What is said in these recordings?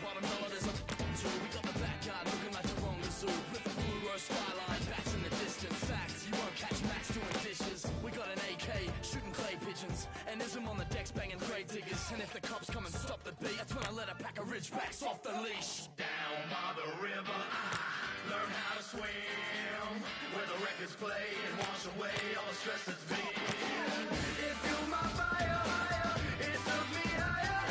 bottom dollar, there's a two. We got the backyard looking like the wrong zoo. With the fluoro skyline, bats in the distance. Facts, you won't catch Max doing dishes. We got an AK, shooting clay pigeons. And Ism on the decks banging grave diggers. And if the cops come and stop the beat, that's when I let a pack of ridgebacks off the leash. Down by the river, I learn how to swim. Where the records play and wash away all the stress that's been. It fueled my fire, it took me higher,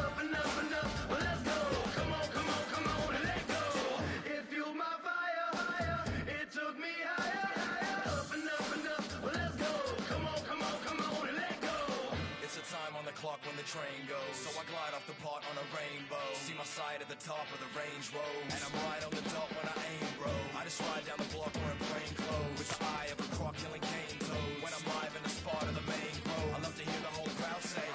up and up and up. Well, let's go. Come on, come on, come on, and let go. It fueled my fire, it took me higher, up and up and up. Well, let's go. Come on, come on, come on, and let go. It's a time on the clock when the train goes, so I glide off the pot on a rainbow. See my sight at the top of the range road, and I'm right on the dot when I aim, bro. I just ride down the block wearing plain clothes, with the eye of a croc killing cane toads. When I'm live in the spot of the main road, I love to hear the whole crowd say,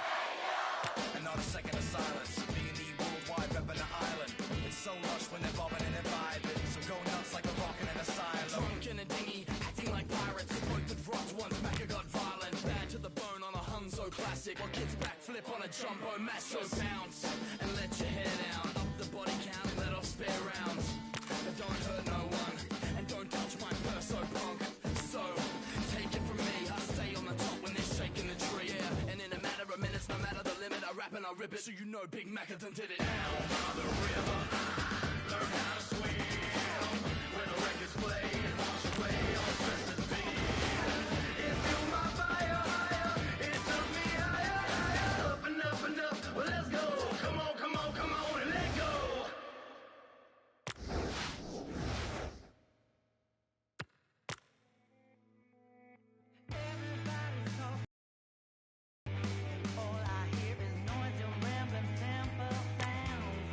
and not a second of silence. B&E worldwide repping the island. It's so lush when they're bobbing and they're vibing, so go nuts like a rockin' in a silo. Drunk in a dinghy, acting like pirates. Both with rods once, Macca got violent. Bad to the bone on a Hunzo classic, while kids backflip on a jumbo mash. So bounce and let your hair down, up the body count, let off spare rounds. But don't hurt no one, and don't touch my purse, so punk. So take it from me, I stay on the top when they're shaking the tree. Yeah, and in a matter of minutes, no matter the limit, I rap and I rip it, so you know Big Macca done did it. Down by the river, I learn how to swim. Where the records play and wash away all the stress that's been. It fueled my fire, it took me higher, up and up and up. Well, let's go. Come on, come on, come on, and let go. All I hear is noise and rambling simple sounds.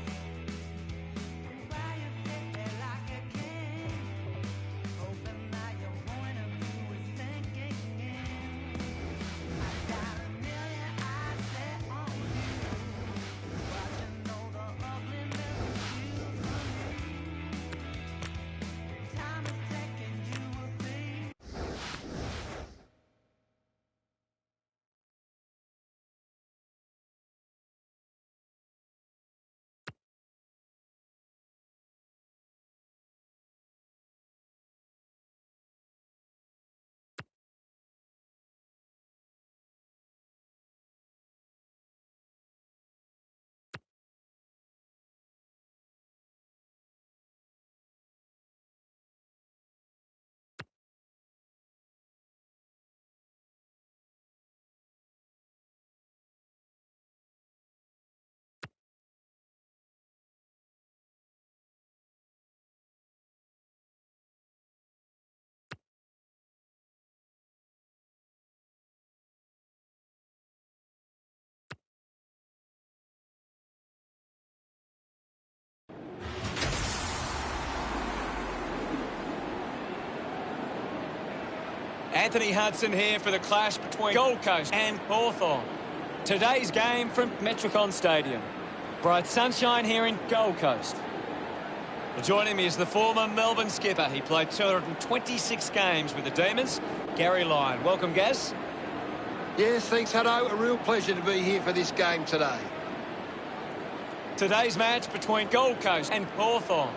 Why you sit there like a king, hoping that your point of view is sinking in. I got a million eyes set on you, watching all the ugliness of you. Time is taking you a thief. Anthony Hudson here for the clash between Gold Coast and Hawthorn. Today's game from Metricon Stadium. Bright sunshine here in Gold Coast. Well, joining me is the former Melbourne skipper. He played 226 games with the Demons, Gary Lyon. Welcome, Gaz. Yes, thanks, Hutto. A real pleasure to be here for this game today. Today's match between Gold Coast and Hawthorn.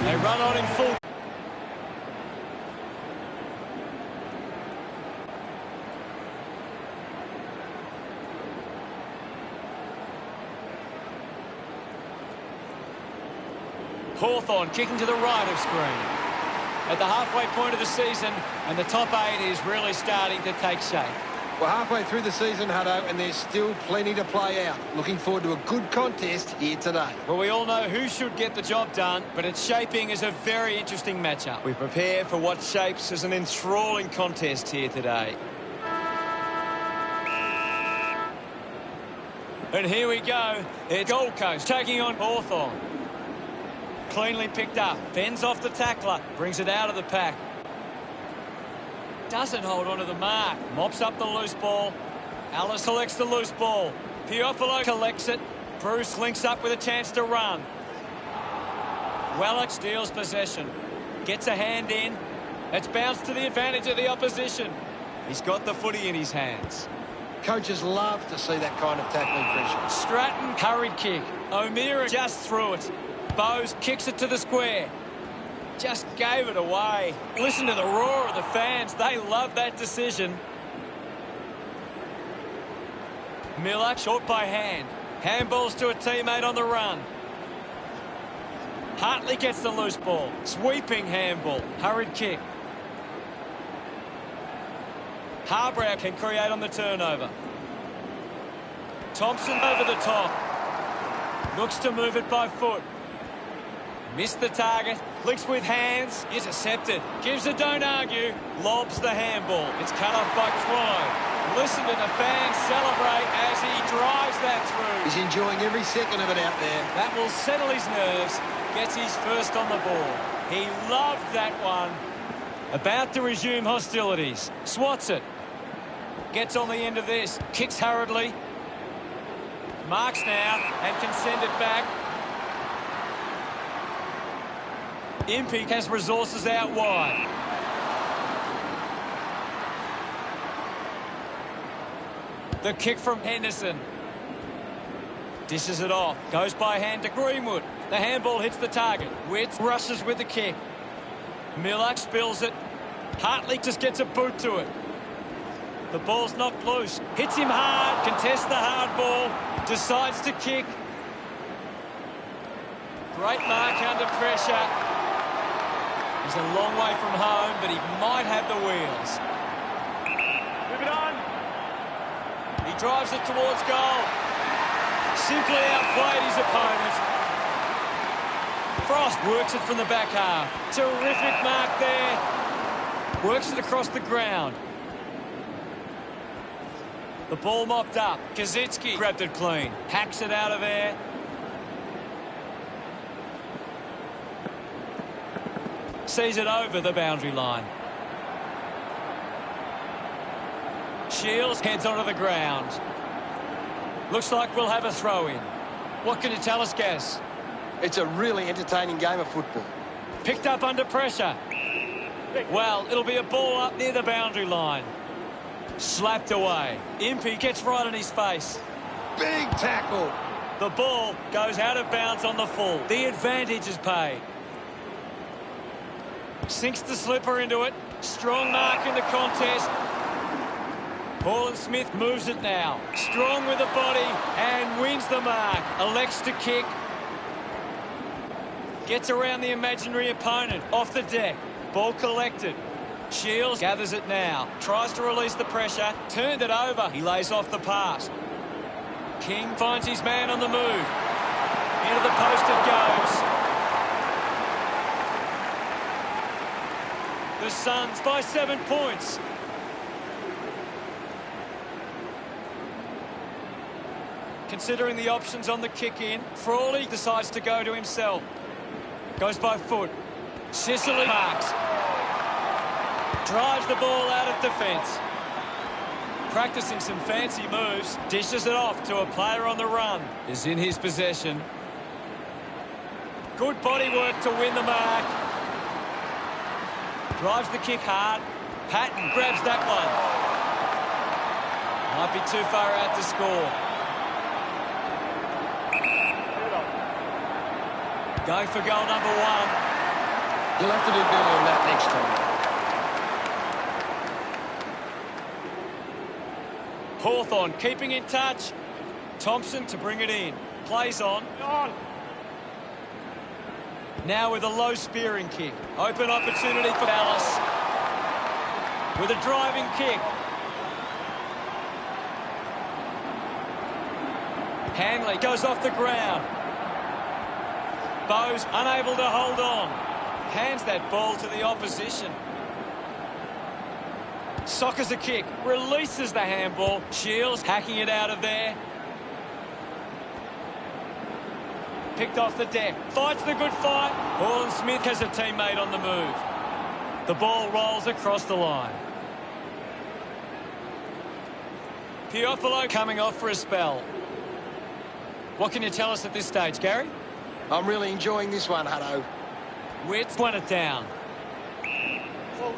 They run on in full. Hawthorn kicking to the right of screen. At the halfway point of the season, and the top 8 is really starting to take shape. We're halfway through the season, Hutto, and there's still plenty to play out. Looking forward to a good contest here today. Well, we all know who should get the job done, but it's shaping as a very interesting matchup. We prepare for what shapes as an enthralling contest here today. And here we go. It's Gold Coast taking on Hawthorn. Cleanly picked up. Bends off the tackler. Brings it out of the pack. Doesn't hold on to the mark. Mops up the loose ball. Alice collects the loose ball. Piofalo collects it. Bruce links up with a chance to run. Weller steals possession. Gets a hand in. It's bounced to the advantage of the opposition. He's got the footy in his hands. Coaches love to see that kind of tackling pressure. Stratton, hurried kick. O'Meara just threw it. Bowes kicks it to the square. Just gave it away. Listen to the roar of the fans. They love that decision. Miller, short by hand. Handballs to a teammate on the run. Hartley gets the loose ball. Sweeping handball. Hurried kick. Harbrow can create on the turnover. Thompson over the top. Looks to move it by foot. Missed the target. Flicks with hands. Intercepted. Gives a don't argue. Lobs the handball. It's cut off by Crowe. Listen to the fans celebrate as he drives that through. He's enjoying every second of it out there. That will settle his nerves. Gets his first on the ball. He loved that one. About to resume hostilities. Swats it. Gets on the end of this. Kicks hurriedly. Marks now and can send it back. Impey has resources out wide. The kick from Henderson. Dishes it off. Goes by hand to Greenwood. The handball hits the target. Witts rushes with the kick. Miller spills it. Hartley just gets a boot to it. The ball's knocked loose. Hits him hard. Contests the hard ball. Decides to kick. Great mark under pressure. He's a long way from home, but he might have the wheels. Move it on. He drives it towards goal. Simply outplayed his opponent. Frost works it from the back half. Terrific mark there. Works it across the ground. The ball mopped up. Kaczynski grabbed it clean. Hacks it out of there. Sees it over the boundary line. Shields heads onto the ground. Looks like we'll have a throw-in. What can you tell us, Gaz? It's a really entertaining game of football. Picked up under pressure. Well, it'll be a ball up near the boundary line. Slapped away. Impey gets right in his face. Big tackle. The ball goes out of bounds on the full. The advantage is paid. Sinks the slipper into it. Strong mark in the contest. Paul Smith moves it now. Strong with the body and wins the mark. Elects to kick. Gets around the imaginary opponent. Off the deck. Ball collected. Shields gathers it now. Tries to release the pressure. Turned it over. He lays off the pass. King finds his man on the move. Into the post it goes. The Suns by 7 points. Considering the options on the kick-in, Frawley decides to go to himself. Goes by foot. Sicily marks. Drives the ball out of defence. Practicing some fancy moves. Dishes it off to a player on the run. Is in his possession. Good body work to win the mark. Drives the kick hard. Patton grabs that one. Might be too far out to score. Going for goal number 1. You'll have to do better on that next time. Hawthorn keeping in touch. Thompson to bring it in. Plays on. Now with a low spearing kick. Open opportunity for Dallas. With a driving kick. Hanley goes off the ground. Bowes unable to hold on. Hands that ball to the opposition. Sockers a kick. Releases the handball. Shields hacking it out of there. Picked off the deck. Fights the good fight. Paul Smith has a teammate on the move. The ball rolls across the line. Piofalo coming off for a spell. What can you tell us at this stage, Gary? I'm really enjoying this one, Hutto. Witts won it down.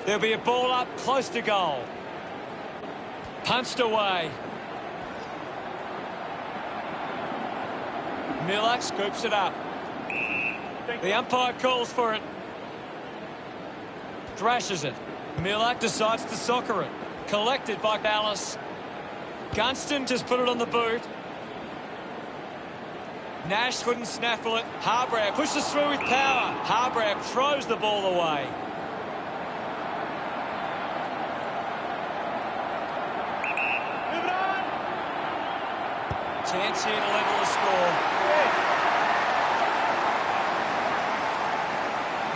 There'll be a ball up close to goal. Punched away. Miller scoops it up. The umpire calls for it. Thrashes it. Miller decides to soccer it. Collected by Dallas. Gunston just put it on the boot. Nash couldn't snaffle it. Harbrab pushes through with power. Harbrab throws the ball away. Chance here to level the score.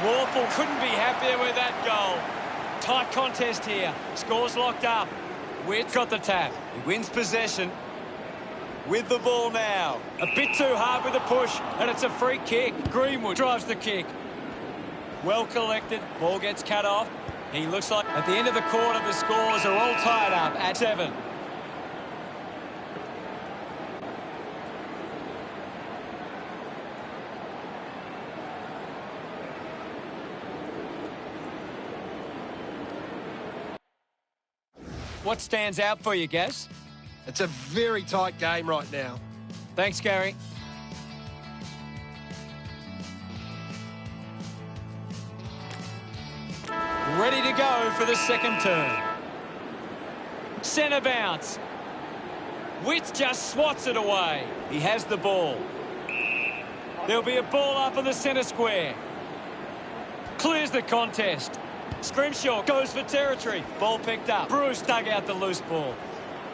Warple couldn't be happier with that goal. Tight contest here. Score's locked up. Witt's got the tap. He wins possession. With the ball now. A bit too hard with the push, and it's a free kick. Greenwood drives the kick. Well collected. Ball gets cut off. He looks like at the end of the quarter, the scores are all tied up at 7. What stands out for you, Gaz? It's a very tight game right now. Thanks, Gary. Ready to go for the second turn. Centre bounce. Witt just swats it away. He has the ball. There'll be a ball up in the centre square. Clears the contest. Scrimshaw goes for territory. Ball picked up. Bruce dug out the loose ball.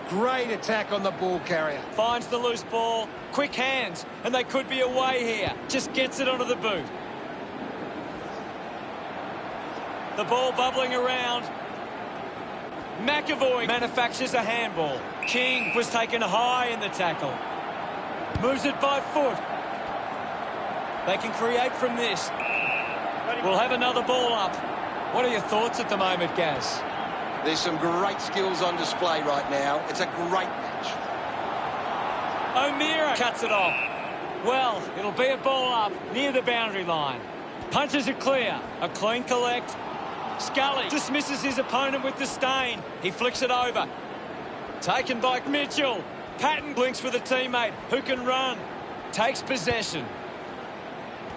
Great attack on the ball carrier. Finds the loose ball. Quick hands. And they could be away here. Just gets it onto the boot. The ball bubbling around. McAvoy manufactures a handball. King was taken high in the tackle. Moves it by foot. They can create from this. We'll have another ball up. What are your thoughts at the moment, Gaz? There's some great skills on display right now. It's a great match. O'Meara cuts it off. Well, it'll be a ball up near the boundary line. Punches it clear. A clean collect. Scully dismisses his opponent with disdain. He flicks it over. Taken by Mitchell. Patton blinks with a teammate who can run. Takes possession.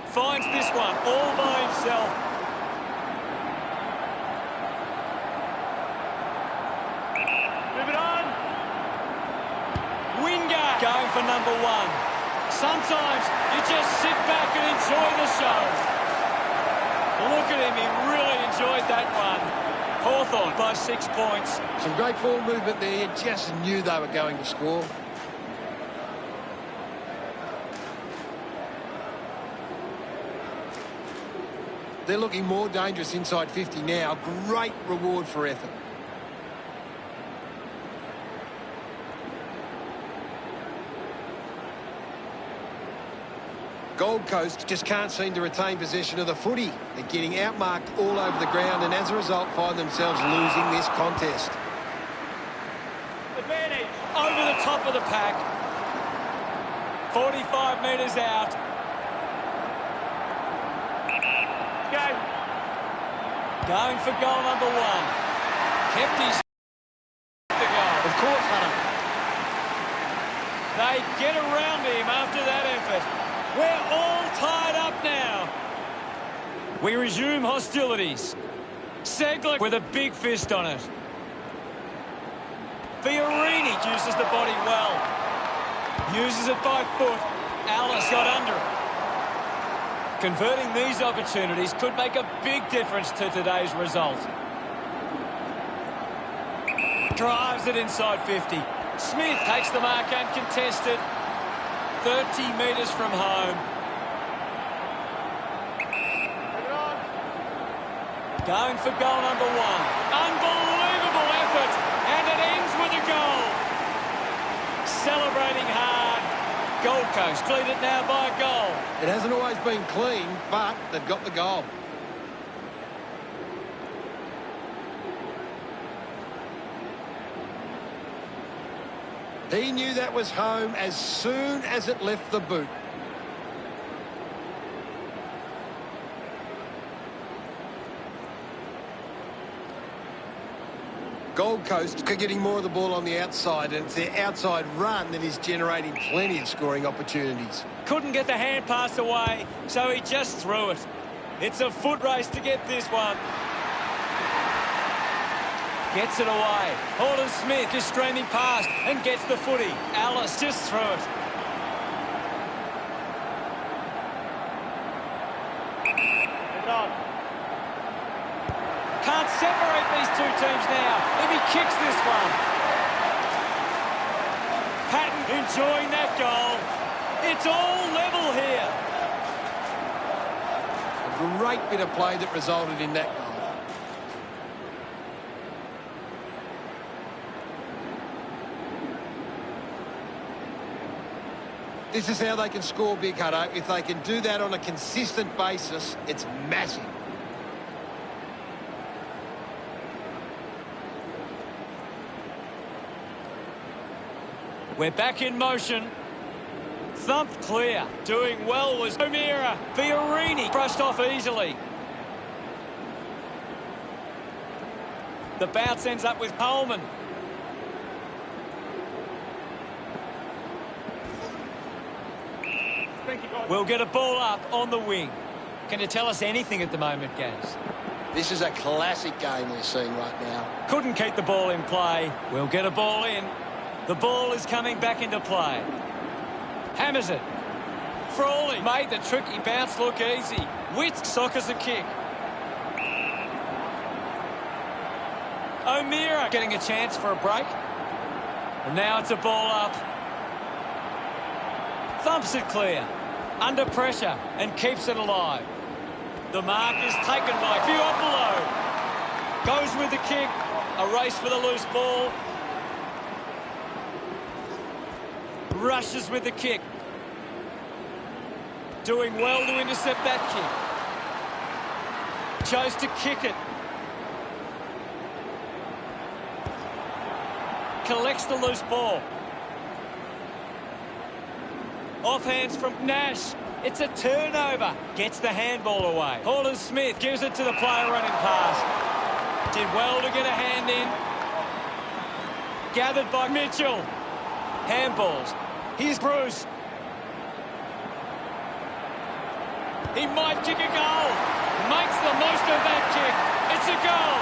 Finds this one all by himself. Going for number 1. Sometimes you just sit back and enjoy the show. Look at him, he really enjoyed that one. Hawthorn by 6 points. Some great forward movement there. You just knew they were going to score. They're looking more dangerous inside 50 now. Great reward for effort. Gold Coast just can't seem to retain possession of the footy. They're getting outmarked all over the ground and as a result find themselves losing this contest. Advantage over the top of the pack. 45 metres out. Go. Going for goal number 1. Kept his the goal. Of course, Hunter. They get around him after that effort. We're all tied up now. We resume hostilities. Segler with a big fist on it. Fiorini uses the body well. Uses it by foot. Alice got under it. Converting these opportunities could make a big difference to today's result. Drives it inside 50. Smith takes the mark uncontested. 30 metres from home. Going for goal number 1. Unbelievable effort. And it ends with a goal. Celebrating hard. Gold Coast lead it now by a goal. It hasn't always been clean, but they've got the goal. He knew that was home as soon as it left the boot. Gold Coast are getting more of the ball on the outside, and it's their outside run that is generating plenty of scoring opportunities. Couldn't get the hand pass away, so he just threw it. It's a foot race to get this one. Gets it away. Horton Smith is streaming past and gets the footy. Alice just threw it. Can't separate these two teams now if he kicks this one. Patton enjoying that goal. It's all level here. A great bit of play that resulted in that goal. This is how they can score, Big Hutto. If they can do that on a consistent basis, it's massive. We're back in motion. Thumped clear. Doing well was O'Meara. Fiorini brushed off easily. The bounce ends up with Coleman. We'll get a ball up on the wing. Can you tell us anything at the moment, Gaz? This is a classic game we're seeing right now. Couldn't keep the ball in play. We'll get a ball in. The ball is coming back into play. Hammers it. Frawley made the tricky bounce look easy. Witt soccers a kick. O'Meara getting a chance for a break. And now it's a ball up. Thumps it clear. Under pressure and keeps it alive. The mark is taken by Fiopolo. Goes with the kick. A race for the loose ball. Rushes with the kick. Doing well to intercept that kick. Chose to kick it. Collects the loose ball. Offhands from Nash. It's a turnover. Gets the handball away. Horton Smith gives it to the player running past. Did well to get a hand in. Gathered by Mitchell. Handballs. Here's Bruce. He might kick a goal. Makes the most of that kick. It's a goal.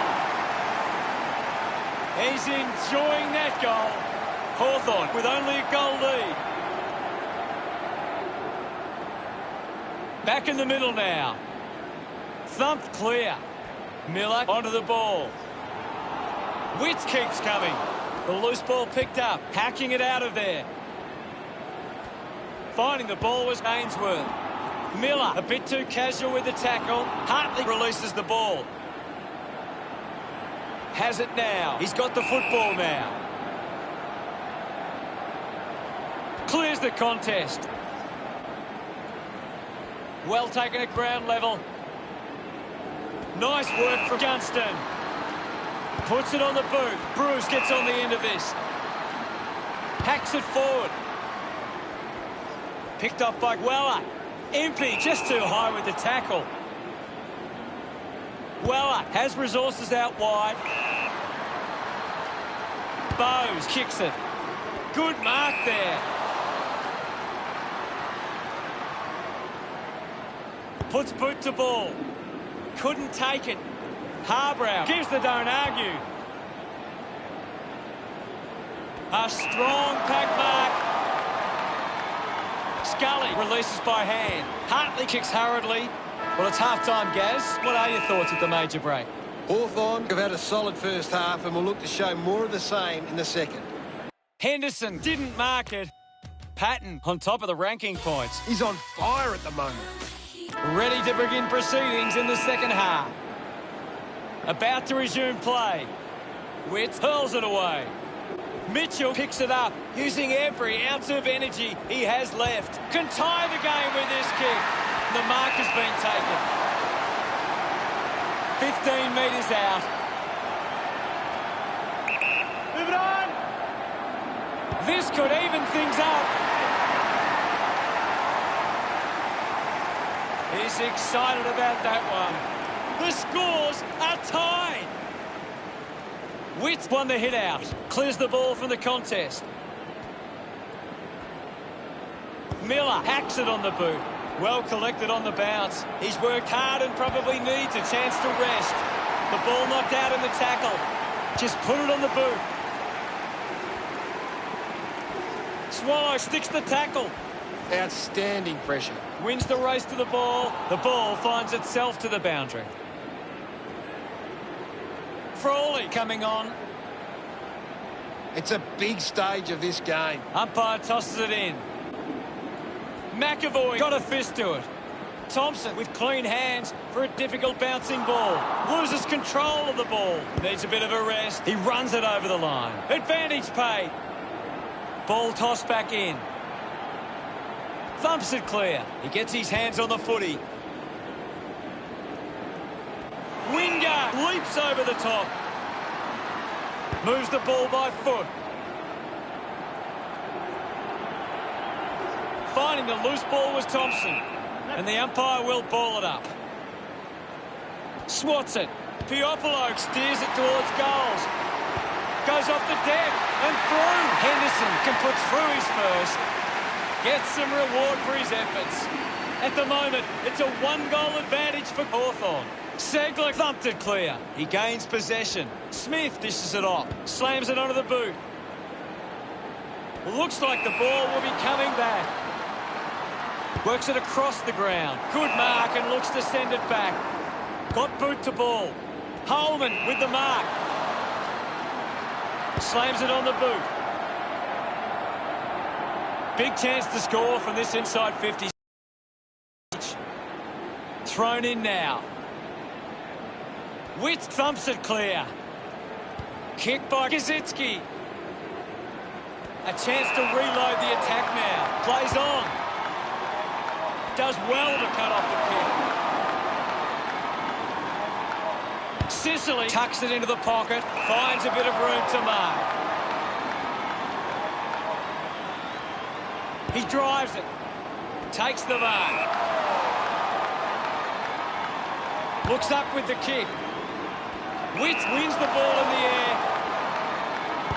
He's enjoying that goal. Hawthorn with only a goal lead. Back in the middle now. Thumped clear. Miller onto the ball. Witt keeps coming. The loose ball picked up. Hacking it out of there. Finding the ball was Ainsworth. Miller a bit too casual with the tackle. Hartley releases the ball. Has it now. He's got the football now. Clears the contest. Well taken at ground level. Nice work from Gunston. Puts it on the boot. Bruce gets on the end of this. Hacks it forward. Picked up by Weller. Empty, just too high with the tackle. Weller has resources out wide. Bowes kicks it. Good mark there. Puts boot to ball. Couldn't take it. Harbrow gives the don't argue. A strong pack mark. Scully releases by hand. Hartley kicks hurriedly. Well, it's half-time, Gaz. What are your thoughts at the major break? Hawthorn have had a solid first half and will look to show more of the same in the second. Henderson didn't mark it. Patton on top of the ranking points. He's on fire at the moment. Ready to begin proceedings in the second half. About to resume play. Witt hurls it away. Mitchell picks it up, using every ounce of energy he has left. Can tie the game with this kick. The mark has been taken. 15 metres out. Move it on. This could even things up. He's excited about that one. The scores are tied. Witt won the hit out. Clears the ball from the contest. Miller hacks it on the boot. Well collected on the bounce. He's worked hard and probably needs a chance to rest. The ball knocked out in the tackle. Just put it on the boot. Swallow sticks the tackle. Outstanding pressure. Wins the race to the ball. The ball finds itself to the boundary. Frawley coming on. It's a big stage of this game. Umpire tosses it in. McAvoy got a fist to it. Thompson with clean hands for a difficult bouncing ball. Loses control of the ball. Needs a bit of a rest. He runs it over the line. Advantage paid. Ball tossed back in. Thumps it clear. He gets his hands on the footy. Wingard leaps over the top. Moves the ball by foot. Finding the loose ball was Thompson. And the umpire will ball it up. Swats it. Piopolo steers it towards goals. Goes off the deck and through. Henderson can put through his first. Gets some reward for his efforts. At the moment, it's a one-goal advantage for Hawthorn. Segler thumped it clear. He gains possession. Smith dishes it off. Slams it onto the boot. Looks like the ball will be coming back. Works it across the ground. Good mark and looks to send it back. Got boot to ball. Holman with the mark. Slams it on the boot. Big chance to score from this inside 50. Thrown in now. Witt thumps it clear. Kick by Kaczynski. A chance to reload the attack now. Plays on. Does well to cut off the kick. Sicily tucks it into the pocket. Finds a bit of room to mark. He drives it. Takes the mark. Looks up with the kick. Witt wins the ball in the air.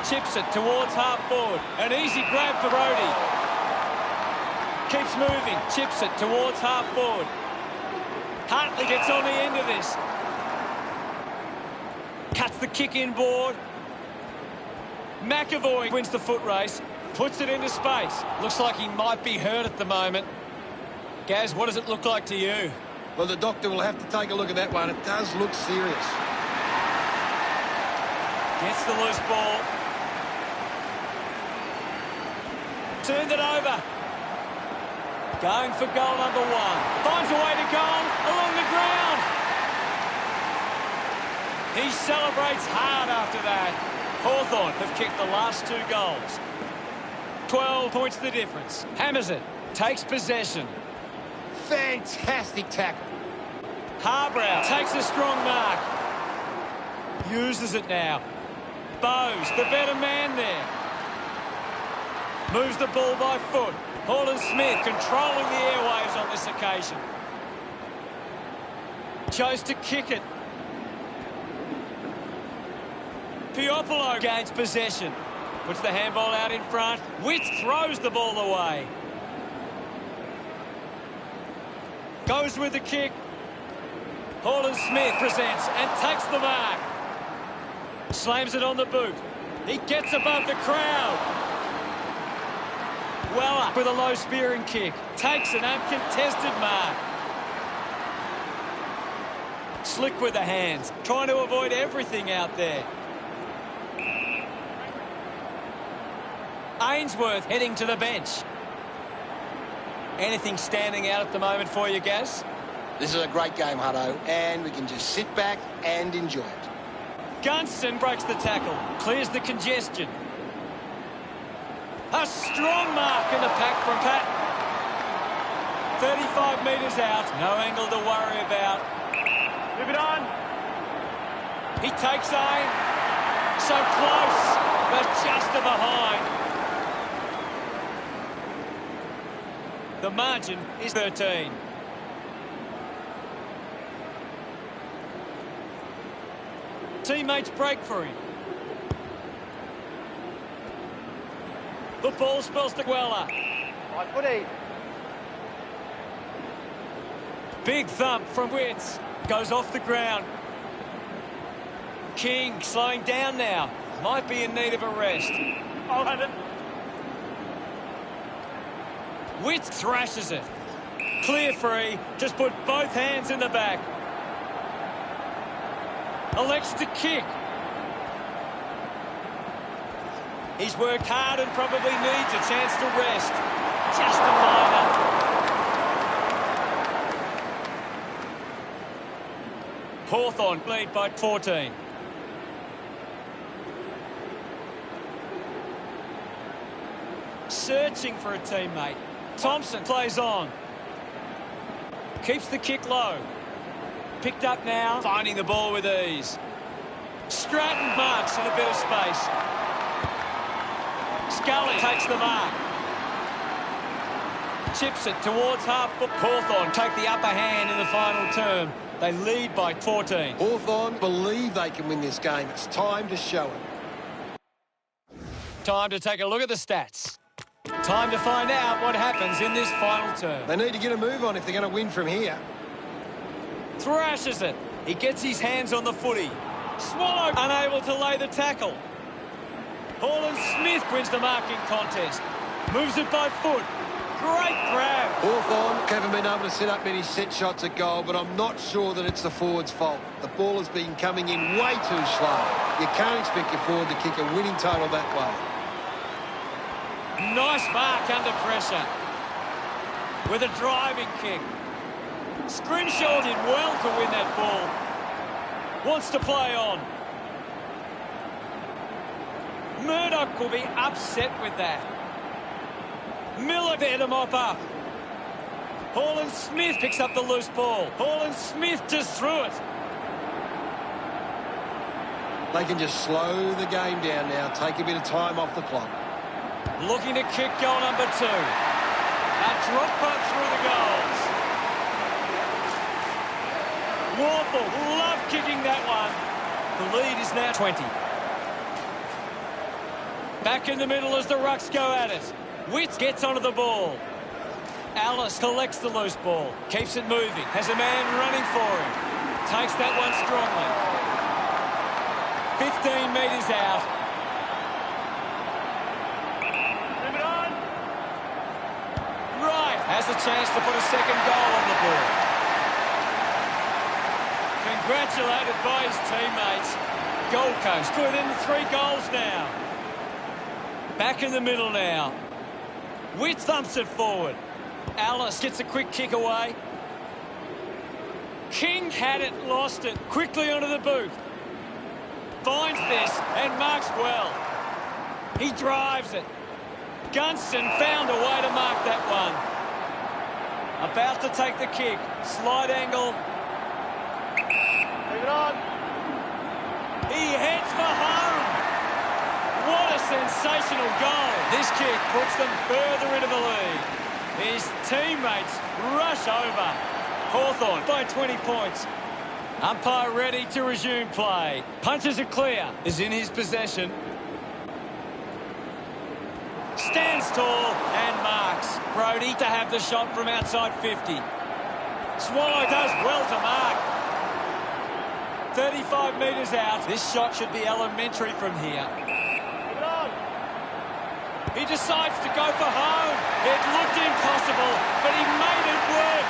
Chips it towards half forward. An easy grab for Brody. Keeps moving. Chips it towards half forward. Hartley gets on the end of this. Cuts the kick inboard. McAvoy wins the foot race. Puts it into space. Looks like he might be hurt at the moment. Gaz, what does it look like to you? Well, the doctor will have to take a look at that one. It does look serious. Gets the loose ball. Turned it over. Going for goal number one. Finds a way to goal along the ground. He celebrates hard after that. Hawthorn have kicked the last two goals. 12 points the difference. Hammers it. Takes possession. Fantastic tackle. Harbrow takes a strong mark. Uses it now. Bowes, the better man there. Moves the ball by foot. Horton-Smith controlling the airwaves on this occasion. Chose to kick it. Piopolo gains possession. Puts the handball out in front. Witt throws the ball away. Goes with the kick. Horton-Smith presents and takes the mark. Slams it on the boot. He gets above the crowd. Well up with a low spearing kick. Takes an uncontested mark. Slick with the hands. Trying to avoid everything out there. Ainsworth heading to the bench. Anything standing out at the moment for you, Gaz? This is a great game, Hutto, and we can just sit back and enjoy it. Gunston breaks the tackle, clears the congestion. A strong mark in the pack from Pat. 35 metres out, no angle to worry about. Move it on. He takes aim. So close, but just to behind. The margin is 13. Teammates break for him. The ball spills to Weller. Right footy. Big thump from Witts. Goes off the ground. King slowing down now. Might be in need of a rest. I'll have it. Witts thrashes it. Clear free. Just put both hands in the back. Elects to kick. He's worked hard and probably needs a chance to rest. Just a minor. Hawthorn lead by 14. Searching for a teammate. Thompson plays on. Keeps the kick low. Picked up now. Finding the ball with ease. Stratton marks in a bit of space. Scully takes the mark. Chips it towards half, but Hawthorn take the upper hand in the final term. They lead by 14. Hawthorn believe they can win this game. It's time to show it. Time to take a look at the stats. Time to find out what happens in this final term. They need to get a move on if they're going to win from here. Thrashes it. He gets his hands on the footy. Swallow unable to lay the tackle. Holland Smith wins the marking contest. Moves it by foot. Great grab. Hawthorn haven't been able to set up many set shots at goal, but I'm not sure that it's the forward's fault. The ball has been coming in way too slow. You can't expect your forward to kick a winning total that way. Nice mark under pressure. With a driving kick. Scrimshaw did well to win that ball. Wants to play on. Murdoch will be upset with that. Miller there to mop up. Holland Smith picks up the loose ball. Holland Smith just threw it. They can just slow the game down now, take a bit of time off the clock. Looking to kick goal number 2. A drop punt through the goals. Warple love kicking that one. The lead is now 20. Back in the middle as the Rucks go at it. Witts gets onto the ball. Alice collects the loose ball. Keeps it moving. Has a man running for him. Takes that one strongly. 15 metres out. Move it on. Right. Has a chance to put a second goal on the board. Congratulated by his teammates. Gold Coast within 3 goals now. Back in the middle now. Witts thumps it forward. Alice gets a quick kick away. King had it, lost it. Quickly onto the boot. Finds this and marks well. He drives it. Gunston found a way to mark that one. About to take the kick. Slide angle. Move it on. He heads for home. What a sensational goal. This kick puts them further into the lead. His teammates rush over. Hawthorn by 20 points. Umpire ready to resume play. Punches it clear. Is in his possession. Stands tall and marks. Brodie to have the shot from outside 50. Swallow does well to mark. 35 metres out. This shot should be elementary from here. He decides to go for home. It looked impossible, but he made it work.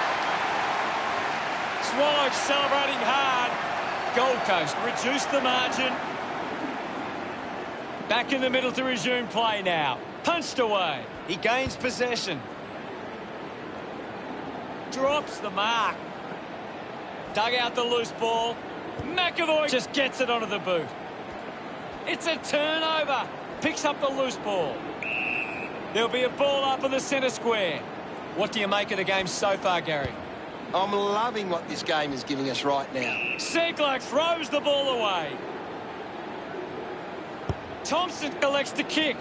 Swallow celebrating hard. Gold Coast reduced the margin. Back in the middle to resume play now. Punched away. He gains possession. Drops the mark. Dug out the loose ball. McAvoy just gets it onto the boot. It's a turnover. Picks up the loose ball. There'll be a ball up in the centre square. What do you make of the game so far, Gary? I'm loving what this game is giving us right now. Segler throws the ball away. Thompson elects to kick.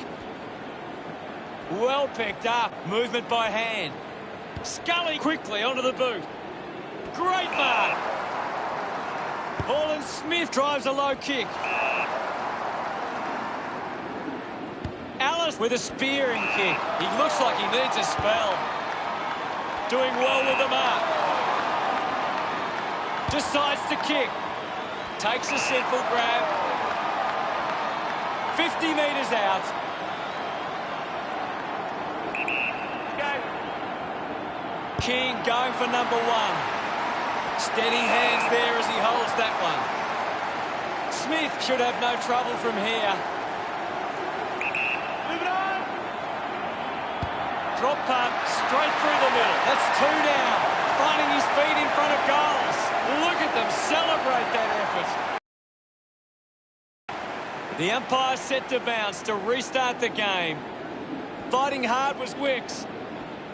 Well picked up. Movement by hand. Scully quickly onto the boot. Great mark. Holland Smith drives a low kick. Allen Dallas with a spearing kick. He looks like he needs a spell. Doing well with the mark. Decides to kick. Takes a simple grab. 50 metres out. King going for number 1. Steady hands there as he holds that one. Smith should have no trouble from here. Move it on. Drop punt straight through the middle. That's 2 down. Finding his feet in front of goals. Look at them celebrate that effort. The umpire set to bounce to restart the game. Fighting hard was Wicks.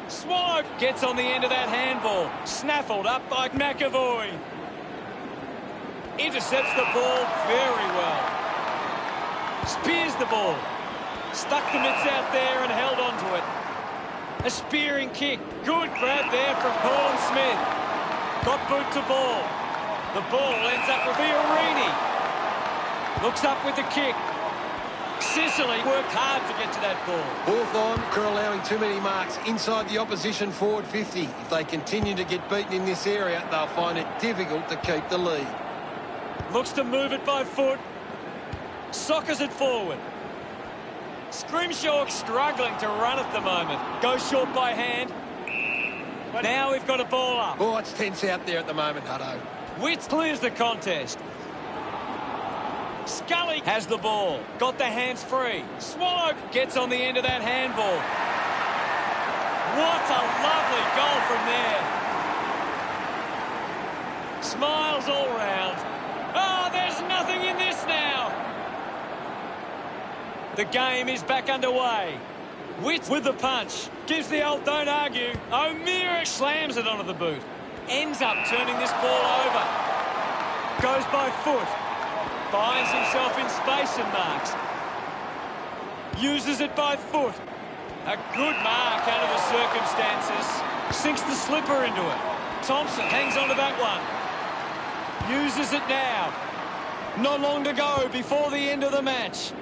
Swallowed gets on the end of that handball. Snaffled up by McAvoy. Intercepts the ball very well. Spears the ball. Stuck the mitts out there and held onto it. A spearing kick. Good grab there from Paul and Smith. Got boot to ball. The ball ends up with Fiorini. Looks up with the kick. Sicily worked hard to get to that ball. Hawthorn are allowing too many marks inside the opposition forward 50. If they continue to get beaten in this area, they'll find it difficult to keep the lead. Looks to move it by foot. Sockers it forward. Scrimshaw struggling to run at the moment. Goes short by hand. Now we've got a ball up. Oh, it's tense out there at the moment, Hutto. Witts clears the contest. Scully has the ball. Got the hands free. Swallow gets on the end of that handball. What a lovely goal from there. Smiles all round. Oh, there's nothing in this now. The game is back underway. Witts with the punch. Gives the old don't argue. O'Meara slams it onto the boot. Ends up turning this ball over. Goes by foot. Finds himself in space and marks. Uses it by foot. A good mark under the circumstances. Sinks the slipper into it. Thompson hangs on to that one. Uses it now. Not long to go before the end of the match.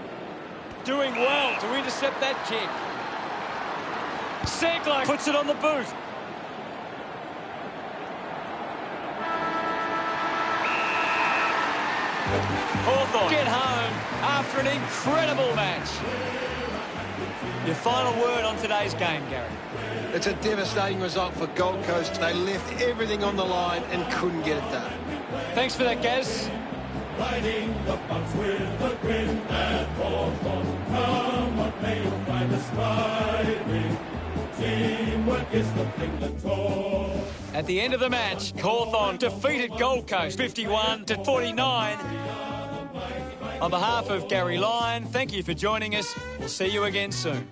Doing well to intercept that kick. Segler puts it on the boot. Hawthorn get home after an incredible match. Your final word on today's game, Gary? It's a devastating result for Gold Coast. They left everything on the line and couldn't get it done. Thanks for that, Gaz. Riding the bumps with a grin at Hawthorn. Come what may, you'll find us riding. Teamwork is the thing that talks. At the end of the match, Hawthorn defeated Gold Coast 51-49. On behalf of Gary Lyon, thank you for joining us. We'll see you again soon.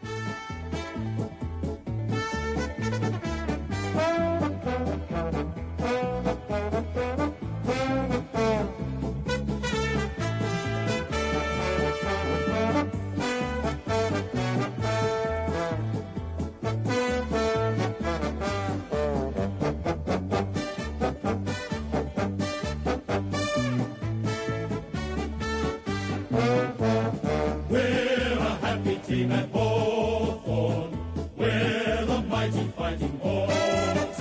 We're a happy team at Hawthorn. We're the mighty fighting Hawks.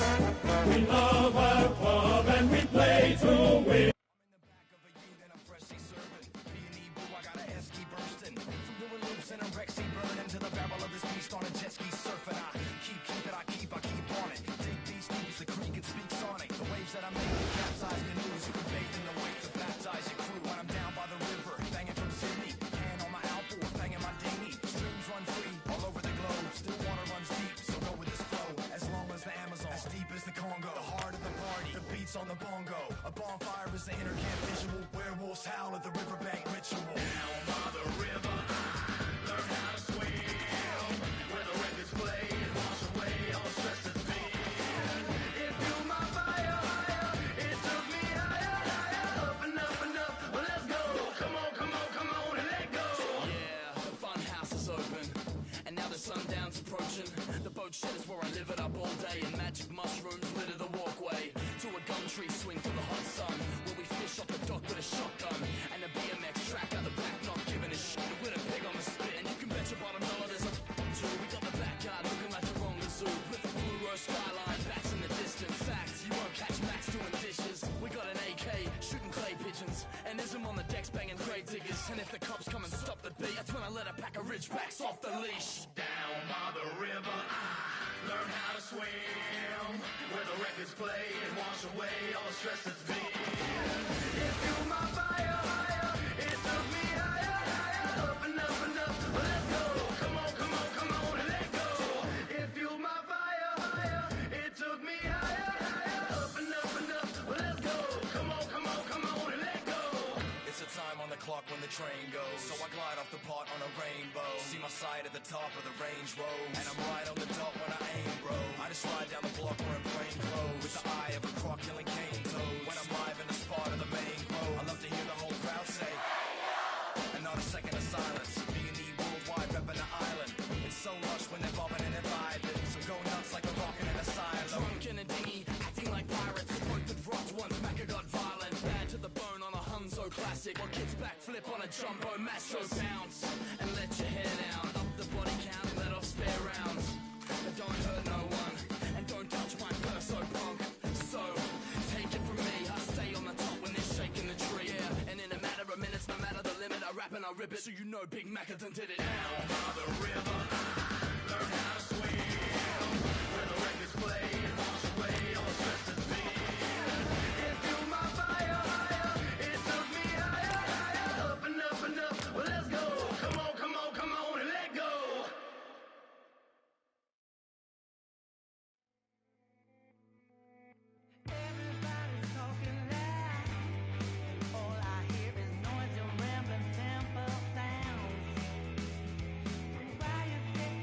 We love our club and we play to win. On the bongo, a bonfire is the intercamp visual. Werewolves howl at the riverbank ritual. Down by the river, I learn how to swim. Where the records play and wash away all the stress that's been. It fueled my fire higher. It took me higher, higher, up and up and up. Well, let's go. Come on, come on, come on and let go. Yeah, the fun house is open, and now the sundown's approaching. The boat shed is where I live it up all day, and magic mushrooms litter the walkway. To a gum tree swing for the hot sun, where we fish off the dock with a shotgun, and a BMX track out the back. decks banging grave diggers. And if the cops come and stop the beat, that's when I let a pack of ridgebacks off the leash. Down by the river, I learned how to swim. Where the records play and wash away all the stress that's been. It fueled my fire, it took me higher, up and up and up. Well, let's go, come on, come on, come on and let go. It fueled my fire, it took me higher, up and up and up. Well, let's go, come on, come on, come on and let go. It's a time on the clock when the train goes, so I glide off the pot on a rainbow. See my sight at the top of the range road, and I'm right on the dot when I aim, bro. I just ride down the block wearing plain clothes, with the eye of a croc killing cane toads. When I'm live in the spot of the main road, I love to hear the whole crowd say, and not a second of silence. B&E worldwide repping the island. It's so lush when they're bobbing and they're vibing, so go nuts like a rockin' in a silo. Drunk in a dinghy, acting like pirates. Both had rocked once, Macca got violent. Bad to the bone on a Hunzo classic, while kids backflip on a jumbo macho. Bounce and let your hair down, up the body count and let off spare rounds. But don't hurt no one, and don't touch my purse, so punk. So take it from me, I stay on the top when they're shaking the tree. Yeah, and in a matter of minutes, no matter the limit, I rap and I rip it, so you know Big Macca done did it. Down by the river, I learned how to swim. Where the records play and wash away all the stress that's been. It fueled my fire, it took me higher, up and up and up. Well, let's go, come on, come on, come on and let go. Everybody's talking loud. All I hear is noise and rambling simple sounds. So why you sit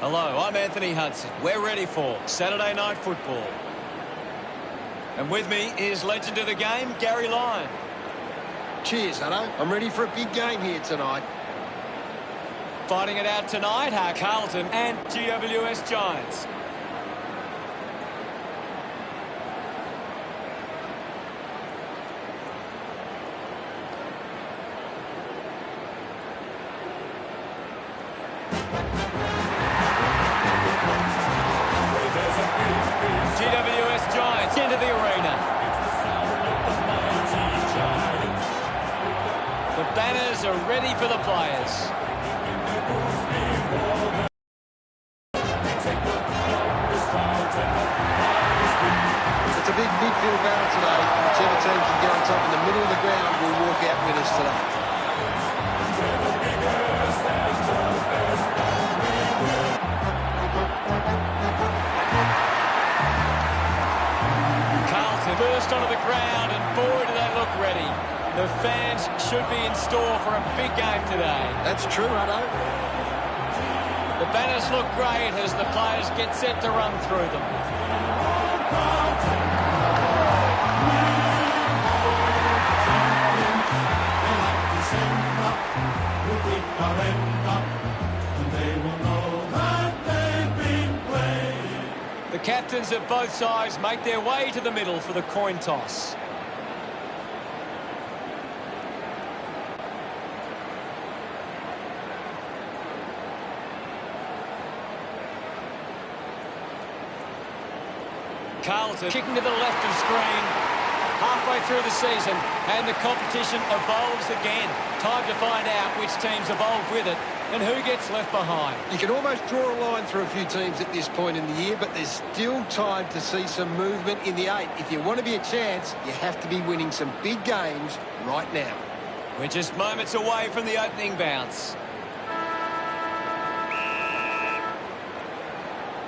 Hello, I'm Anthony Hudson. We're ready for Saturday Night Football. And with me is legend of the game, Gary Lyon. Cheers, Hutto. I'm ready for a big game here tonight. Fighting it out tonight are Carlton and GWS Giants. GWS Giants into the arena. The banners are ready for the players. It's a big midfield battle today. Whichever team can get on top in the middle of the ground will walk out winners today. Carlton first onto the ground, and boy do they look ready. The fans should be in store for a big game today. That's true, Hutto. The banners look great as the players get set to run through them. The captains of both sides make their way to the middle for the coin toss. Carlton kicking to the left of screen, halfway through the season, and the competition evolves again. Time to find out which teams evolve with it and who gets left behind. You can almost draw a line through a few teams at this point in the year, but there's still time to see some movement in the 8. If you want to be a chance, you have to be winning some big games right now. We're just moments away from the opening bounce.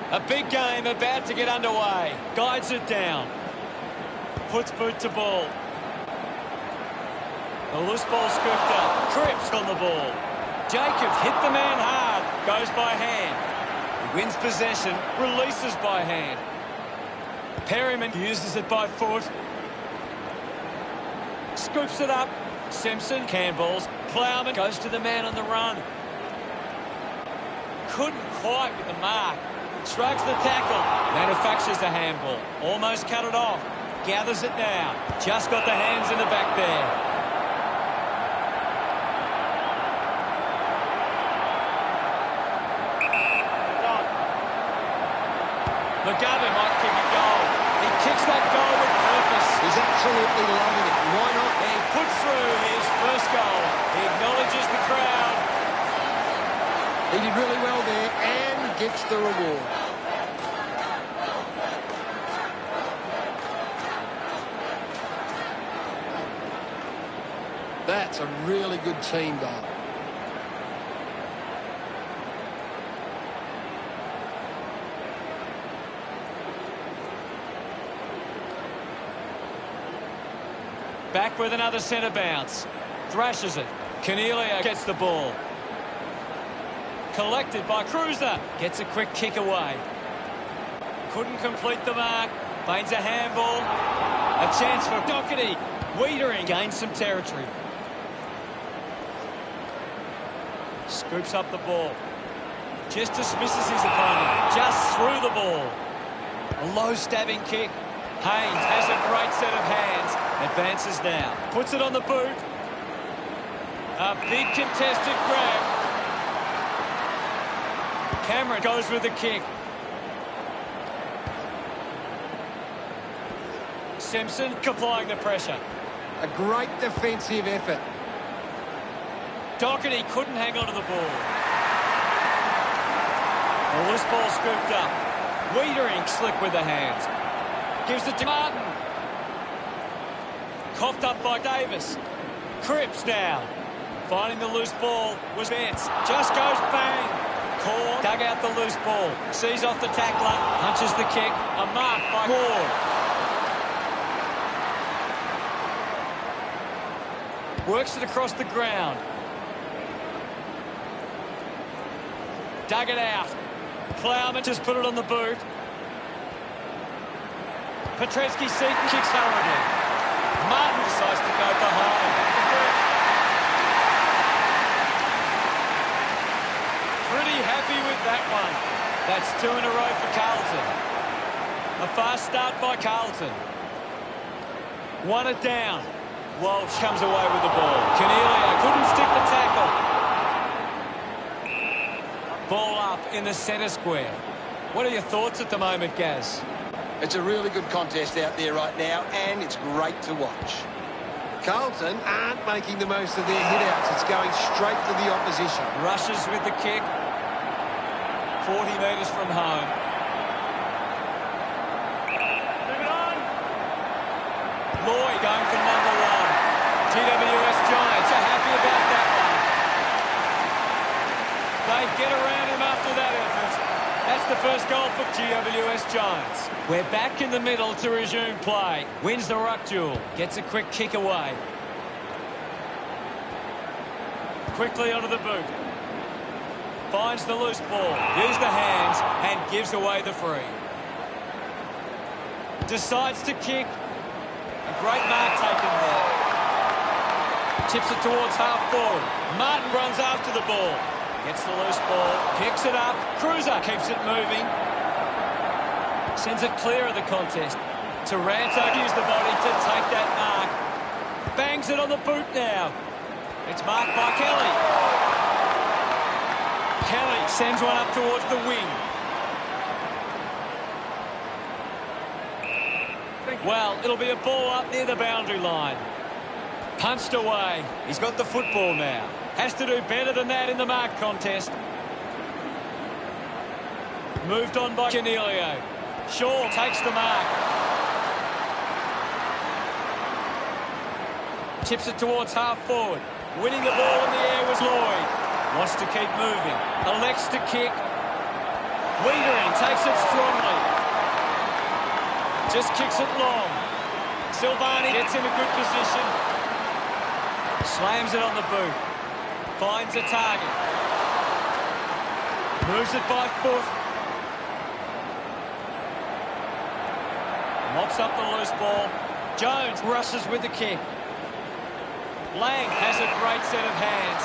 A big game about to get underway. Guides it down. Puts boot to ball. A loose ball scooped up. Cripps on the ball. Jacobs hit the man hard. Goes by hand. He wins possession. Releases by hand. Perryman uses it by foot. Scoops it up. Simpson, Campbell's. Plowman goes to the man on the run. Couldn't quite with the mark. Shrugs the tackle. Manufactures the handball. Almost cut it off. Gathers it now. Just got the hands in the back there. McGovern might kick a goal. He kicks that goal with purpose. He's absolutely loving it. Why not? He puts through his first goal. He acknowledges the crowd. He did really well there and gets the reward. That's a really good team goal. Back with another centre bounce. Thrashes it. Cornelia gets the ball. Collected by Cruiser. Gets a quick kick away. Couldn't complete the mark. Feigns a handball. A chance for Doherty. Wiedering gains some territory. Scoops up the ball. Just dismisses his opponent. Just through the ball. A low stabbing kick. Haynes has a great set of hands. Advances now. Puts it on the boot. A big contested grab. Cameron goes with the kick. Simpson applying the pressure. A great defensive effort. Doherty couldn't hang on to the ball. A loose ball scooped up. Wiedering slick with the hands. Gives it to Martin. Coughed up by Davis. Cripps now. Finding the loose ball was Vance. Just goes bang. Corn dug out the loose ball. Sees off the tackler. Punches the kick. A mark by Ward. Works it across the ground. Dug it out. Plowman just put it on the boot. Petreski-Seaton kicks hurriedly. Martin decides to go behind. Pretty happy with that one. That's 2 in a row for Carlton. A fast start by Carlton. 1 it down. Walsh comes away with the ball. Cornelio couldn't stick the tackle. Ball up in the centre square. What are your thoughts at the moment, Gaz? It's a really good contest out there right now, and it's great to watch. Carlton aren't making the most of their hit-outs. It's going straight to the opposition. Rushes with the kick. 40 metres from home. Move it on. Lloyd going for number 1. GWS Giants are happy about that one. They get around him after that effort. That's the first goal for GWS Giants. We're back in the middle to resume play. Wins the ruck duel. Gets a quick kick away. Quickly onto the boot. Finds the loose ball. Use the hands and gives away the free. Decides to kick. A great mark taken there. Tips it towards half forward. Martin runs after the ball. Gets the loose ball. Picks it up. Cruiser keeps it moving. Sends it clear of the contest. Taranto used the body to take that mark. Bangs it on the boot now. It's marked by Kelly. Kelly sends one up towards the wing. Well, it'll be a ball up near the boundary line. Punched away. He's got the football now. Has to do better than that in the mark contest. Moved on by Cornelio. Shaw takes the mark. Chips it towards half forward. Winning the ball in the air was Lloyd. Wants to keep moving. Elects to kick. Wiedering takes it strongly. Just kicks it long. Silvani gets in a good position. Slams it on the boot. Finds a target. Moves it by foot. Mops up the loose ball. Jones rushes with the kick. Lang has a great set of hands.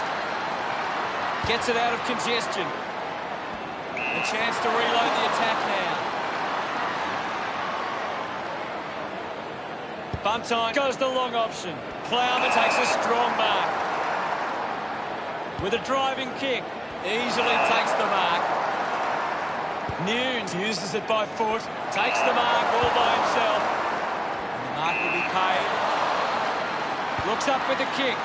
Gets it out of congestion. A chance to reload the attack now. Buntine goes the long option. Plowman takes a strong mark. With a driving kick, easily takes the mark. Nunes uses it by foot, takes the mark all by himself. And the mark will be paid. Looks up with the kick.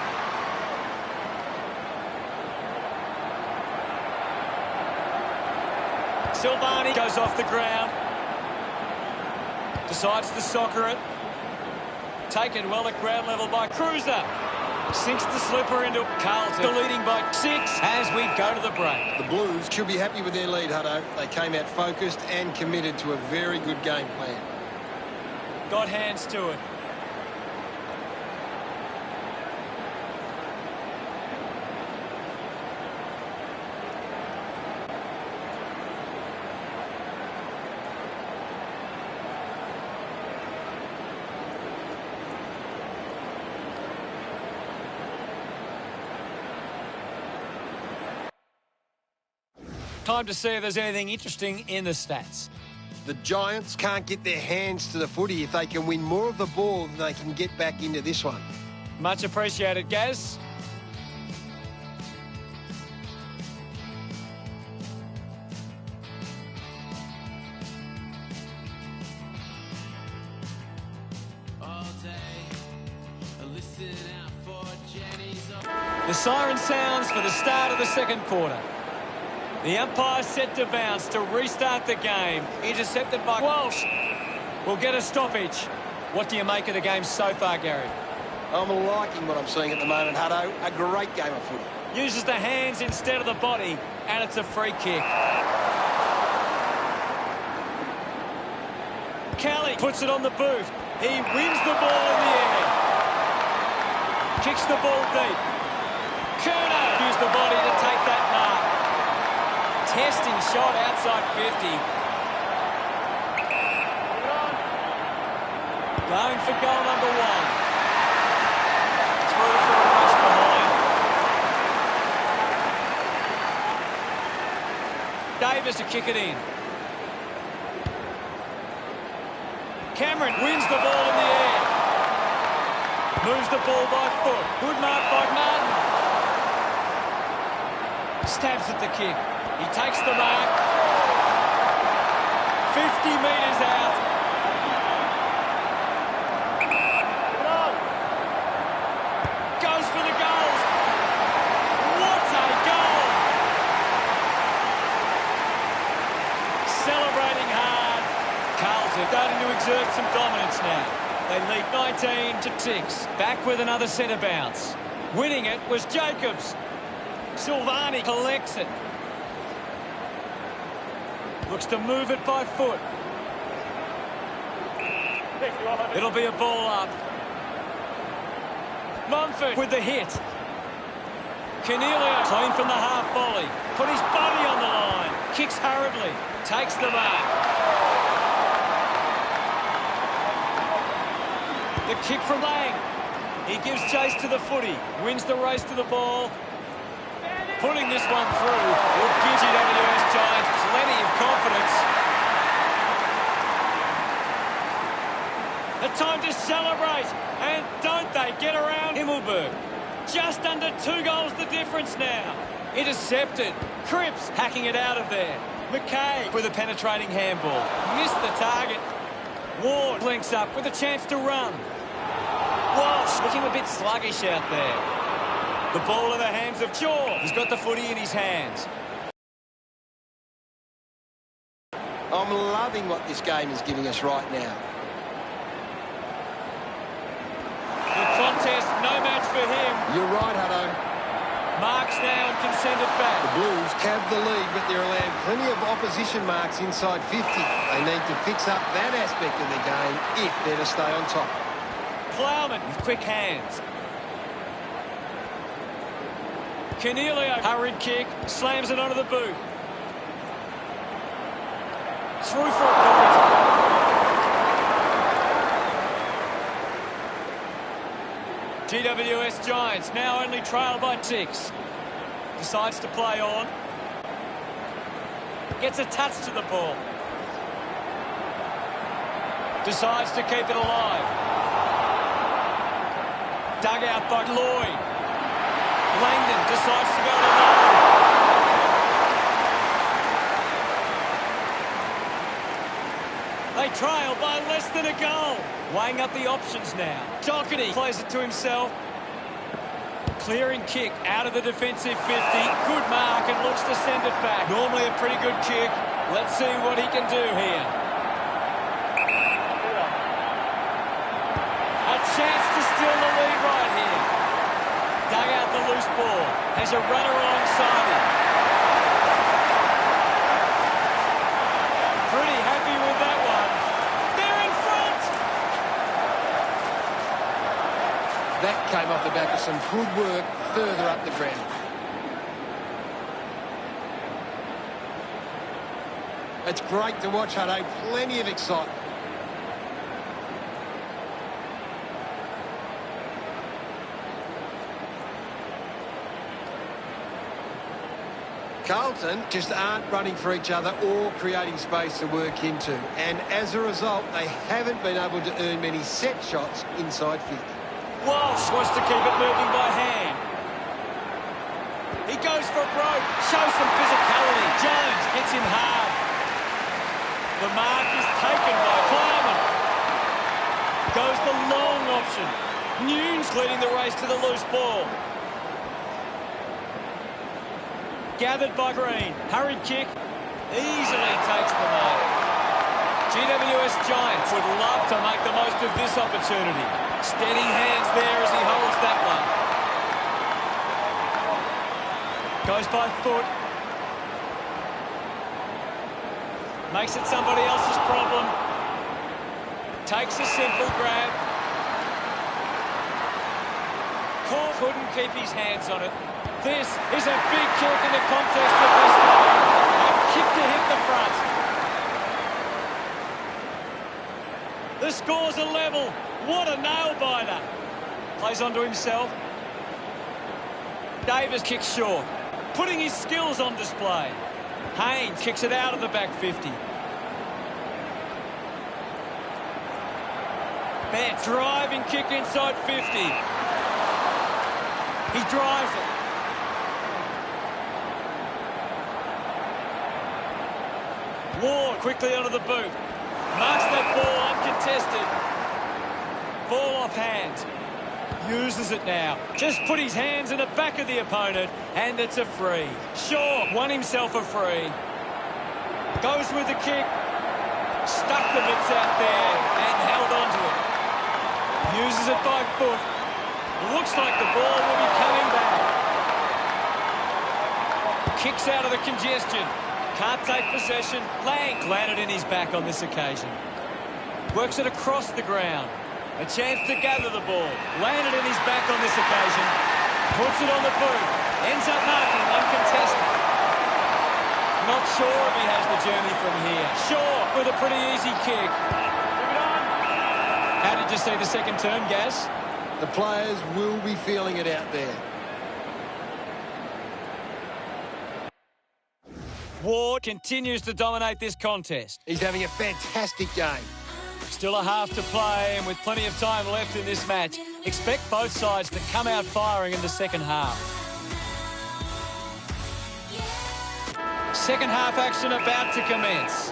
Silvani goes off the ground. Decides to soccer it. Taken well at ground level by Cruiser. Sinks the slipper into Carlton, leading by 6 as we go to the break. The Blues should be happy with their lead, Hutto. They came out focused and committed to a very good game plan. Got hands to it. Time to see if there's anything interesting in the stats. The Giants can't get their hands to the footy. If they can win more of the ball, then they can get back into this one. Much appreciated, Gaz. The siren sounds for the start of the second quarter. The umpire set to bounce to restart the game. Intercepted by Walsh. Will get a stoppage. What do you make of the game so far, Gary? I'm liking what I'm seeing at the moment, Hutto. A great game of footy. Uses the hands instead of the body, and it's a free kick. Kelly puts it on the boot. He wins the ball in the air. Kicks the ball deep. Kerno used the body to take that mark. 10 Contesting shot outside 50. Going for goal number 1. Through for a rush behind. Davis to kick it in. Cameron wins the ball in the air. Moves the ball by foot. Good mark by Martin. Stabs at the kick. He takes the mark. 50 metres out. Goes for the goals. What a goal! Celebrating hard. Carlton starting to exert some dominance now. They lead 19-6. Back with another centre bounce. Winning it was Jacobs. Silvani collects it. Looks to move it by foot. It'll be a ball up. Mumford with the hit. Cornelio clean from the half volley. Put his body on the line. Kicks hurriedly. Takes the mark. The kick from Lang. He gives chase to the footy. Wins the race to the ball. Putting this one through will give GWS Giants plenty of confidence. A time to celebrate. And don't they get around Himmelberg. Just under 2 goals the difference now. Intercepted. Cripps hacking it out of there. McKay with a penetrating handball. Missed the target. Ward links up with a chance to run. Walsh looking a bit sluggish out there. The ball in the hands of Jaw. He's got the footy in his hands. I'm loving what this game is giving us right now. The contest, no match for him. You're right, Hutto. Marks now and can send it back. The Blues have the lead, but they're allowed plenty of opposition marks inside 50. They need to fix up that aspect of the game if they're to stay on top. Plowman with quick hands. Cornelio, hurried kick, slams it onto the boot. Through for a point. GWS Giants now only trail by 6. Decides to play on. Gets a touch to the ball. Decides to keep it alive. Dug out by Lloyd. Langdon decides to go alone. They trail by less than a goal. Weighing up the options now. Doherty plays it to himself. Clearing kick out of the defensive 50. Good mark and looks to send it back. Normally a pretty good kick. Let's see what he can do here. A chance to steal the lead right here. Dug out the loose ball. Has a runner alongside him. Pretty happy with that one. They're in front. That came off the back of some good work further up the ground. It's great to watch, Hutto. Plenty of excitement. Carlton just aren't running for each other or creating space to work into. And as a result, they haven't been able to earn many set shots inside 50. Walsh wants to keep it moving by hand. He goes for broke. Shows some physicality. Jones hits him hard. The mark is taken by Plowman. Goes the long option. Nunes leading the race to the loose ball. Gathered by Green. Hurried kick. Easily takes the mark. GWS Giants would love to make the most of this opportunity. Steady hands there as he holds that one. Goes by foot. Makes it somebody else's problem. Takes a simple grab. Cole couldn't keep his hands on it. This is a big kick in the contest of this game. the front. The score's a level. What a nail-biter. Plays onto himself. Davis kicks short, putting his skills on display. Haynes kicks it out of the back 50. Bear driving kick inside 50. He drives it. Ward quickly onto the boot. Marks that ball uncontested. Ball off hands. Uses it now. Just put his hands in the back of the opponent, and it's a free. Shaw won himself a free. Goes with the kick. Stuck the mitts out there and held onto it. Uses it by foot. Looks like the ball will be coming back. Kicks out of the congestion. Can't take possession. Lang landed in his back on this occasion. Works it across the ground. A chance to gather the ball. Landed in his back on this occasion. Puts it on the boot. Ends up marking uncontested. Not sure if he has the journey from here. Shaw with a pretty easy kick. How did you see the second term, Gaz? The players will be feeling it out there. Ward continues to dominate this contest. He's having a fantastic game. Still a half to play, and with plenty of time left in this match, expect both sides to come out firing in the second half. Second half action about to commence.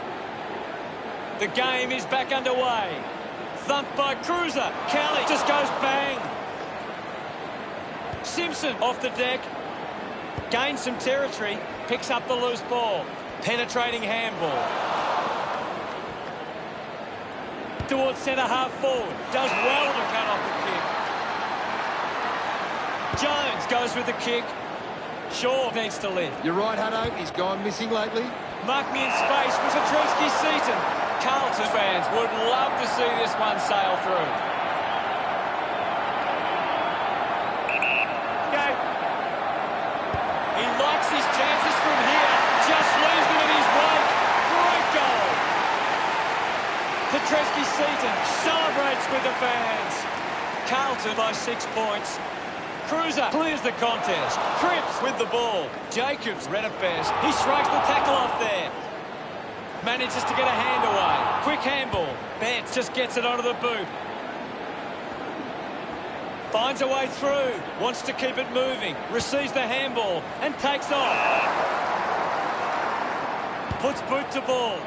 The game is back underway. Thumped by Cruiser. Kelly just goes bang. Simpson off the deck. Gains some territory. Picks up the loose ball. Penetrating handball. Towards centre-half forward. Does well to cut off the kick. Jones goes with the kick. Shaw needs to lift. You're right, Hutto. He's gone missing lately. Mark me in space for Seaton. Carlton fans would love to see this one sail through. Go. He likes his chances from here. Just leaves them in his wake. Great goal. Seaton celebrates with the fans. Carlton by 6 points. Cruiser clears the contest. Cripps with the ball. Jacobs read it best. He strikes the tackle off there. Manages to get a hand away. Quick handball. Betts just gets it onto the boot. Finds a way through. Wants to keep it moving. Receives the handball and takes off. Puts boot to ball.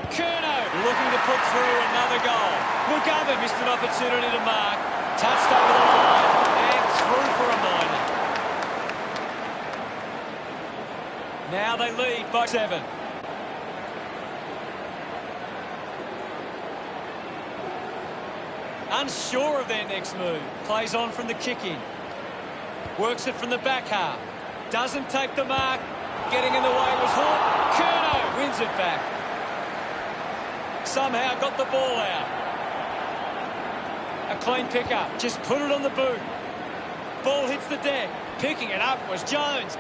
Curnow looking to put through another goal. Mugabe missed an opportunity to mark. Touched over the line and through for a minor. Now they lead by 7. Unsure of their next move. Plays on from the kick-in. Works it from the back half. Doesn't take the mark. Getting in the way was Hort. Curnow wins it back. Somehow got the ball out. A clean pickup. Just put it on the boot. Ball hits the deck. Picking it up was Jones.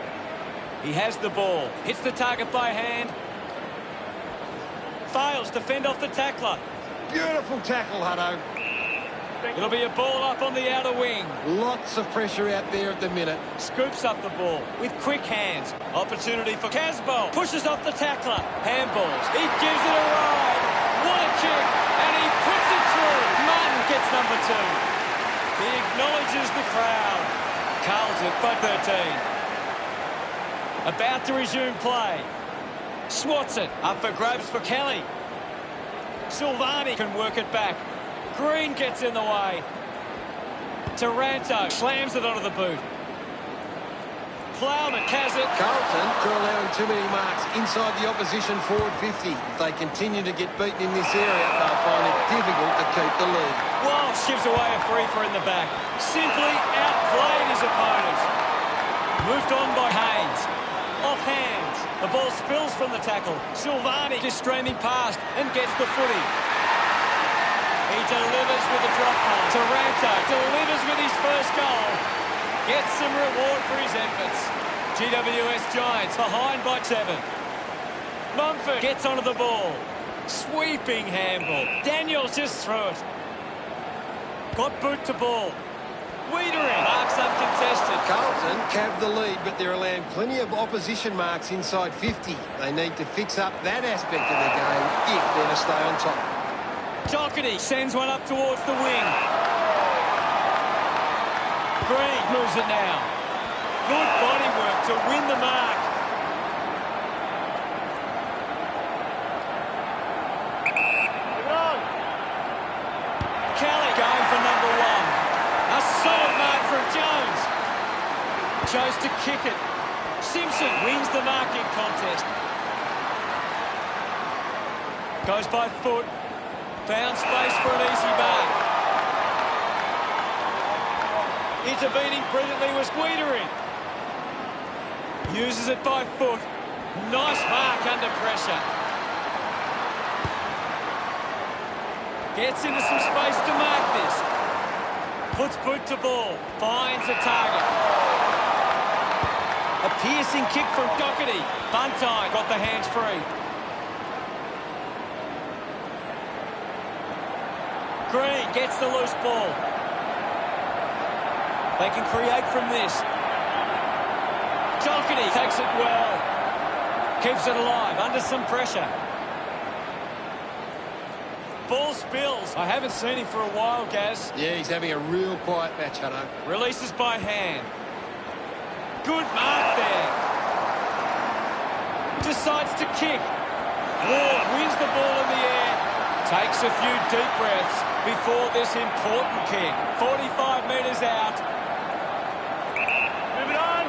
He has the ball. Hits the target by hand. Fails to fend off the tackler. Beautiful tackle, Hutto. It'll be a ball up on the outer wing. Lots of pressure out there at the minute. Scoops up the ball with quick hands. Opportunity for Casbolt. Pushes off the tackler. Handballs. He gives it a ride. What a kick. And he puts it through. Martin gets number 2. He acknowledges the crowd. Carlton by 13. About to resume play. Swats it. Up for grabs for Kelly. Silvani can work it back. Green gets in the way. Taranto slams it onto the boot. Plowman has it. Carlton are allowing too many marks inside the opposition forward 50. If they continue to get beaten in this area, they'll find it difficult to keep the lead. Walsh gives away a free for in the back. Simply outplayed his opponent. Moved on by Haynes. Off hands. The ball spills from the tackle. Silvani is streaming past and gets the footy. He delivers with a drop pass. Taranto delivers with his first goal. Gets some reward for his efforts. GWS Giants behind by 7. Mumford gets onto the ball. Sweeping handball. Daniels just threw it. Got boot to ball. Wiedering marks uncontested. Carlton have the lead, but they're allowing plenty of opposition marks inside 50. They need to fix up that aspect of the game if they're to stay on top. Doherty sends one up towards the wing. Green moves it now. Good body work to win the mark. Kelly going for number 1. A solid mark from Jones. Chose to kick it. Simpson wins the marking contest. Goes by foot. Found space for an easy mark. Intervening brilliantly was Wiedering. Uses it by foot. Nice mark under pressure. Gets into some space to mark this. Puts boot to ball. Finds a target. A piercing kick from Doherty. Buntine got the hands free. Green gets the loose ball. They can create from this. Doherty takes it well. Keeps it alive under some pressure. Ball spills. I haven't seen him for a while, Gaz. Yeah, he's having a real quiet match, Hutto. Releases by hand. Good mark there. Decides to kick. Ward wins the ball in the air. Takes a few deep breaths before this important kick. 45 metres out. Move it on.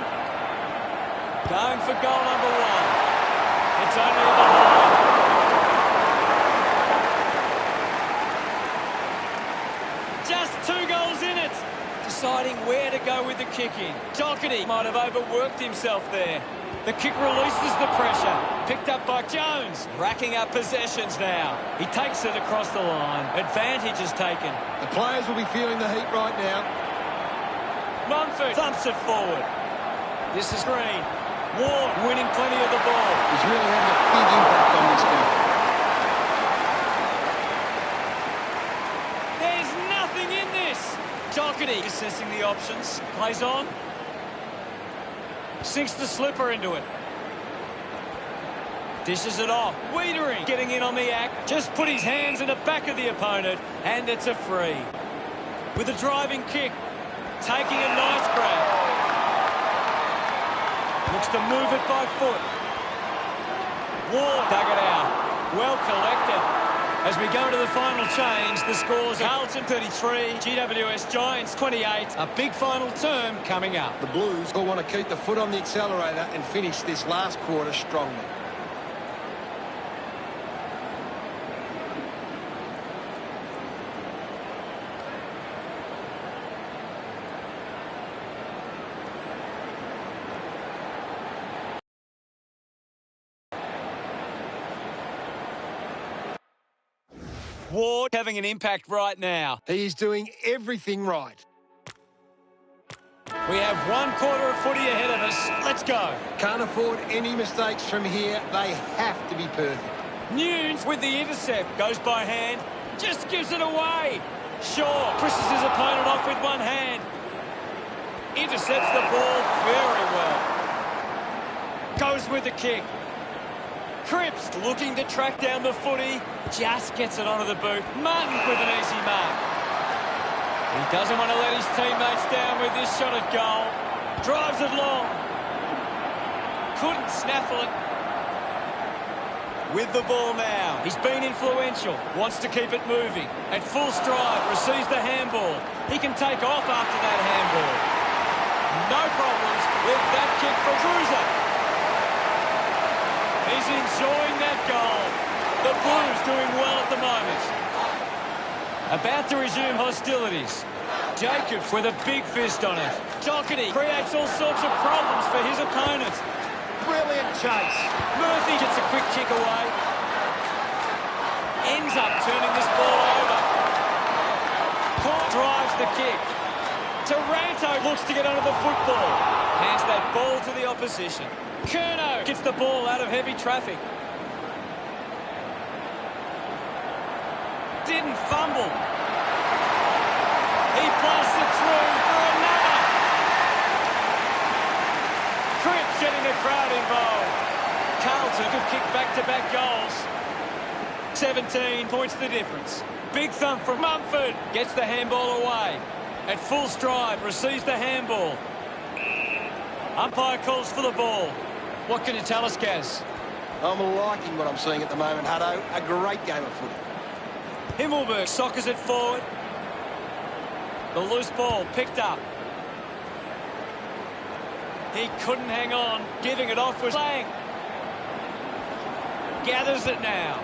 Going for goal number 1. It's only in the line. Just 2 goals in it. Deciding where to go with the kicking. Doherty might have overworked himself there. The kick releases the pressure. Picked up by Jones. Racking up possessions now. He takes it across the line. Advantage is taken. The players will be feeling the heat right now. Mumford thumps it forward. This is Green. Ward winning plenty of the ball. He's really having a big impact on this game. There's nothing in this. Doherty assessing the options. Plays on. Sinks the slipper into it. Dishes it off. Wiedering getting in on the act. Just put his hands in the back of the opponent, and it's a free. With a driving kick. Taking a nice grab. Looks to move it by foot. Ward dug it out. Well collected. As we go to the final change, the scores are Carlton 33, GWS Giants 28. A big final term coming up. The Blues will want to keep the foot on the accelerator and finish this last quarter strongly. Ward having an impact right now. He is doing everything right. We have 1 quarter of footy ahead of us. Let's go. Can't afford any mistakes from here. They have to be perfect. Nunes with the intercept. Goes by hand. Just gives it away. Shaw pushes his opponent off with one hand. Intercepts the ball very well. Goes with the kick. Cripps looking to track down the footy. Just gets it onto the boot. Martin with an easy mark. He doesn't want to let his teammates down with this shot at goal. Drives it long. Couldn't snaffle it. With the ball now. He's been influential. Wants to keep it moving. At full stride, receives the handball. He can take off after that handball. No problems with that kick for Cruiser. He's enjoying that goal. The Blues doing well at the moment. About to resume hostilities. Jacobs with a big fist on it. Doherty creates all sorts of problems for his opponent. Brilliant chase. Murphy gets a quick kick away. Ends up turning this ball over. Court drives the kick. Taranto looks to get onto the football. Hands that ball ball to the opposition. Curnow gets the ball out of heavy traffic. Didn't fumble. He blasts it through for another. Cripps getting the crowd involved. Carlton could kick back-to-back goals. 17 points the difference. Big thump from Mumford. Gets the handball away. At full stride, receives the handball. Umpire calls for the ball. What can you tell us, Gaz? I'm liking what I'm seeing at the moment, Hutto. A great game of footy. Himmelberg soccers it forward. The loose ball picked up. He couldn't hang on. Giving it off was Lang. Gathers it now.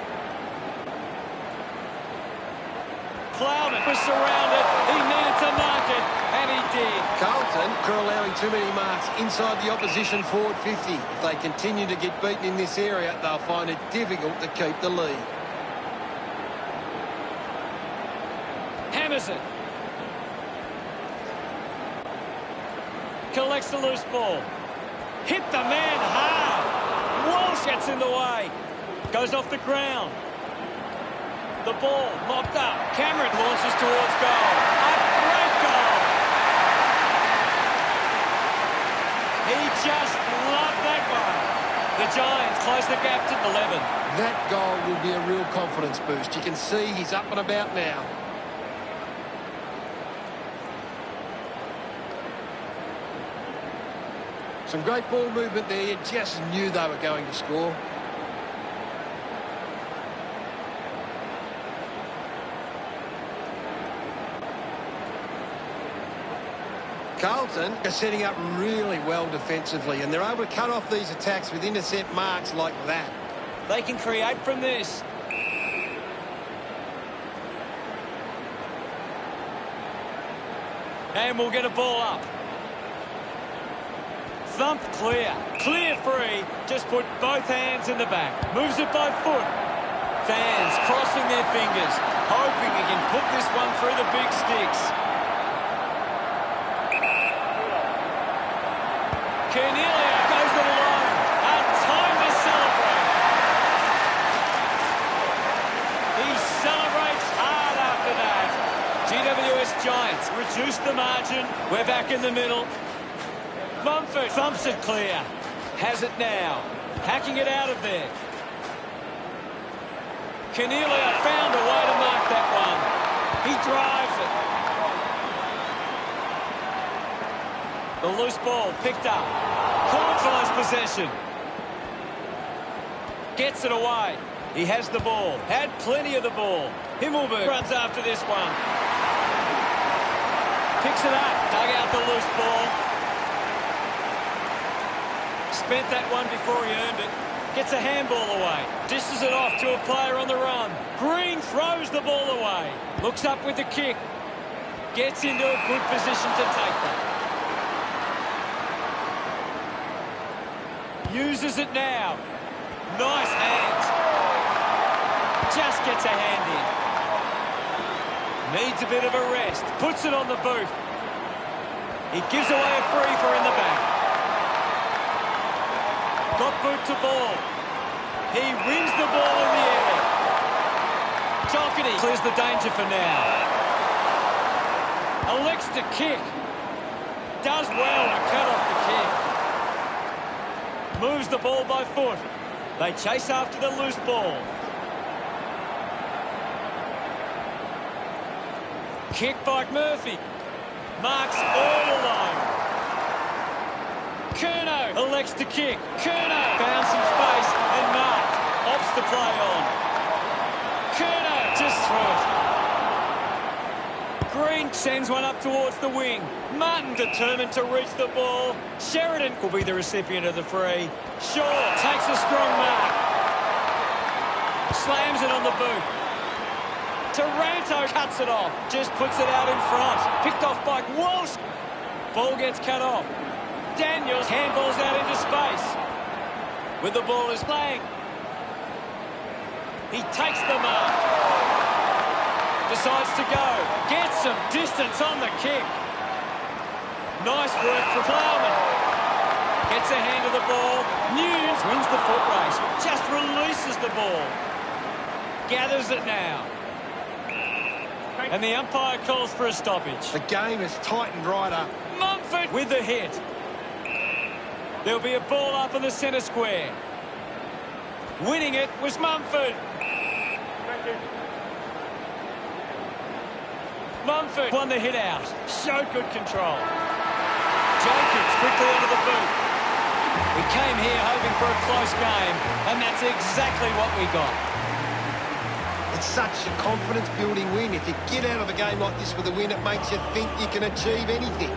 Plowman was surrounded. He needed to mark it, and he did. Carlton are allowing too many marks inside the opposition forward 50. If they continue to get beaten in this area, they'll find it difficult to keep the lead. Hammers it. Collects the loose ball. Hit the man hard. Walsh gets in the way. Goes off the ground. The ball mopped up. Cameron launches towards goal. A great goal. He just loved that one. The Giants close the gap to 11. That goal will be a real confidence boost. You can see he's up and about now. Some great ball movement there. You just knew they were going to score. Carlton are setting up really well defensively, and they're able to cut off these attacks with intercept marks like that. They can create from this. And we'll get a ball up. Thump clear. Clear free. Just put both hands in the back. Moves it by foot. Fans crossing their fingers, hoping he can put this one through the big sticks. Cornelia goes it alone. A time to celebrate. He celebrates hard after that. GWS Giants reduce the margin. We're back in the middle. Mumford thumps it clear. Has it now. Hacking it out of there. Cornelia found a way to mark that one. He drives it. The loose ball picked up. Cornflies possession. Gets it away. He has the ball. Had plenty of the ball. Himmelberg runs after this one. Picks it up. Dug out the loose ball. Spent that one before he earned it. Gets a handball away. Dishes it off to a player on the run. Green throws the ball away. Looks up with the kick. Gets into a good position to take that. Uses it now. Nice hands. Just gets a hand in. Needs a bit of a rest. Puts it on the boot. He gives away a free for in the back. Got boot to ball. He wins the ball in the air. Doherty clears the danger for now. Elects to kick. Does well to cut off the kick. Moves the ball by foot. They chase after the loose ball. Kick by Murphy. Marks all alone. Curnow elects to kick. Curnow found some space and marked. Opts to play on. Curnow just through it. Green sends one up towards the wing. Martin determined to reach the ball. Sheridan will be the recipient of the free. Shaw takes a strong mark. Slams it on the boot. Taranto cuts it off. Just puts it out in front. Picked off by Walsh. Ball gets cut off. Daniels handballs out into space. With the ball is playing. He takes the mark. Decides to go. Gets some distance on the kick. Nice work for Plowman. Gets gets a hand of the ball. Nunes wins the foot race. Just releases the ball. Gathers it now. And the umpire calls for a stoppage. The game has tightened right up. Mumford with the hit. There'll be a ball up in the centre square. Winning it was Mumford. Mumford won the hit out. Showed good control. Jacobs quickly into the boot. We came here hoping for a close game, and that's exactly what we got. It's such a confidence-building win. If you get out of a game like this with a win, it makes you think you can achieve anything.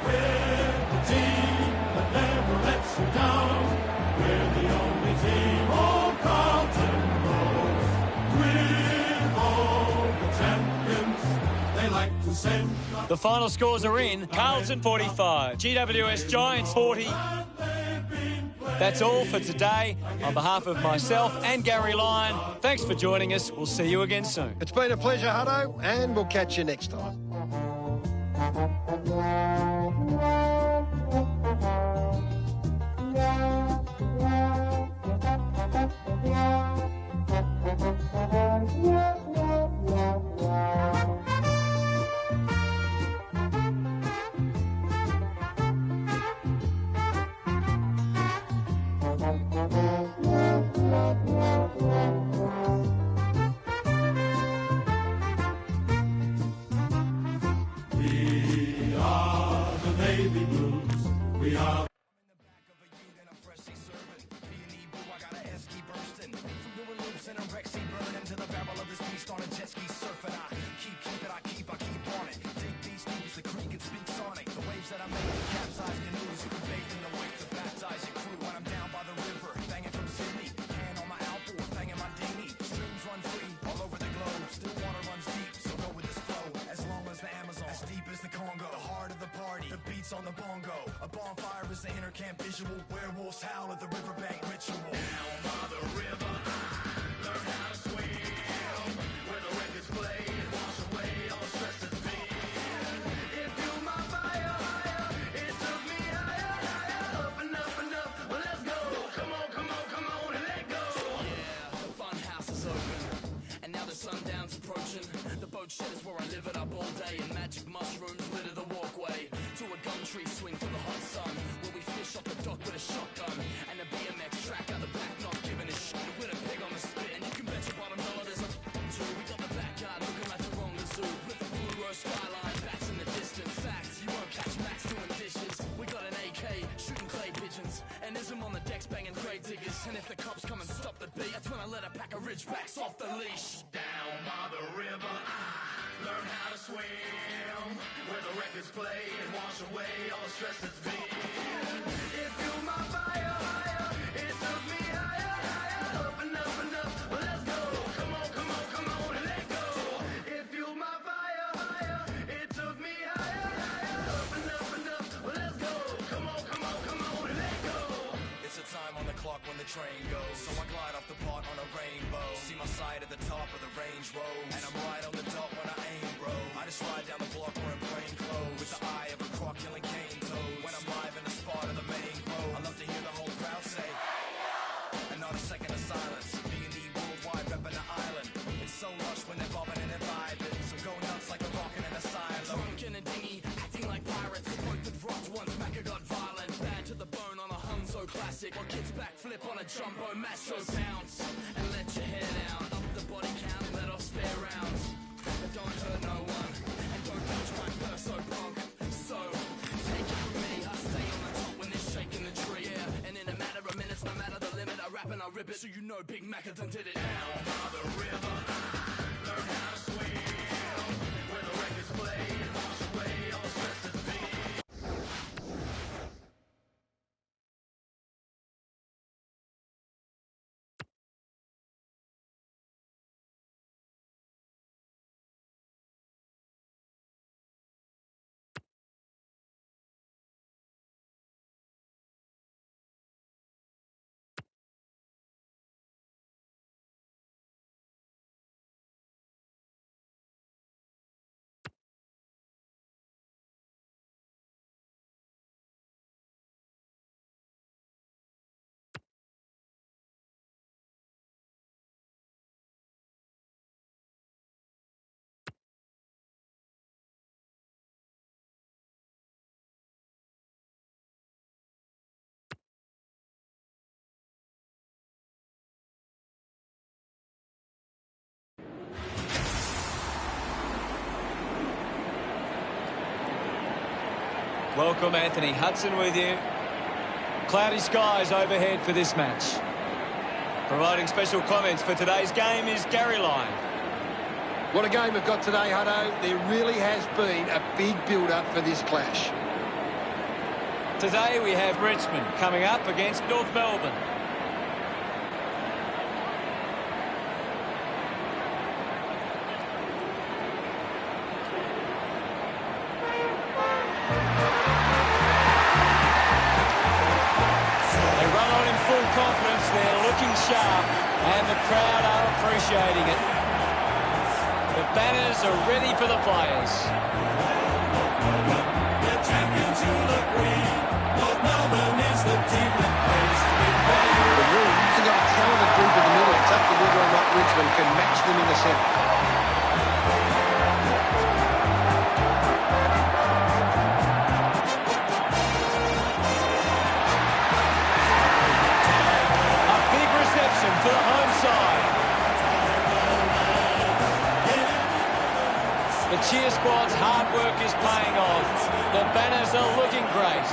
We're the team that never lets you down. We're the only team on Carlton Road. We're all the champions. They like to send. The final scores are in. Carlton 45, GWS Giants 40. That's all for today. On behalf of myself and Gary Lyon, thanks for joining us. We'll see you again soon. It's been a pleasure, Hutto, and we'll catch you next time. We are the Navy Blues. We are. On the bongo, a bonfire is the inner camp visual. Werewolves howl at the riverbank ritual. Down by the river, I learn how to swim. Where the records play and wash away all the stress that's been. It fueled my fire, it took me higher, up and up and up. Well, let's go. Come on, come on, come on and let go. Yeah, the fun house is open, and now the sundown's approaching. The boat shed is where I live it up all day, and magic mushrooms litter the walkway. To a gum tree swing for the hot sun, where we fish off the dock with a shotgun, and a BMX track out the back, not giving a shit. With a pig on the spit, and you can bet your bottom dollar there's a two. We got the backyard looking like the wrong zoo, with the fluoro skyline, bats in the distance. Facts, you won't catch Max doing dishes. We got an AK shooting clay pigeons, and Ism on the decks banging grave diggers. And if the cops come and stop the beat, that's when I let a pack of ridgebacks off the leash. Down by the river, I learn how to swim. Where the records play and wash away all the stress that's been. It fueled my fire, it took me higher, up and up and up. Well, let's go. Come on, come on, come on and let go. It fueled my fire, it took me higher, up and up and up. Well, let's go. Come on, come on, come on and let go. It's a time on the clock when the train goes, so I glide off the part on a rainbow. See my sight at the top of the range road, and I'm right on the dot when I aim, bro. I just ride down the block wearing plain clothes, with the eye of a croc killing cane toads. When I'm live in the spot of the main road, I love to hear the whole crowd say, and not a second of silence. B&E worldwide repping the island. It's so lush when they're bobbing and they're vibing, so go nuts like a rockin' in a silo. Drunk in a dinghy, acting like pirates. Both had rocked once, Macca got violent. Bad to the bone on a Hunzo classic, while kids backflip on a jumbo macho. Bounce and let your hair down, up the body count, let off spare rounds. But don't hurt no one, and don't touch my purse, so punk. So, take it from me, I stay on the top when they're shaking the tree. Yeah, and in a matter of minutes, no matter the limit, I rap and I rip it, so you know Big Macca done did it. Down by the river, learn how to swim. Where the records play and wash away all the stress that's Welcome, Anthony Hudson with you. Cloudy skies overhead for this match. Providing special comments for today's game is Gary Lyon. What a game we've got today, Hutto. There really has been a big build-up for this clash. Today we have Richmond coming up against North Melbourne. Confidence, they're looking sharp and the crowd are appreciating it. The banners are ready for the players. The champions you'll agree, North Melbourne is the team that plays to be played. The Wolves have got a talented group in the middle. It's up to whether or not Richmond can match them in the centre. For the home side. The cheer squad's hard work is paying off. The banners are looking great.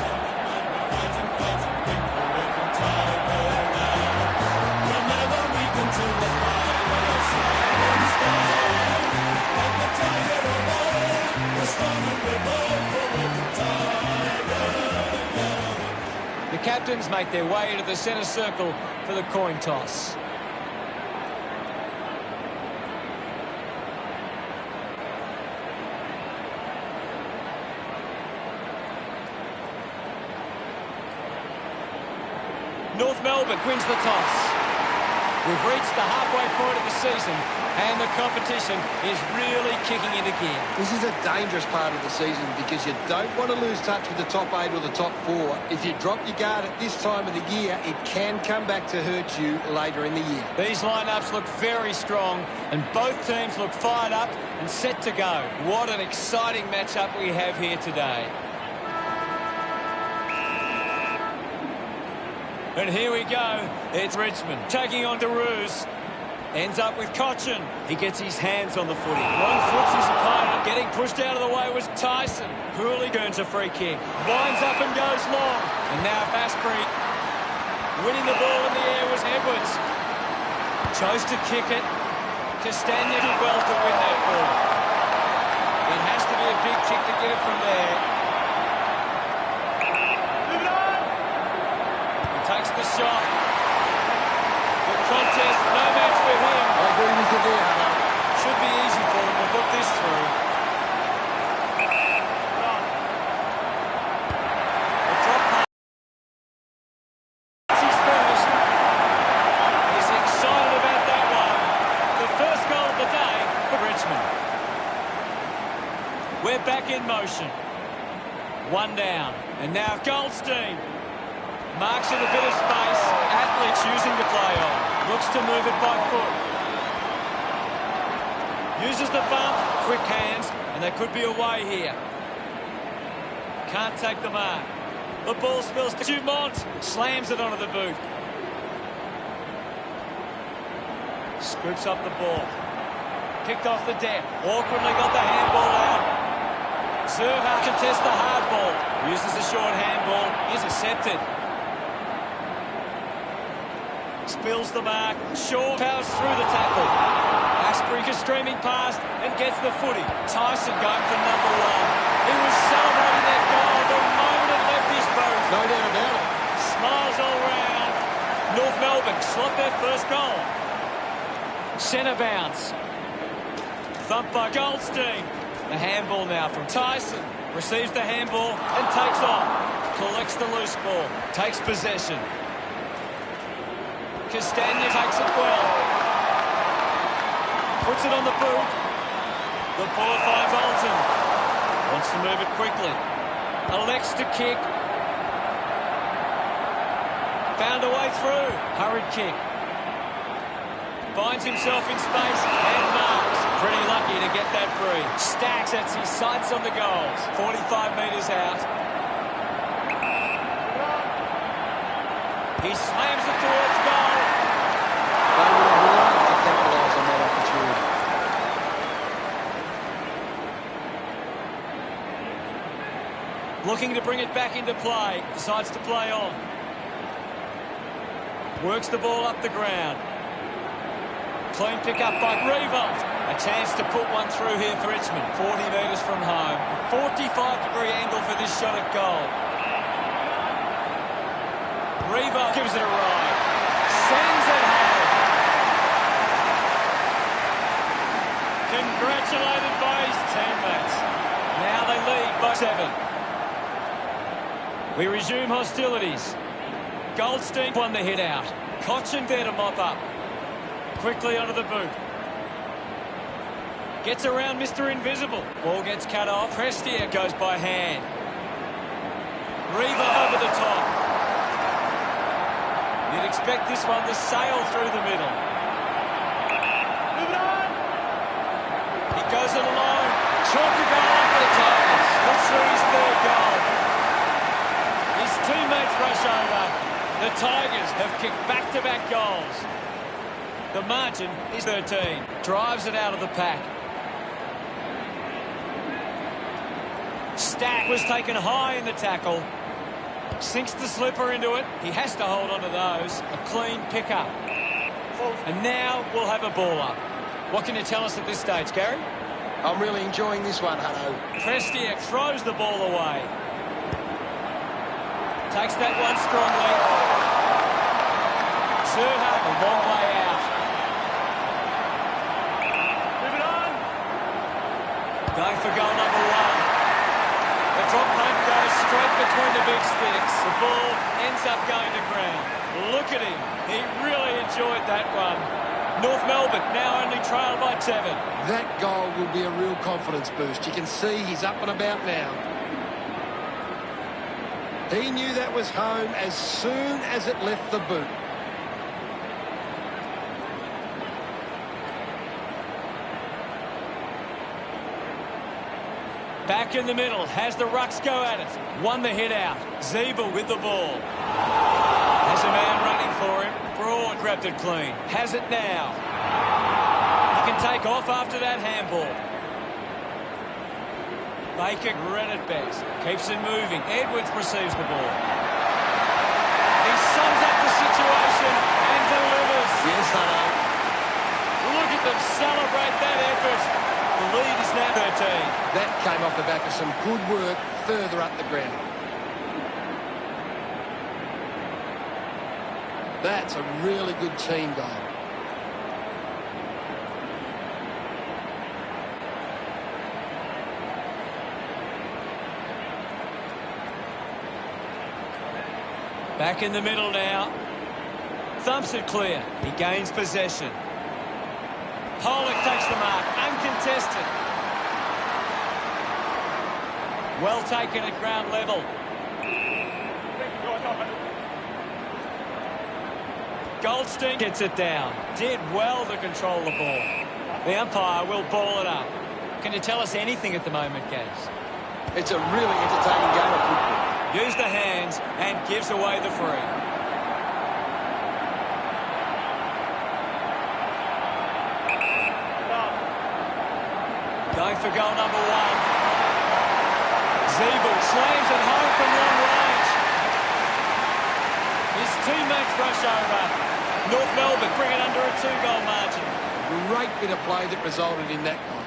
The captains make their way to the centre circle for the coin toss. North Melbourne wins the toss. We've reached the halfway point of the season and the competition is really kicking into gear. This is a dangerous part of the season because you don't want to lose touch with the top 8 or the top 4. If you drop your guard at this time of the year, it can come back to hurt you later in the year. These lineups look very strong and both teams look fired up and set to go. What an exciting matchup we have here today. And here we go. It's Richmond taking on Daroos. Ends up with Cochin. He gets his hands on the footy. One foots his opponent. Getting pushed out of the way was Tyson. Cooley earns a free kick. Winds up and goes long. And now Asprey. Winning the ball in the air was Edwards. Chose to kick it. Castagna did well to win that ball. It has to be a big kick to get it from there. Takes the shot. The contest, no match for him. I agree with you there, Hutto. Should be easy for him to put this through. The drop pass. He's first. He's excited about that one. The first goal of the day for Richmond. We're back in motion. One down. And now Goldstein. Marks in a bit of space. Athlete choosing to play on. Looks to move it by foot. Uses the bump. Quick hands. And they could be away here. Can't take the mark. The ball spills to Dumont. Slams it onto the boot. Scoops up the ball. Kicked off the deck. Awkwardly got the handball out. Zerha contests the hard ball. Uses the short handball. Is accepted. Spills the mark. Shaw powers through the tackle. Asprey is streaming past and gets the footy. Tyson going for number one. He was celebrating that goal the moment it left his boot. No doubt about it. Smiles all round. North Melbourne slot their first goal. Centre bounce. Thumped by Goldstein. The handball now from Tyson. Receives the handball and takes off. Collects the loose ball. Takes possession. Castagna takes it well. Puts it on the boot. The ball finds Alton. Wants to move it quickly. Elects to kick. Found a way through. Hurried kick. Finds himself in space and marks. Pretty lucky to get that free. Stacks sets his sights on the goals. 45 metres out. He slams it towards goal. They would have loved to capitalise on that opportunity. Looking to bring it back into play. Decides to play on. Works the ball up the ground. Clean pick up by Revolt. A chance to put one through here for Richmond. 40 metres from home. 45-degree angle for this shot at goal. Revolt gives it a ride. Sends it home. Congratulated by his teammates. Now they lead by 7. We resume hostilities. Goldstein won the hit out. Cochin there to mop up. Quickly onto the boot. Gets around Mr. Invisible. Ball gets cut off. Prestia goes by hand. Reva over the top. You'd expect this one to sail through the middle. Move it on! He goes it alone. Chalk a goal up for the Tigers. Puts through his third goal. His teammates rush over. The Tigers have kicked back-to-back goals. The margin is 13. Drives it out of the pack. Stack was taken high in the tackle. Sinks the slipper into it. He has to hold on to those. A clean pick-up. And now we'll have a ball up. What can you tell us at this stage, Gary? I'm really enjoying this one, Hutto. Prestia throws the ball away. Takes that one strongly. Zerha a long way out. Move it on! Going for goal number 1. The drop punt goes straight between the big sticks. The ball ends up going to ground. Look at him. He really enjoyed that one. North Melbourne now only trail by 7. That goal will be a real confidence boost. You can see he's up and about now. He knew that was home as soon as it left the boot. Back in the middle, has the Rucks go at it. Won the hit out. Zeeble with the ball. Has a man running for him. Broad grabbed it clean. Has it now. He can take off after that handball. Baker read it best. Keeps it moving. Edwards receives the ball. He sums up the situation and delivers. Yes, Hutto. Look at them celebrate that effort. The lead is now 13. That came off the back of some good work further up the ground. That's a really good team goal. Back in the middle now. Thumps it clear. He gains possession. Pollock takes the mark. Uncontested. Well taken at ground level. Goldstein gets it down. Did well to control the ball. The umpire will ball it up. Can you tell us anything at the moment, Gaz? It's a really entertaining game of football. Use the hands and gives away the free. Going for goal number 1. Zeeble slams it home from long range. His teammates rush over. North Melbourne bring it under a 2-goal margin. Great bit of play that resulted in that goal.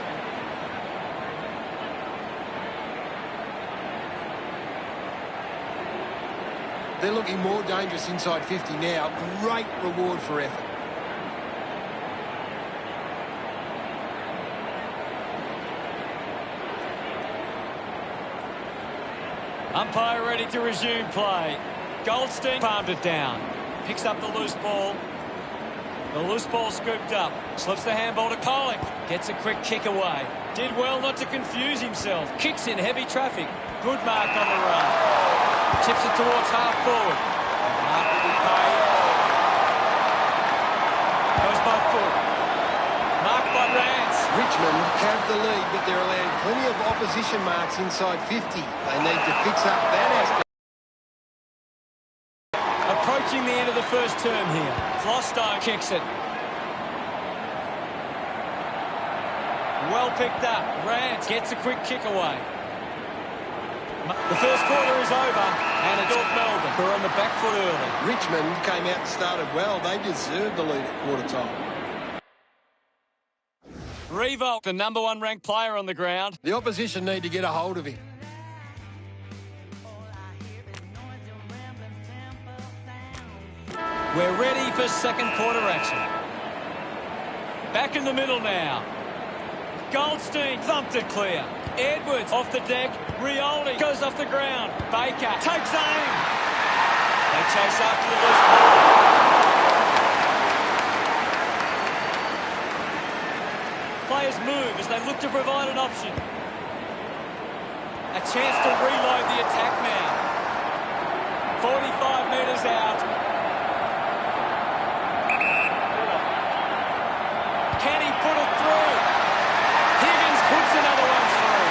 They're looking more dangerous inside 50 now. Great reward for effort. Umpire ready to resume play. Goldstein palmed it down. Picks up the loose ball. The loose ball scooped up. Slips the handball to Pollock. Gets a quick kick away. Did well not to confuse himself. Kicks in heavy traffic. Good mark on the run. Chips it towards half forward. Mark will be paid. Goes by foot. Marked by Rance. Richmond have the lead, but they're allowing plenty of opposition marks inside 50. They need to fix up that aspect. Approaching the end of the first term here. Flostone kicks it. Well picked up. Rance gets a quick kick away. The first quarter is over, and it's North Melbourne who are on the back foot early. Richmond came out and started well. They deserved the lead at quarter time. Revolt, the number 1 ranked player on the ground. The opposition need to get a hold of him. We're ready for second quarter action. Back in the middle now. Goldstein thumped it clear. Edwards off the deck. Rioli goes off the ground. Baker takes aim. They chase after the loose ball. Players move as they look to provide an option. A chance to reload the attack now. 45 metres out. Can he put it through? Higgins puts another one through.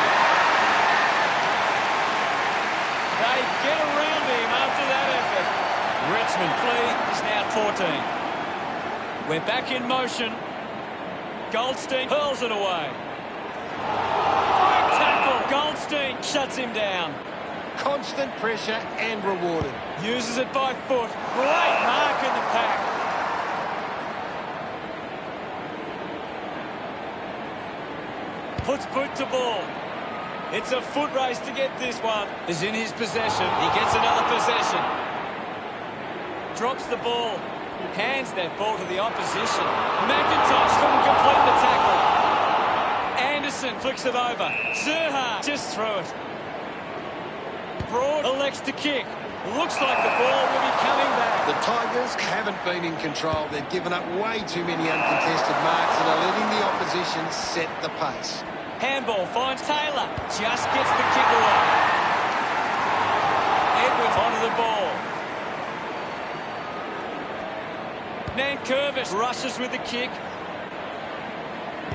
They get around him after that effort. Richmond lead is now 14. We're back in motion. Goldstein hurls it away. Great tackle. Goldstein shuts him down. Constant pressure and rewarded. Uses it by foot. Great mark in the pack. Puts boot to ball. It's a foot race to get this one. Is in his possession. He gets another possession. Drops the ball. Hands that ball to the opposition. McIntosh couldn't complete the tackle. Anderson flicks it over. Zerha just threw it. Broad elects to kick. Looks like the ball will be coming back. The Tigers haven't been in control. They've given up way too many uncontested marks and are letting the opposition set the pace. Handball finds Taylor. Just gets the kick away. Edwards onto the ball. Nankervis rushes with the kick.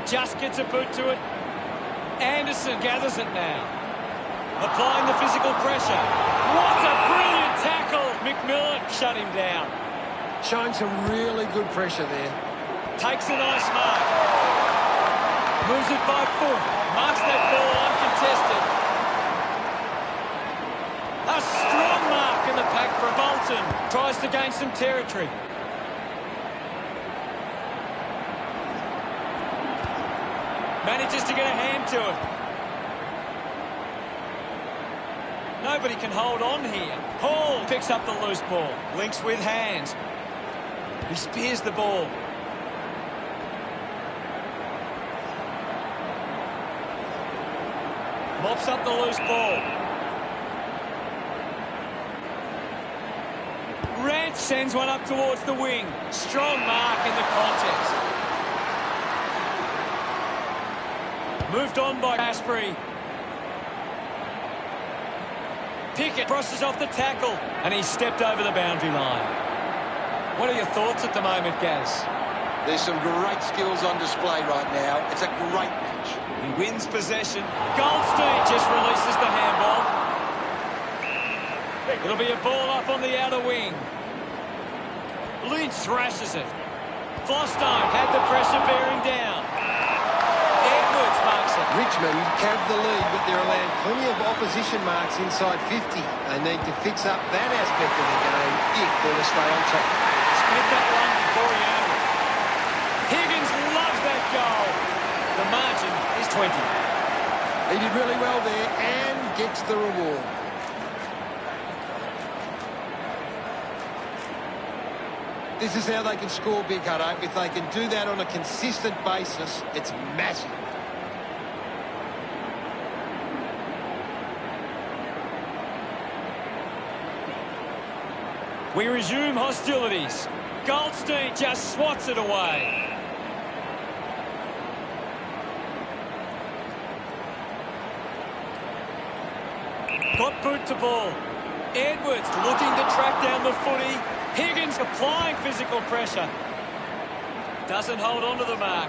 Just gets a boot to it. Anderson gathers it now. Applying the physical pressure. What a brilliant tackle! McMillan shut him down. Showing some really good pressure there. Takes a nice mark. Moves it by foot. Marks that ball uncontested. A strong mark in the pack for Bolton. Tries to gain some territory. Manages to get a hand to it. Nobody can hold on here. Hall picks up the loose ball. Links with hands. He spears the ball. Mops up the loose ball. Rance sends one up towards the wing. Strong mark in the contest. Moved on by Asprey. Pickett crosses off the tackle, and he stepped over the boundary line. What are your thoughts at the moment, Gaz? There's some great skills on display right now. It's a great match. He wins possession. Goldstein just releases the handball. It'll be a ball up on the outer wing. Lynch thrashes it. Flostone had the pressure bearing down. Edwards marks it. Richmond have the lead, but they're allowing plenty of opposition marks inside 50. They need to fix up that aspect of the game if they're to stay on top. Spent that one before he earned it. Higgins loves that goal. The margin is 20. He did really well there and gets the reward. This is how they can score big, Hutto. If they can do that on a consistent basis, it's massive. We resume hostilities. Goldstein just swats it away. Got boot to ball. Edwards looking to track down the footy. Higgins applying physical pressure. Doesn't hold on to the mark.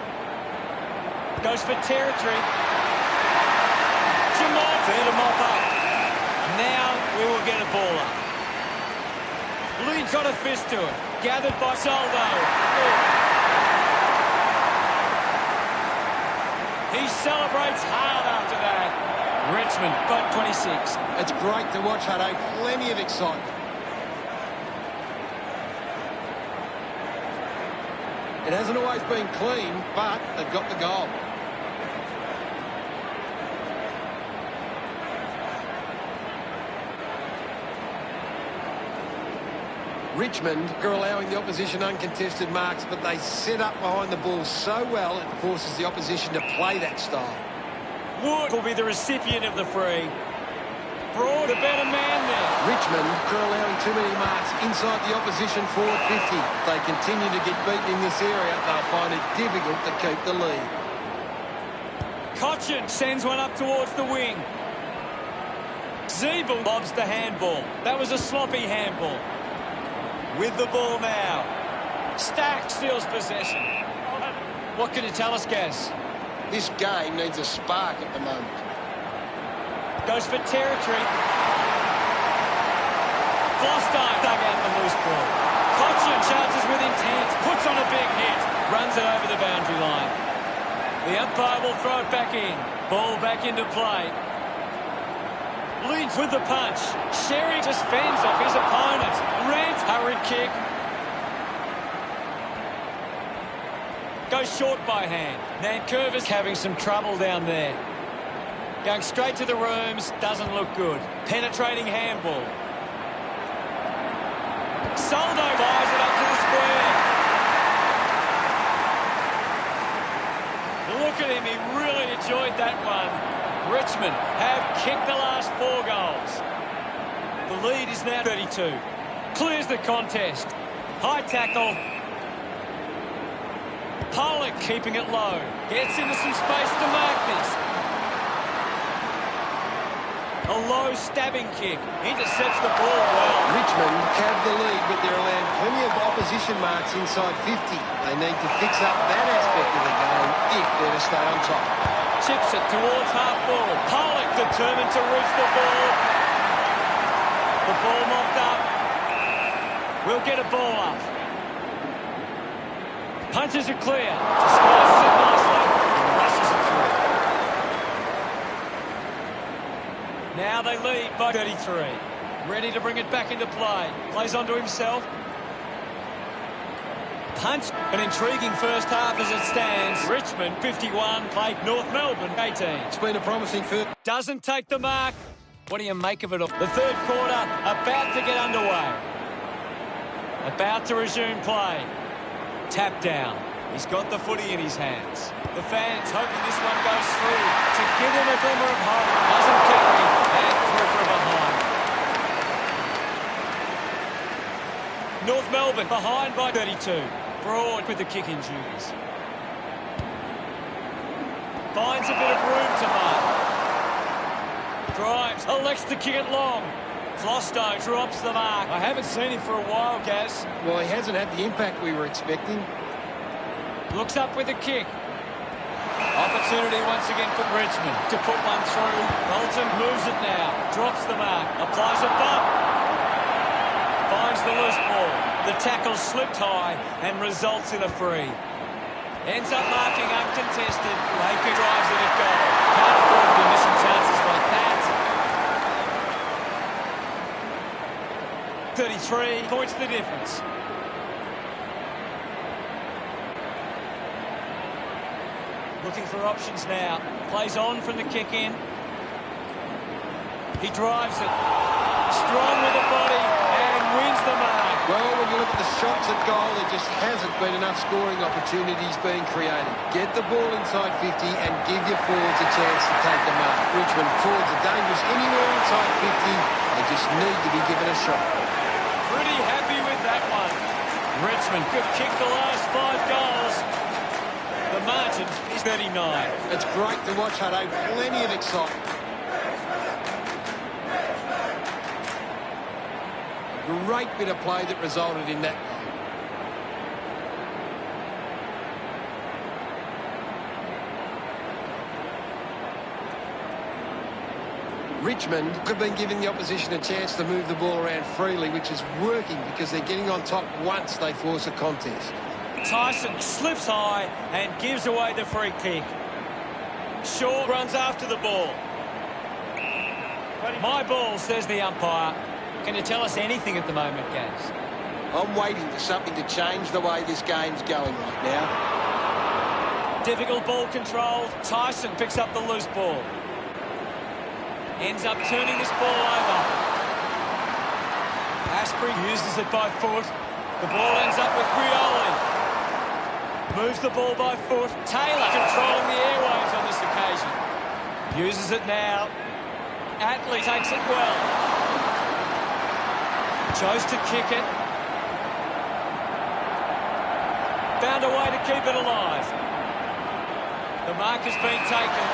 Goes for territory. Jamal there to mop up. Now we will get a ball up. Lee's got a fist to it. Gathered by Soldo. He celebrates hard after that. Richmond, boat 26. It's great to watch, Hutto. Plenty of excitement. It hasn't always been clean, but they've got the goal. Richmond are allowing the opposition uncontested marks, but they set up behind the ball so well it forces the opposition to play that style. Wood will be the recipient of the free. Broad, a better man there. Richmond are allowing too many marks inside the opposition forward 50. If they continue to get beaten in this area, they'll find it difficult to keep the lead. Cochin sends one up towards the wing. Zeeble lobs the handball. That was a sloppy handball. With the ball now. Stack steals possession. What can you tell us, Gaz? This game needs a spark at the moment. Goes for territory. Flostine dug out the loose ball. Cochin charges with intent. Puts on a big hit. Runs it over the boundary line. The umpire will throw it back in. Ball back into play. Leads with the punch. Sherry just fends off his opponent. Rant, hurried kick. Goes short by hand. Nankervis having some trouble down there. Going straight to the rooms, doesn't look good. Penetrating handball. Soldo fires it up to the square. Look at him, he really enjoyed that one. Richmond have kicked the last 4 goals. The lead is now 32. Clears the contest. High tackle. Pollock keeping it low. Gets into some space to mark this. A low stabbing kick. Intercepts the ball well. Richmond have the lead, but they're allowing plenty of opposition marks inside 50. They need to fix up that aspect of the game if they're to stay on top. Chips it towards half forward. Pollock determined to reach the ball. The ball mopped up. We'll get a ball up. Punches it clear. Disguises it nicely. And rushes it through. Now they lead by 33. Ready to bring it back into play. Plays onto himself. Punch. An intriguing first half as it stands. Richmond 51, played North Melbourne 18. It's been a promising first. Doesn't take the mark. What do you make of it all? The third quarter about to get underway. About to resume play. Tap down. He's got the footy in his hands. The fans hoping this one goes through to give him a glimmer of hope. Doesn't carry and through from behind. North Melbourne behind by 32. Broad with the kicking duties. Finds a bit of room to mark. Drives, elects to kick it long. Flosto drops the mark. I haven't seen him for a while, Gaz. Well, he hasn't had the impact we were expecting. Looks up with a kick. Opportunity once again for Richmond to put one through. Bolton moves it now. Drops the mark. Applies a bump. Finds the loose ball. The tackle slipped high and results in a free. Ends up marking uncontested. Baker drives it at goal. Can't afford to be missing chances like that. 33 points the difference. Looking for options now. Plays on from the kick in. He drives it. Strong with the body and wins the mark. Well, when you look at the shots at goal, there just hasn't been enough scoring opportunities being created. Get the ball inside 50 and give your forwards a chance to take the mark. Richmond forwards are dangerous anywhere inside 50. They just need to be given a shot. Pretty happy with that one. Richmond could kick the last 5 goals. The margin is 39. It's great to watch, Hutto. Plenty of excitement. A great bit of play that resulted in that. Richmond have been giving the opposition a chance to move the ball around freely, which is working because they're getting on top once they force a contest. Tyson slips high and gives away the free kick. Shaw runs after the ball. My ball, says the umpire. Can you tell us anything at the moment, Gaz? I'm waiting for something to change the way this game's going right now. Difficult ball control. Tyson picks up the loose ball. Ends up turning this ball over. Asprey uses it by foot. The ball ends up with Rioli. Moves the ball by foot. Taylor controlling the airwaves on this occasion. Uses it now. Atley takes it well. Chose to kick it. Found a way to keep it alive. The mark has been taken.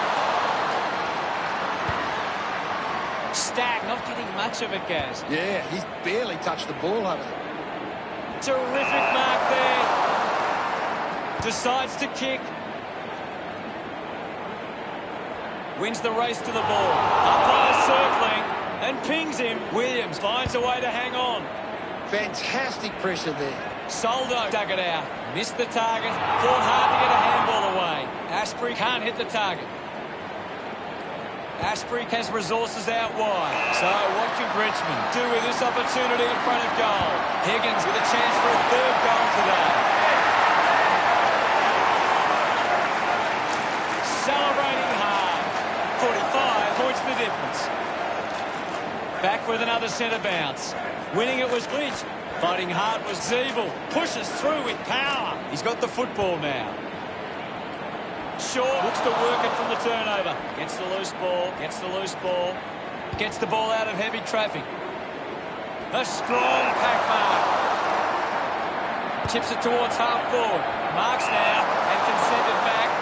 Stack not getting much of it, Gaz. Yeah, he's barely touched the ball, haven't he? Terrific mark there. Decides to kick. Wins the race to the ball. Umpire circling and pings him. Williams finds a way to hang on. Fantastic pressure there. Soldo dug it out. Missed the target. Fought hard to get a handball away. Asprey can't hit the target. Asprey has resources out wide. So what can Richmond do with this opportunity in front of goal? Higgins with a chance for a third goal today. Celebrating hard. 45 points the difference. Back with another centre bounce. Winning it was Lynch. Fighting hard was Zeeble. Pushes through with power. He's got the football now. Shaw looks to work it from the turnover. Gets the loose ball. Gets the loose ball. Gets the ball out of heavy traffic. A strong pack mark. Chips it towards half forward. Marks now and can send it back.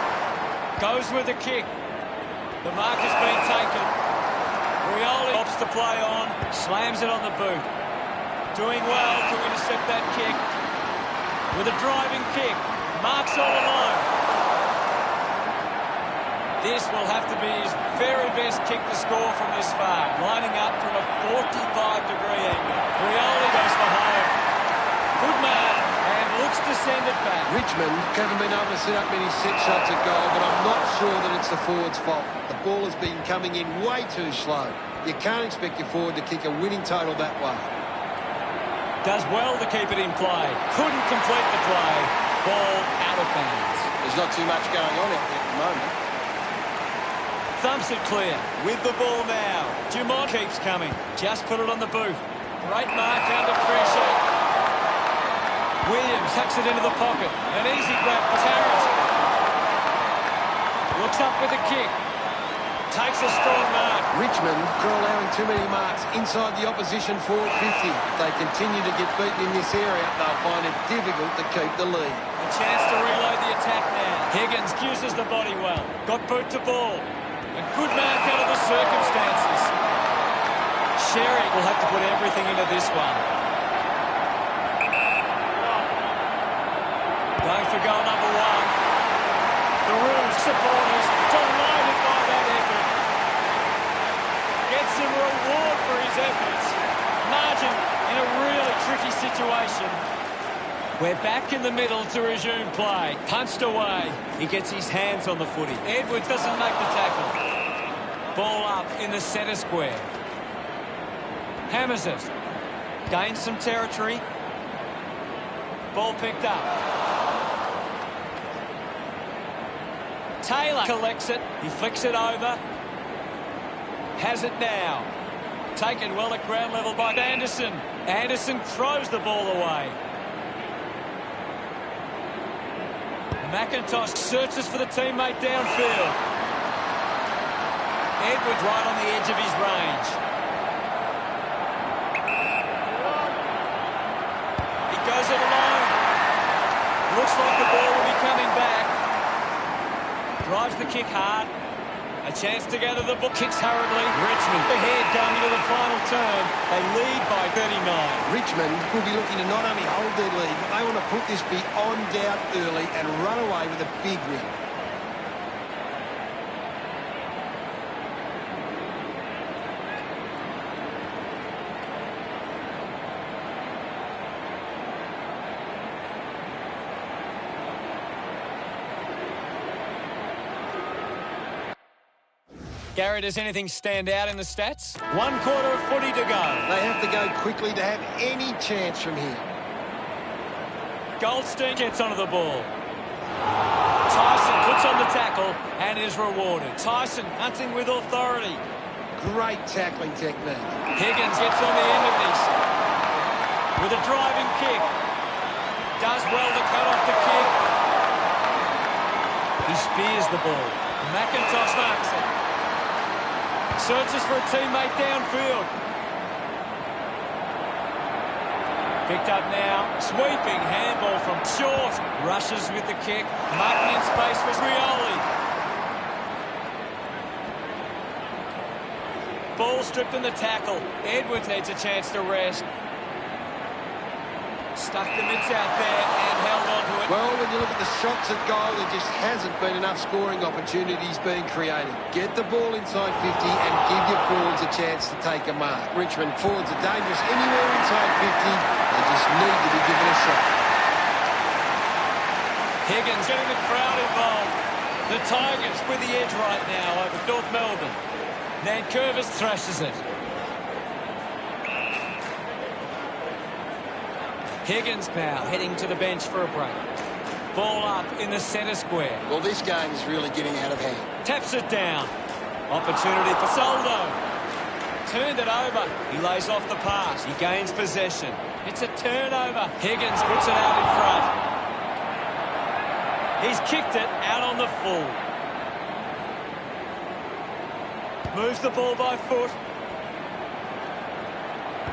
Goes with the kick. The mark has been taken. Rioli opts to play on. Slams it on the boot. Doing well to intercept that kick. With a driving kick. Marks all alone. This will have to be his very best kick to score from this far. Lining up from a 45-degree angle. Rioli goes for home. Good man. And looks to send it back. Richmond haven't been able to set up many set shots at goal, but I'm not sure that it's the forward's fault. The ball has been coming in way too slow. You can't expect your forward to kick a winning total that way. Does well to keep it in play. Couldn't complete the play. Ball out of bounds. There's not too much going on out there at the moment. Thumps it clear. With the ball now. Dumont keeps coming. Just put it on the boot. Great mark under pressure. Williams tucks it into the pocket. An easy grab for Tarrant. Looks up with a kick. Takes a strong mark. Richmond are allowing too many marks inside the opposition forward 50. If they continue to get beaten in this area, they'll find it difficult to keep the lead. A chance to reload the attack now. Higgins uses the body well. Got boot to ball. A good mark out of the circumstances. Sherry will have to put everything into this one. Going for goal number one. The Rouge supporters delighted by that effort. Gets some reward for his efforts. Margin in a really tricky situation. We're back in the middle to resume play. Punched away. He gets his hands on the footy. Edwards doesn't make the tackle. Ball up in the centre square. Hammers it. Gains some territory. Ball picked up. Taylor collects it. He flicks it over. Has it now. Taken well at ground level by Anderson. Anderson throws the ball away. McIntosh searches for the teammate downfield. Edwards right on the edge of his range. He goes it alone. Looks like the ball will be coming back. Drives the kick hard. A chance to gather the ball. Kicks hurriedly. Richmond ahead going into the final term. They lead by 39. Richmond will be looking to not only hold their lead, but they want to put this beyond doubt early and run away with a big win. Gary, does anything stand out in the stats? 1 quarter of footy to go. They have to go quickly to have any chance from here. Goldstein gets onto the ball. Tyson puts on the tackle and is rewarded. Tyson hunting with authority. Great tackling technique. Higgins gets on the end of this with a driving kick. Does well to cut off the kick. He spears the ball. McIntosh marks it. Searches for a teammate downfield. Picked up now. Sweeping handball from short. Rushes with the kick. Martin in space was Rioli. Ball stripped in the tackle. Edwards needs a chance to rest. Stuck the mitts out there and held on to it. Well, when you look at the shots at goal, there just hasn't been enough scoring opportunities being created. Get the ball inside 50 and give your forwards a chance to take a mark. Richmond forwards are dangerous anywhere inside 50. They just need to be given a shot. Higgins getting the crowd involved. The Tigers with the edge right now over North Melbourne. Nankervis thrashes it. Higgins now heading to the bench for a break. Ball up in the centre square. Well, this game is really getting out of hand. Taps it down. Opportunity for Soldo. Turned it over. He lays off the pass. He gains possession. It's a turnover. Higgins puts it out in front. He's kicked it out on the full. Moves the ball by foot.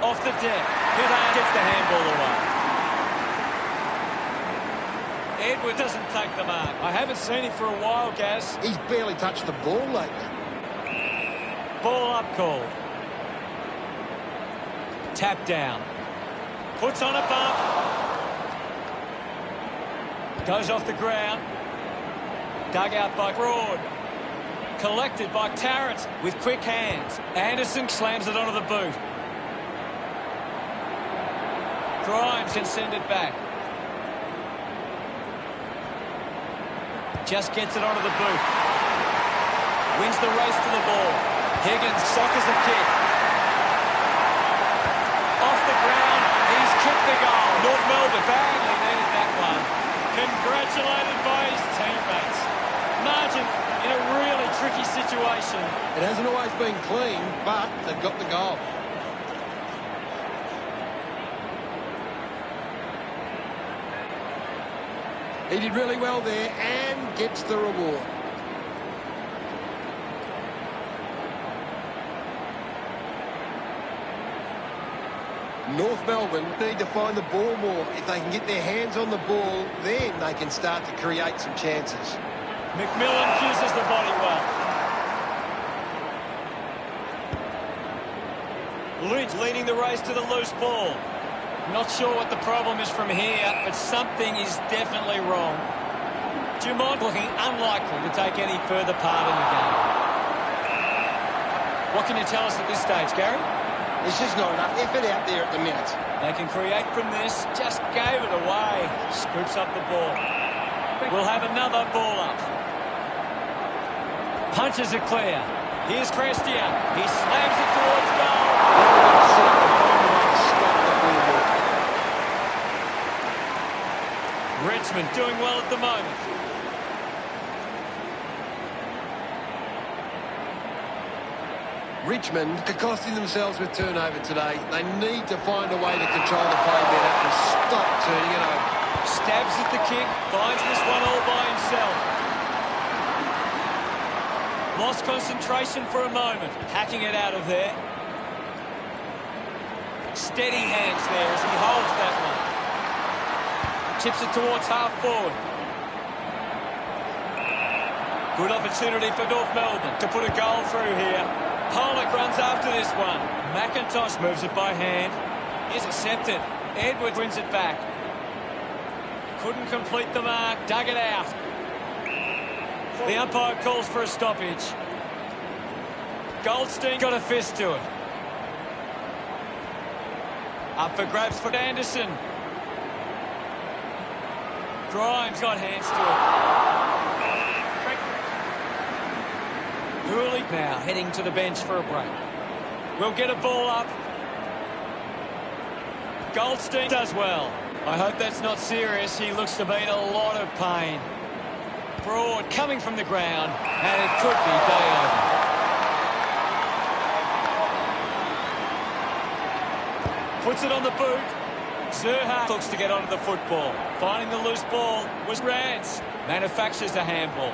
Off the deck. Hiddard gets the handball away. Edward doesn't take the mark. I haven't seen him for a while, Gaz. He's barely touched the ball lately. Ball up called. Tap down. Puts on a bump. Goes off the ground. Dug out by Broad. Collected by Tarrant with quick hands. Anderson slams it onto the boot. Grimes can send it back. Just gets it onto the boot. Wins the race to the ball. Higgins sockers the kick. Off the ground. He's kicked the goal. North Melbourne badly needed that one. Congratulated by his teammates. Margin in a really tricky situation. It hasn't always been clean, but they've got the goal. He did really well there and gets the reward. North Melbourne need to find the ball more. If they can get their hands on the ball, then they can start to create some chances. McMillan uses the body well. Lynch leading the race to the loose ball. Not sure what the problem is from here, but something is definitely wrong. Dumont looking unlikely to take any further part in the game. What can you tell us at this stage, Gary? There's just not enough effort out there at the minute. They can create from this. Just gave it away. Scoops up the ball. We'll have another ball up. Punches it clear. Here's Crestia. He slams it towards goal. Richmond doing well at the moment. Richmond are costing themselves with turnover today. They need to find a way to control the play better and stop turning it over. Stabs at the kick, finds this one all by himself. Lost concentration for a moment, hacking it out of there. Steady hands there as he holds that one. Chips it towards half forward. Good opportunity for North Melbourne to put a goal through here. Pollock runs after this one. McIntosh moves it by hand. Intercepted. Edwards wins it back. Couldn't complete the mark. Dug it out. The umpire calls for a stoppage. Goldstein got a fist to it. Up for grabs for Anderson. Grimes got hands to it. Hooley now heading to the bench for a break. We'll get a ball up. Goldstein does well. I hope that's not serious. He looks to be in a lot of pain. Broad coming from the ground, and it could be day over. Puts it on the boot. Zerha looks to get onto the football. Finding the loose ball was Rance. Manufactures a handball.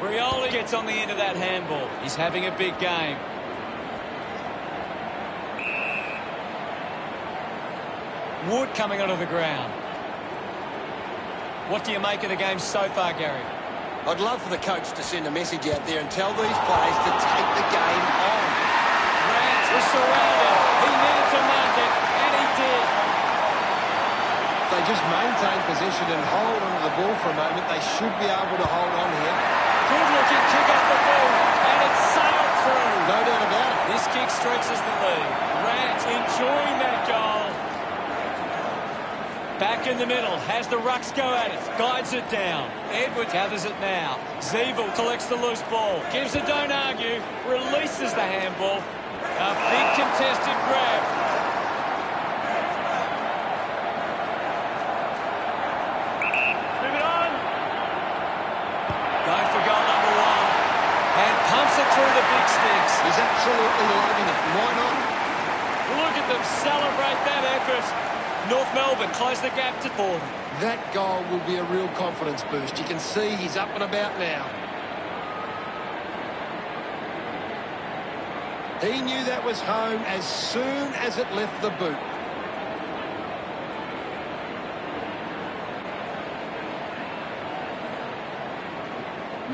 Rioli gets on the end of that handball. He's having a big game. Wood coming onto the ground. What do you make of the game so far, Gary? I'd love for the coach to send a message out there and tell these players to take the game on. Rance was surrounded. He needed to mark it, and he did. They just maintain possession and hold onto the ball for a moment. They should be able to hold on here. Good looking kick off the ball, and it's sailed through. No doubt about it. This kick stretches the lead. Rance enjoying that goal. Back in the middle, has the rucks go at it, guides it down. Edward gathers it now. Zeevel collects the loose ball, gives a don't argue, releases the handball. A big contested grab. Move it on. Going for goal number one. And pumps it through the big sticks. He's absolutely loving it. Why not? Look at them celebrate that effort. North Melbourne close the gap to 4. That goal will be a real confidence boost. You can see he's up and about now. He knew that was home as soon as it left the boot.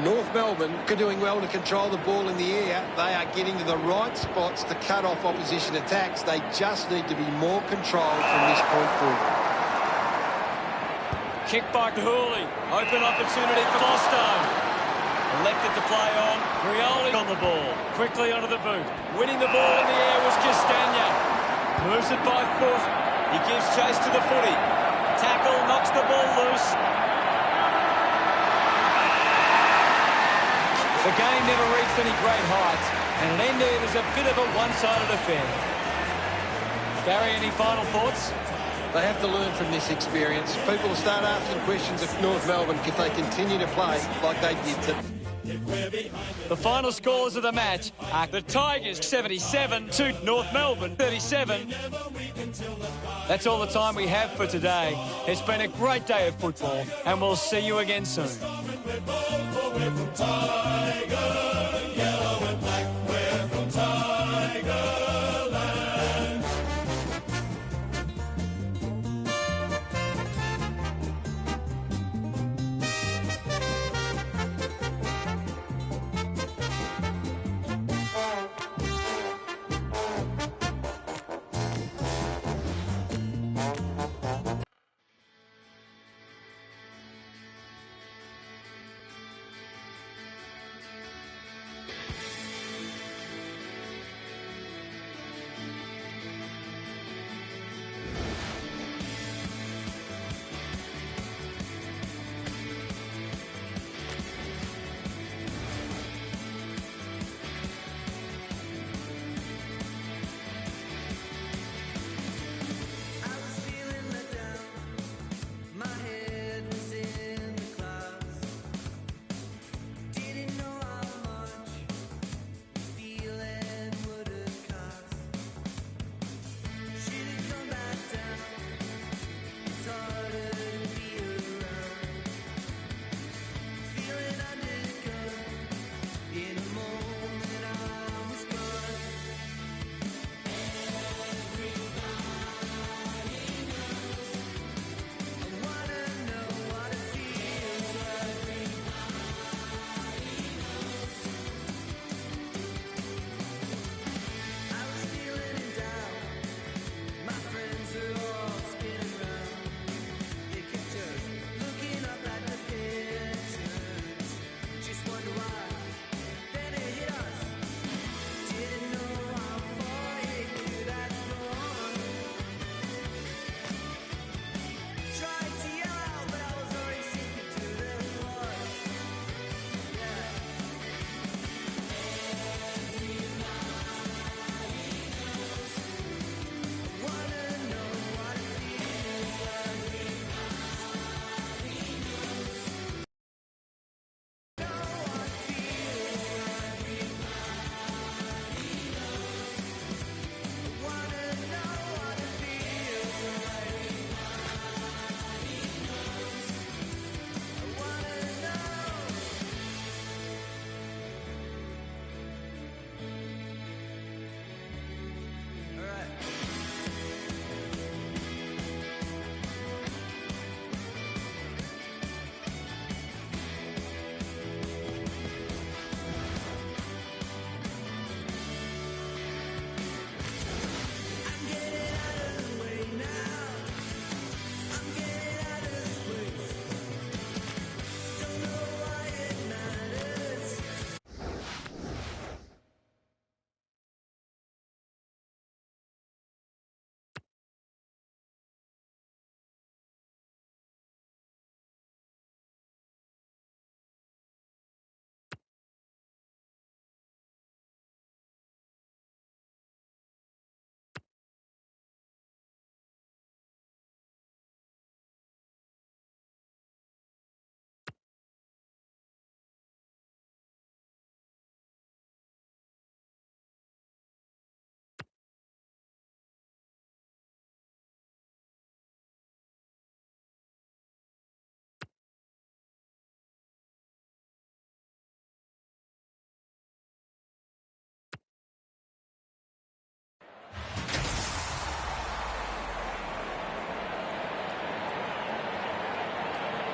North Melbourne are doing well to control the ball in the air. They are getting to the right spots to cut off opposition attacks. They just need to be more controlled from this point forward. Kick by Hooley. Open opportunity for Bostone. Elected to play on. Rioli on the ball. Quickly onto the boot. Winning the ball in the air was Castagna. Moves it by foot. He gives chase to the footy. Tackle, knocks the ball loose. The game never reached any great heights, and it ended as a bit of a one-sided affair. Gary, any final thoughts? They have to learn from this experience. People will start asking questions of North Melbourne if they continue to play like they did. The final scores of the match are the Tigers 77 to North Melbourne 37. That's all the time we have for today. It's been a great day of football, and we'll see you again soon.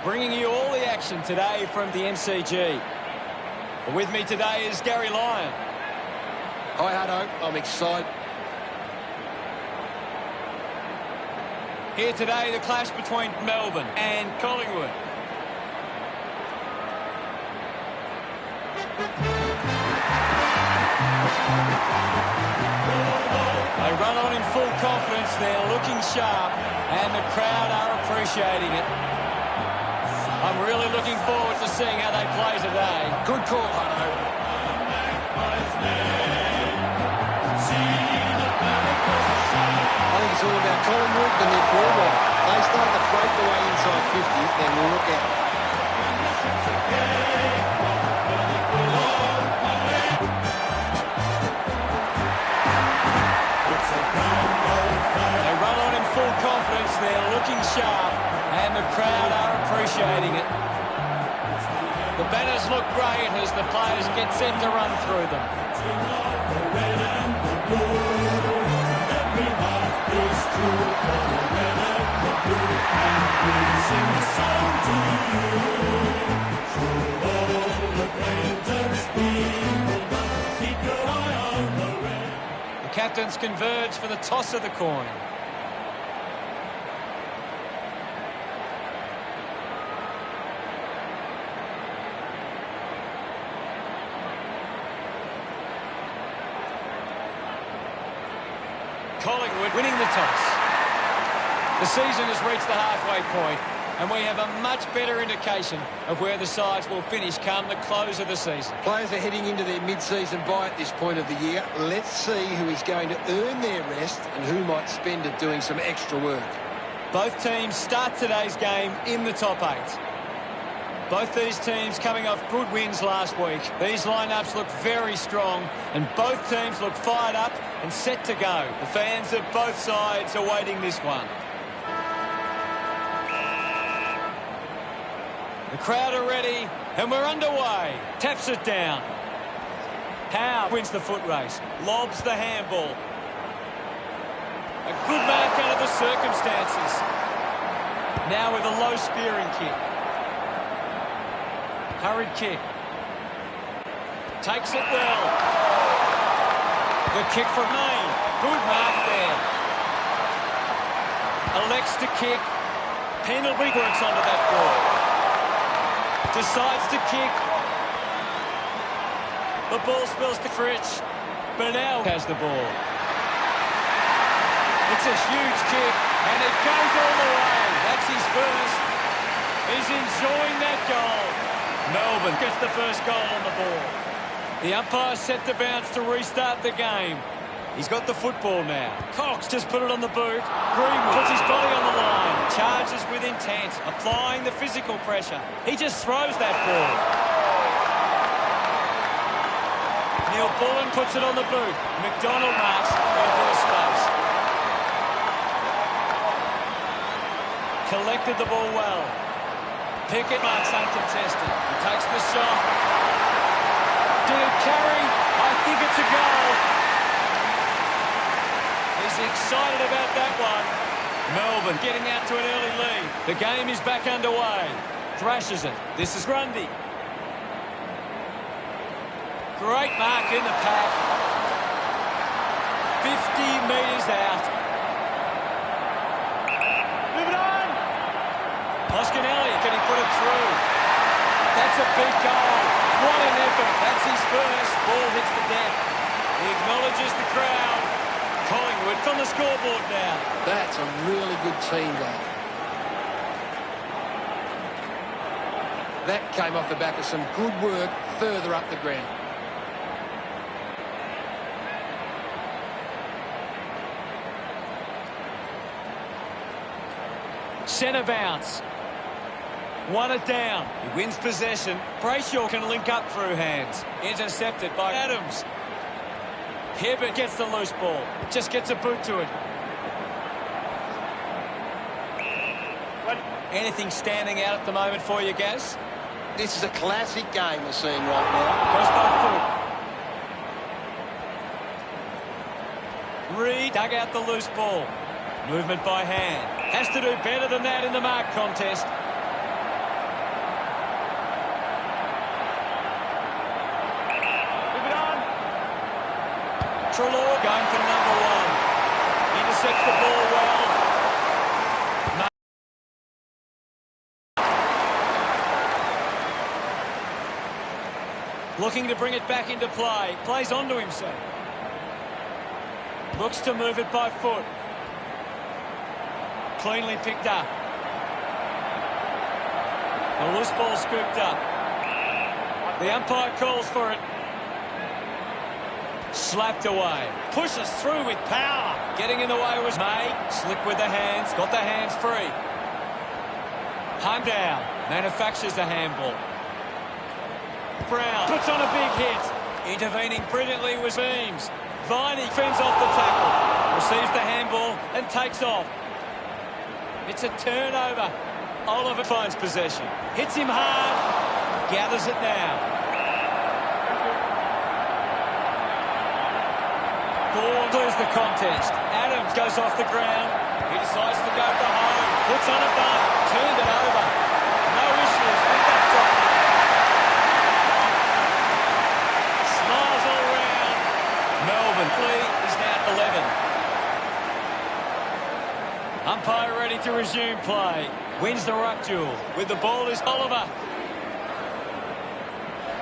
bringing you all the action today from the MCG. With me today is Gary Lyon. Hi, Hutto. I'm excited. Here today, the clash between Melbourne and Collingwood. They run on in full confidence. They're looking sharp, and the crowd are appreciating it. I'm really looking forward to seeing how they play today. Good call, Hutto. I think it's all about Collingwood and their forward. They start to break the way inside 50, then we'll look out. They run on in full confidence. They're looking sharp, and the crowd are appreciating it. The banners look great as the players get set to run through them. The captains converge for the toss of the coin. Collingwood winning the toss. The season has reached the halfway point, and we have a much better indication of where the sides will finish come the close of the season. Players are heading into their mid-season bye at this point of the year. Let's see who is going to earn their rest and who might spend it doing some extra work. Both teams start today's game in the top 8. Both these teams coming off good wins last week. These lineups look very strong, and both teams look fired up and set to go. The fans of both sides are waiting this one. The crowd are ready, and we're underway. Taps it down. Howe wins the foot race. Lobs the handball. A good mark under the circumstances. Now with a low spearing kick. Hurried kick. Takes it well. The kick from Maine. Good mark there. Elects to kick. Pendlebury works onto that ball. Decides to kick. The ball spills to Fritsch. Burnell has the ball. It's a huge kick, and it goes all the way. That's his first. He's enjoying that goal. Melbourne gets the first goal on the ball. The umpire set the bounce to restart the game. He's got the football now. Cox just put it on the boot. Greenwood puts his body on the line. Charges with intent, applying the physical pressure. He just throws that ball. Neil Bullen puts it on the boot. McDonald marks over a space. Collected the ball well. Pickett marks uncontested. He takes the shot. Did it carry? I think it's a goal. He's excited about that one. Melbourne getting out to an early lead. The game is back underway. Thrashes it. This is Grundy. Great mark in the pack. 50 metres out. Move it on! Hoskinelli, can he put it through? That's a big goal. What an effort. That's his first. Ball hits the deck. He acknowledges the crowd. Collingwood on the scoreboard now. That's a really good team goal. That came off the back of some good work further up the ground. Centre bounce. Won it down. He wins possession. Brayshaw can link up through hands. Intercepted by Adams. Hibbert gets the loose ball. Just gets a boot to it. Anything standing out at the moment for you, Gaz? This is a classic game we're seeing right now. Goes by foot. Reed dug out the loose ball. Movement by hand. Has to do better than that in the mark contest. Trelaw going for number one. Intercepts the ball well. Looking to bring it back into play. Plays onto himself. Looks to move it by foot. Cleanly picked up. The loose ball scooped up. The umpire calls for it. Slapped away. Pushes through with power. Getting in the way was May. Slick with the hands. Got the hands free. Hung down. Manufactures the handball. Brown puts on a big hit. Intervening brilliantly was Beams. Viney fends off the tackle. Receives the handball and takes off. It's a turnover. Oliver finds possession. Hits him hard. Gathers it now. Ball loses the contest. Adams goes off the ground. He decides to go for home. Puts on a bump. Turned it over. No issues with that drop. Smiles all round. Melbourne lead is now 11. Umpire ready to resume play. Wins the ruck duel. With the ball is Oliver.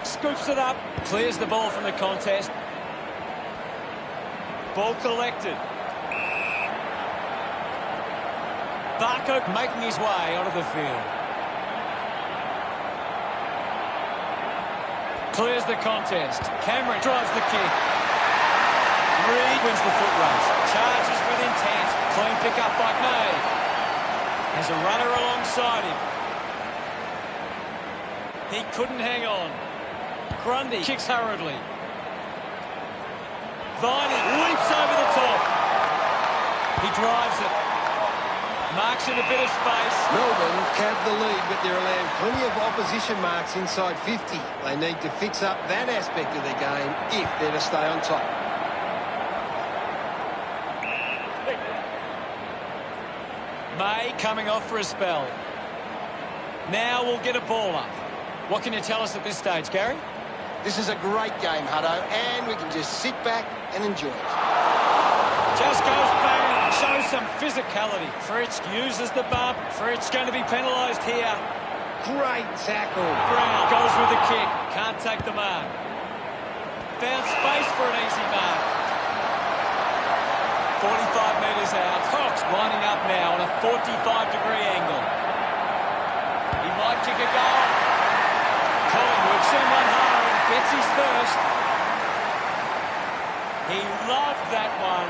Scoops it up. Clears the ball from the contest. Ball collected. Barco making his way onto the field. Clears the contest. Cameron drives the kick. Reed wins the foot race. Charges with intent. Clean pick up by May. Has a runner alongside him. He couldn't hang on. Grundy kicks hurriedly. Viney leaps over the top. He drives it. Marks in a bit of space. Melbourne have the lead, but they're allowing plenty of opposition marks inside 50. They need to fix up that aspect of their game if they're to stay on top. May coming off for a spell. Now we'll get a ball up. What can you tell us at this stage, Gary? This is a great game, Hutto, and we can just sit back and enjoy it. Just goes bang, shows some physicality. Fritsch uses the bump. Fritsch going to be penalised here. Great tackle. Brown goes with the kick. Can't take the mark. Found space for an easy mark. 45 metres out. Cox winding up now on a 45-degree angle. He might kick a goal. Collingwood send one home. Gets his first. He loved that one.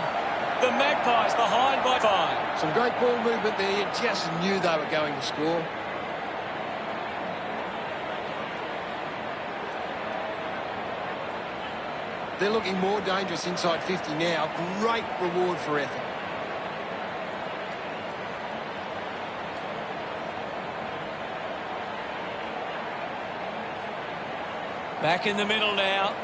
The Magpies behind by 5. Some great ball movement there. You just knew they were going to score. They're looking more dangerous inside 50 now. Great reward for effort. Back in the middle now.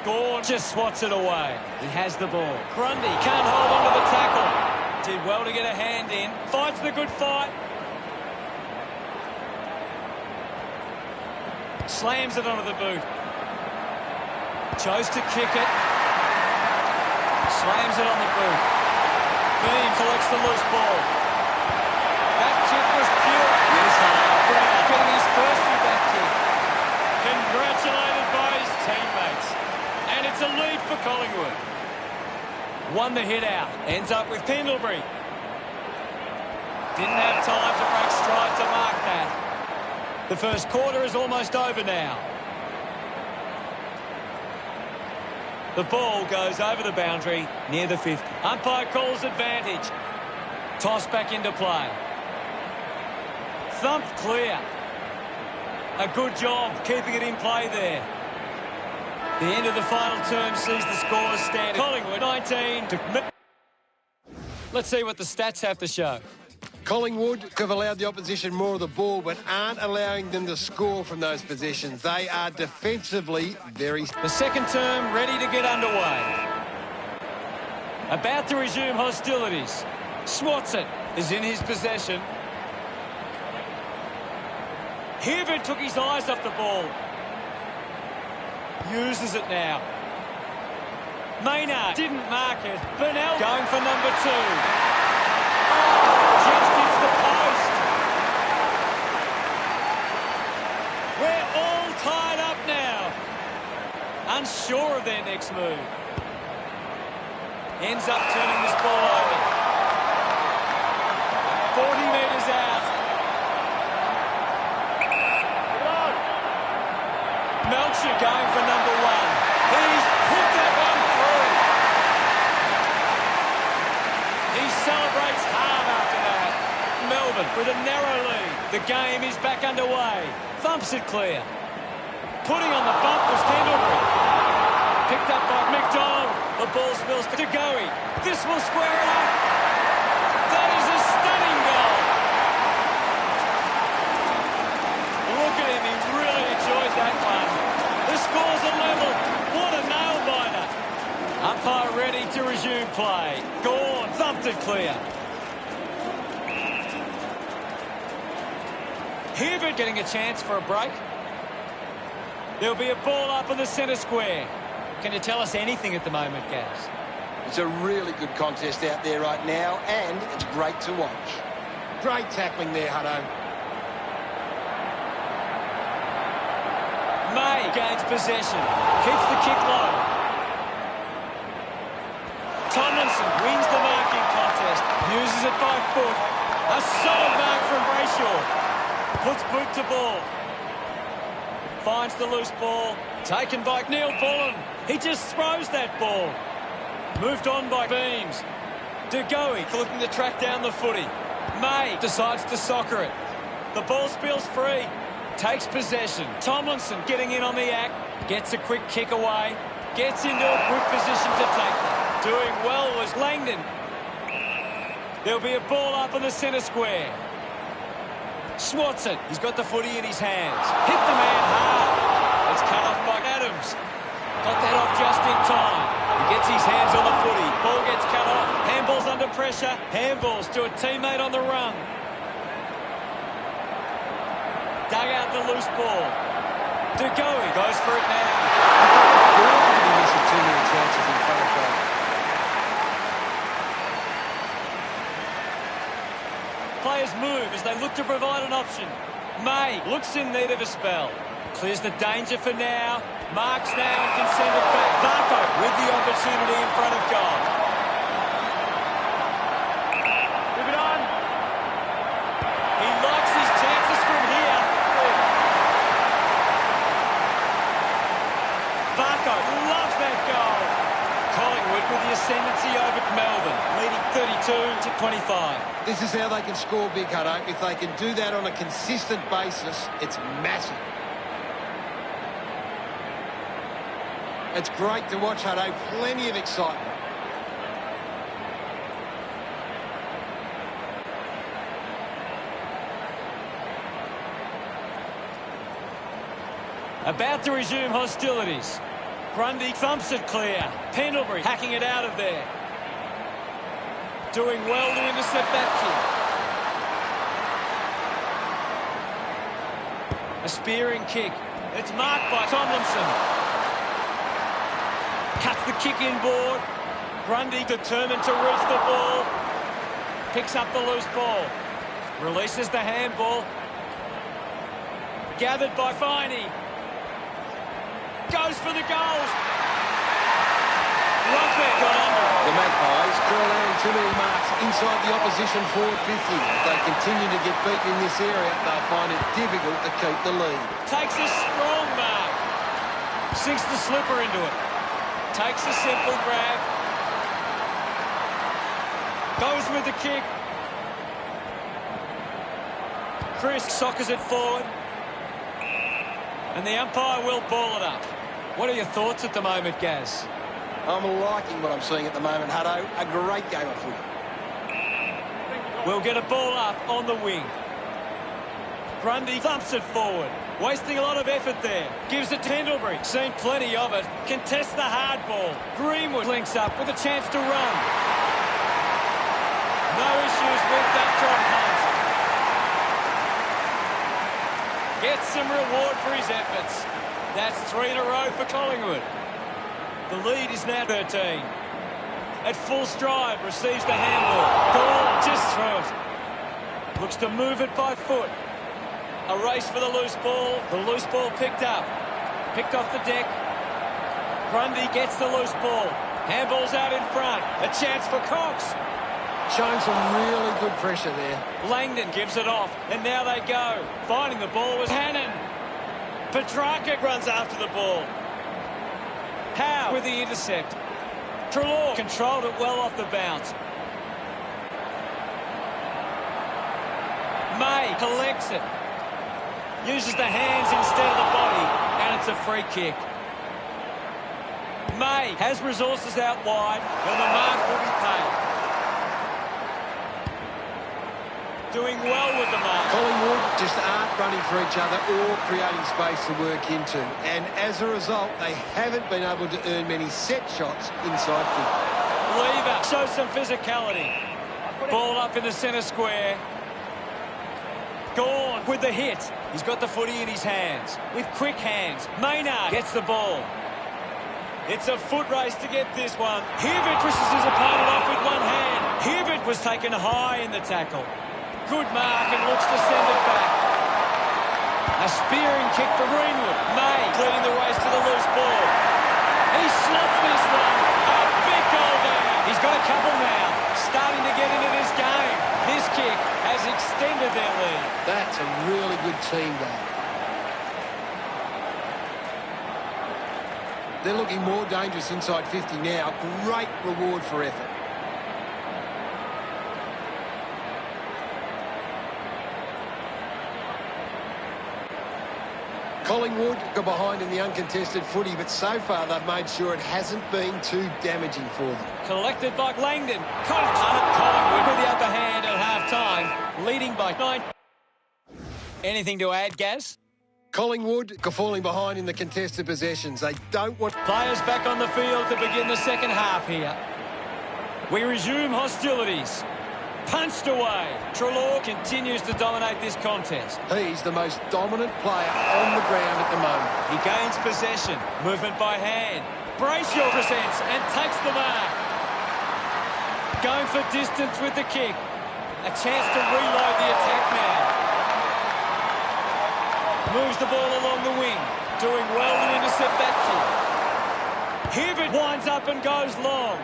Gawn just swats it away. He has the ball. Grundy can't hold on to the tackle. Did well to get a hand in. Fights the good fight. Slams it onto the boot. Chose to kick it. Slams it on the boot. Beam collects the loose ball. That kick was pure. Yes, Brown getting his first with that kick. Congratulated by his teammates. And it's a lead for Collingwood. Won the hit out. Ends up with Pendlebury. Didn't have time to break stride to mark that. The first quarter is almost over now. The ball goes over the boundary near the 50. Umpire calls advantage. Toss back into play. Thumped clear. A good job keeping it in play there. The end of the final term sees the scores stand. Collingwood 19 to... Let's see what the stats have to show. Collingwood have allowed the opposition more of the ball, but aren't allowing them to score from those possessions. They are defensively very... The second term ready to get underway. About to resume hostilities. Swats it. Is in his possession. Hibbert took his eyes off the ball. Uses it now. Maynard didn't mark it. Burnell going for number 2. Oh, just hits the post. We're all tied up now. Unsure of their next move. Ends up turning this ball over. 40 metres out. Melcher going for number 1. He's put that one through. He celebrates hard after that. Melbourne with a narrow lead. The game is back underway. Thumps it clear. Putting on the bump was Pendlebury. Picked up by McDonald. The ball spills to Goey. This will square it up. That is a stunning goal. Look at him. He really enjoyed that one. The score's a level. What a nail-biter. Umpire ready to resume play. Gone. Thumped it clear. Hibbert getting a chance for a break. There'll be a ball up in the centre square. Can you tell us anything at the moment, Gaz? It's a really good contest out there right now, and it's great to watch. Great tackling there, Hutto. May gains possession. Keeps the kick low. Tomlinson wins the marking contest. Uses it by foot. A solid mark from Brayshaw. Puts boot to ball. Finds the loose ball. Taken by Neil Bullen. He just throws that ball. Moved on by Beams. De Goey looking to track down the footy. May decides to soccer it. The ball spills free. Takes possession. Tomlinson getting in on the act. Gets a quick kick away. Gets into a good position to take it. Doing well was Langdon. There'll be a ball up in the centre square. Swats it. He's got the footy in his hands. Hit the man hard. It's cut off by Adams. Got that off just in time. He gets his hands on the footy. Ball gets cut off. Handball's under pressure. Handballs to a teammate on the run. Dug out the loose ball. De Goey goes for it now. He missed too many chances in front of goal. Players move as they look to provide an option. May looks in need of a spell. Clears the danger for now. Marks now and can send it back. Barco with the opportunity in front of goal. Move it on. He likes his chances from here. Barco loves that goal. Collingwood with the ascendancy over Melbourne, leading 32-25. This is how they can score big, Hutto. If they can do that on a consistent basis, it's massive. It's great to watch, Hutto. Plenty of excitement. About to resume hostilities. Grundy thumps it clear. Pendlebury hacking it out of there. Doing well to intercept that kick. A spearing kick. It's marked by Tomlinson. Cuts the kick inboard. Grundy determined to reach the ball. Picks up the loose ball. Releases the handball. Gathered by Finey. Goes for the goals. Ruffett got under it. The Magpies allowing too many marks inside the opposition forward 50. If they continue to get beaten in this area, they'll find it difficult to keep the lead. Takes a strong mark. Sinks the slipper into it. Takes a simple grab. Goes with the kick. Chris soccers it forward. And the umpire will ball it up. What are your thoughts at the moment, Gaz? I'm liking what I'm seeing at the moment, Hutto. A great game of footy. We'll get a ball up on the wing. Grundy thumps it forward. Wasting a lot of effort there. Gives it to Pendlebury. Seen plenty of it. Contests the hard ball. Greenwood links up with a chance to run. No issues with that drop punt. Gets some reward for his efforts. That's 3 in a row for Collingwood. The lead is now 13. At full stride, receives the handball. Goal, just through it. Looks to move it by foot. A race for the loose ball. The loose ball picked up. Picked off the deck. Grundy gets the loose ball. Handball's out in front. A chance for Cox. Showing some really good pressure there. Langdon gives it off, and now they go. Finding the ball was Hannon. Petrarca runs after the ball. Howe with the intercept. Trelaw controlled it well off the bounce. May collects it. Uses the hands instead of the body, and it's a free kick. May has resources out wide, and the mark will be paid. Doing well with the mark. Collingwood just aren't running for each other or creating space to work into. And as a result, they haven't been able to earn many set shots inside 50. Lever shows some physicality. Ball up in the centre square. Gawn with the hit. He's got the footy in his hands. With quick hands. Maynard gets the ball. It's a foot race to get this one. Hibbert pushes his opponent off with one hand. Hibbert was taken high in the tackle. Good mark and looks to send it back. A spearing kick for Greenwood. May leading the race to the loose ball. He slots this one. A big goal there. He's got a couple now. Starting to get into this game. This kick has extended their lead. That's a really good team goal. They're looking more dangerous inside 50 now. Great reward for effort. Collingwood go behind in the uncontested footy, but so far they've made sure it hasn't been too damaging for them. Collected by Langdon. Collingwood with the upper hand at half-time, leading by 9. Anything to add, Gaz? Collingwood are falling behind in the contested possessions. They don't want... Players back on the field to begin the second half here. We resume hostilities. Punched away. Trelaw continues to dominate this contest. He's the most dominant player on the ground at the moment. He gains possession. Movement by hand. Brayshaw presents and takes the mark. Going for distance with the kick. A chance to reload the attack now. Moves the ball along the wing. Doing well to intercept that kick. Hibbert winds up and goes long.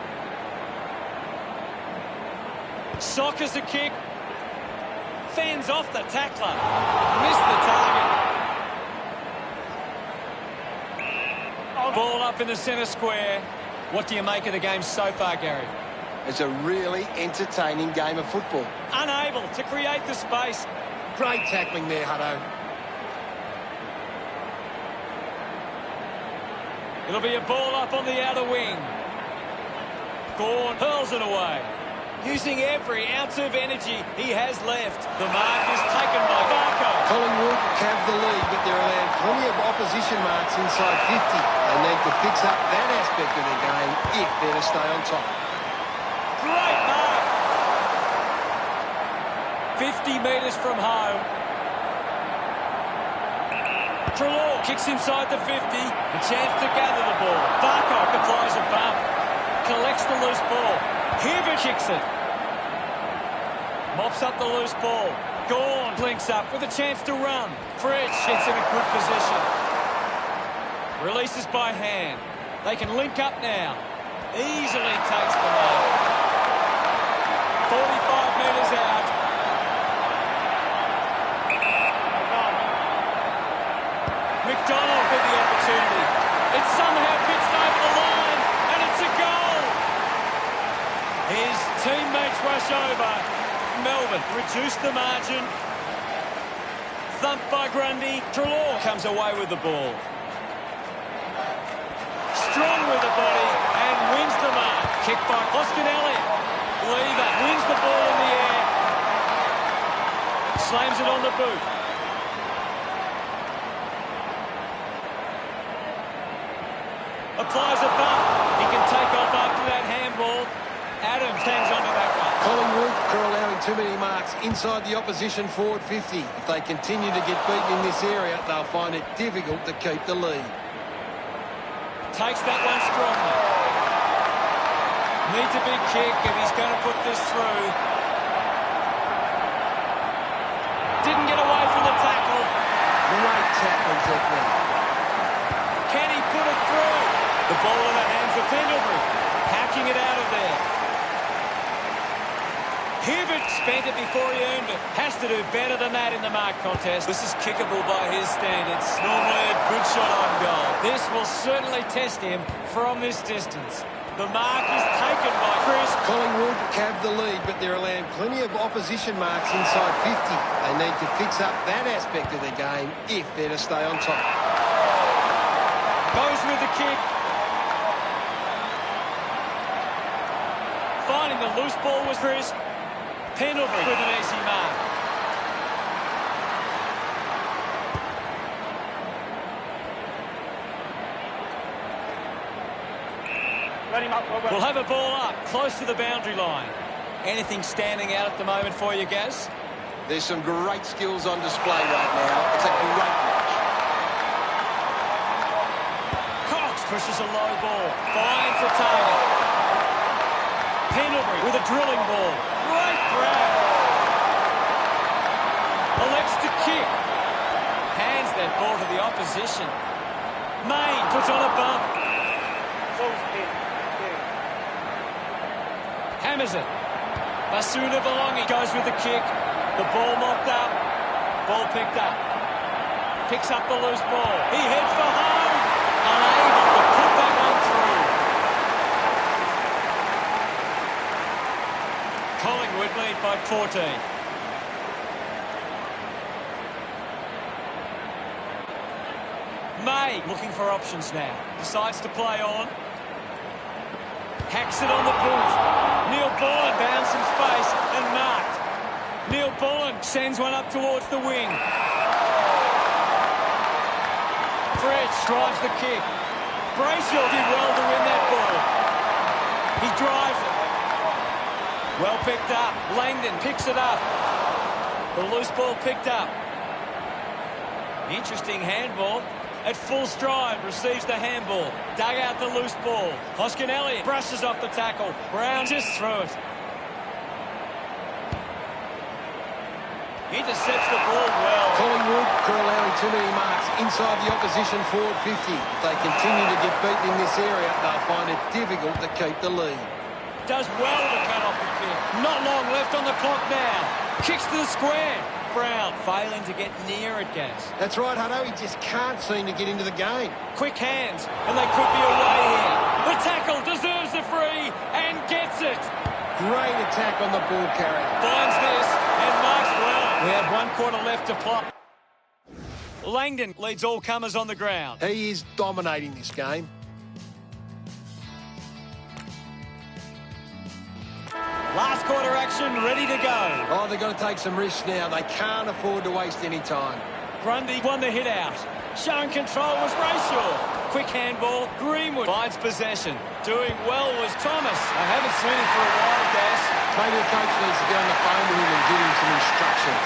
Sockers a kick. Fends off the tackler. Missed the target. Ball up in the centre square. What do you make of the game so far, Gary? It's a really entertaining game of football. Unable to create the space. Great tackling there, Hutto. It'll be a ball up on the outer wing. Gawn hurls it away. Using every ounce of energy he has left. The mark is taken by Varco. Collingwood have the lead, but they're allowed plenty of opposition marks inside 50. They need to fix up that aspect of their game if they're to stay on top. Great mark. 50 metres from home. Trelaw kicks inside the 50. A chance to gather the ball. Varco applies a bump. Collects the loose ball. Hibbert kicks it. Mops up the loose ball. Gawn links up with a chance to run. Fritsch gets in a good position. Releases by hand. They can link up now. Easily takes the mark. 45 metres out. McDonald with the opportunity. It's somehow pitched over the line, and it's a goal. His teammates rush over. Melbourne reduce the margin. Thumped by Grundy. Trelaw comes away with the ball. Strong with the body and wins the mark. Kick by Oscar Elliott. Lever wins the ball in the air. Slams it on the boot. Applies a bump. He can take off after that handball. Adams hangs on to that one. Collingwood are allowing too many marks inside the opposition forward 50. If they continue to get beaten in this area, they'll find it difficult to keep the lead. takes that one strongly. Needs a big kick and he's going to put this through. Didn't get away from the tackle. Great tackle technique. Can he put it through? The ball in the hands of Pendlebury. Hacking it out of there. Hubert spent it before he earned it. Has to do better than that in the mark contest. This is kickable by his standards. Normally a good shot on goal. This will certainly test him from this distance. The mark is taken by Chris. Collingwood have the lead, but they're allowing plenty of opposition marks inside 50. They need to fix up that aspect of their game if they're to stay on top. Goes with the kick. Finding the loose ball was Chris. Pendlebury with an easy mark. Let him up, Robert. We'll have a ball up, close to the boundary line. Anything standing out at the moment for you, Gaz? There's some great skills on display right now. It's a great watch. Cox pushes a low ball, finds a target. Pendlebury with a drilling ball. Great grab. Elects to kick. Hands that ball to the opposition. Main puts on a bump. Hammers it. Basuna Belongi goes with the kick. The ball mopped up. Ball picked up. Picks up the loose ball. He heads for home. Unable to put that one through. Collingwood lead by 14. May looking for options now. Decides to play on. Hacks it on the boot. Neil Bullen found some space and marked. Neil Bullen sends one up towards the wing. Fred drives the kick. Brayshaw did well to win that ball. He drives it. Well picked up. Langdon picks it up. The loose ball picked up. Interesting handball. At full stride, receives the handball. Dug out the loose ball. Hoskin Elliott brushes off the tackle. Brown just threw it. Intercepts the ball well. Collingwood are allowing too many marks inside the opposition forward 50. If they continue to get beaten in this area, they'll find it difficult to keep the lead. Does well to cut off the kick. Not long left on the clock now. Kicks to the square. Brown failing to get near it, Gaz. That's right, Hutto. He just can't seem to get into the game. Quick hands, and they could be away here. The tackle deserves the free and gets it. Great attack on the ball carrier. Finds this and marks well. We have 1 quarter left to play. Langdon leads all comers on the ground. He is dominating this game. Last quarter action, ready to go. Oh, they've got to take some risks now. They can't afford to waste any time. Grundy won the hit out. Showing control was Brayshaw. Quick handball. Greenwood finds possession. Doing well was Thomas. I haven't seen him for a while, Gaz. Maybe the coach needs to get on the phone with him and give him some instructions.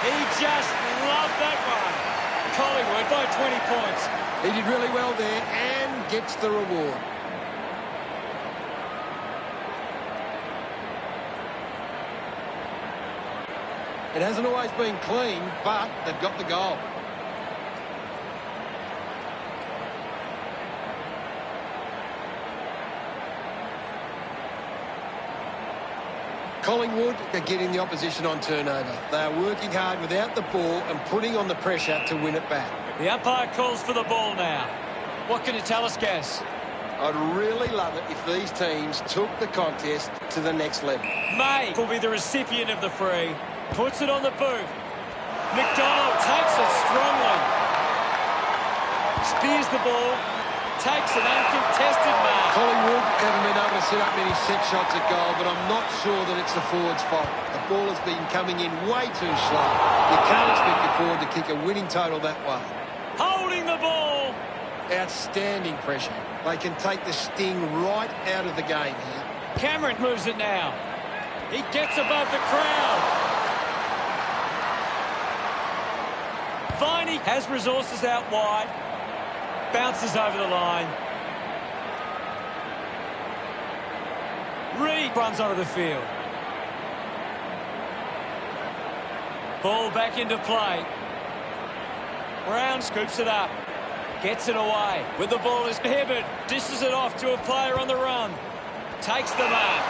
He just loved that one. Collingwood by 20 points. He did really well there and gets the reward. It hasn't always been clean, but they've got the goal. Collingwood are getting the opposition on turnover. They are working hard without the ball and putting on the pressure to win it back. The umpire calls for the ball now. What can you tell us, Gaz? I'd really love it if these teams took the contest to the next level. May will be the recipient of the free. Puts it on the boot. McDonald takes it strongly. Spears the ball. Takes an uncontested mark. Collingwood haven't been able to set up many set shots at goal, but I'm not sure that it's the forward's fault. The ball has been coming in way too slow. You can't expect your forward to kick a winning total that way. Holding the ball. Outstanding pressure. They can take the sting right out of the game here. Cameron moves it now. He gets above the crowd. Viney has resources out wide. Bounces over the line. Reed runs onto the field. Ball back into play. Brown scoops it up. Gets it away. With the ball is Hibbard. Dishes it off to a player on the run. Takes the mark.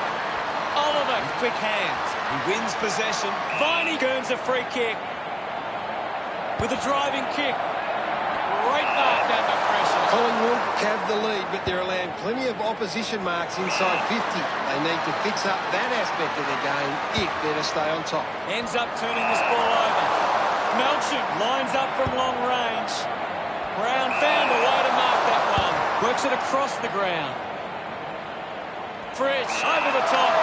Oliver, quick hands. He wins possession. Viney earns a free kick. With a driving kick. Great mark under pressure. Collingwood have the lead, but they're allowing plenty of opposition marks inside 50. They need to fix up that aspect of their game if they're to stay on top. Ends up turning this ball over. Melchuk lines up from long range. Brown found a way to mark that one. Works it across the ground. Fritsch over the top.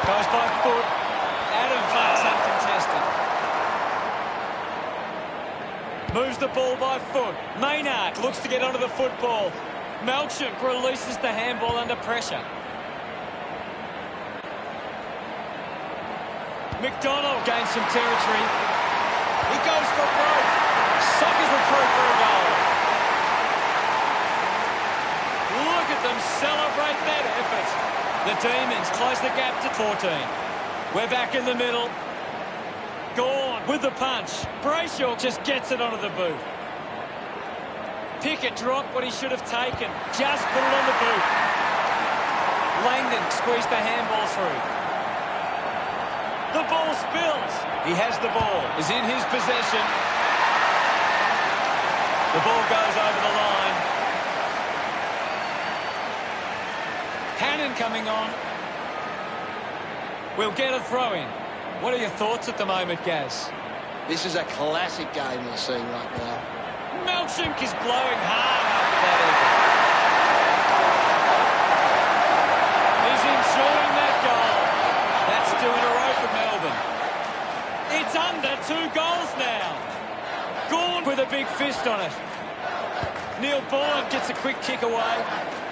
Goes by foot. Adam marks uncontested. Moves the ball by foot. Maynard looks to get onto the football. Melchuk releases the handball under pressure. McDonald gains some territory. He goes for broke. Suckers it through for a goal. Look at them celebrate that effort. The Demons close the gap to 14. We're back in the middle. Gone with the punch. Brayshaw just gets it onto the boot. Pickett dropped what he should have taken. Just put it on the boot. Langdon squeezed the handball through. The ball spills. He has the ball. Is in his possession. The ball goes over the line. Hannon coming on. We'll get a throw in. What are your thoughts at the moment, Gaz? This is a classic game we're seeing right now. Melchuk is blowing hard after that effort. He's enjoying that goal. That's 2 in a row for Melbourne. It's under 2 goals now. Gawn with a big fist on it. Neil Bourne gets a quick kick away.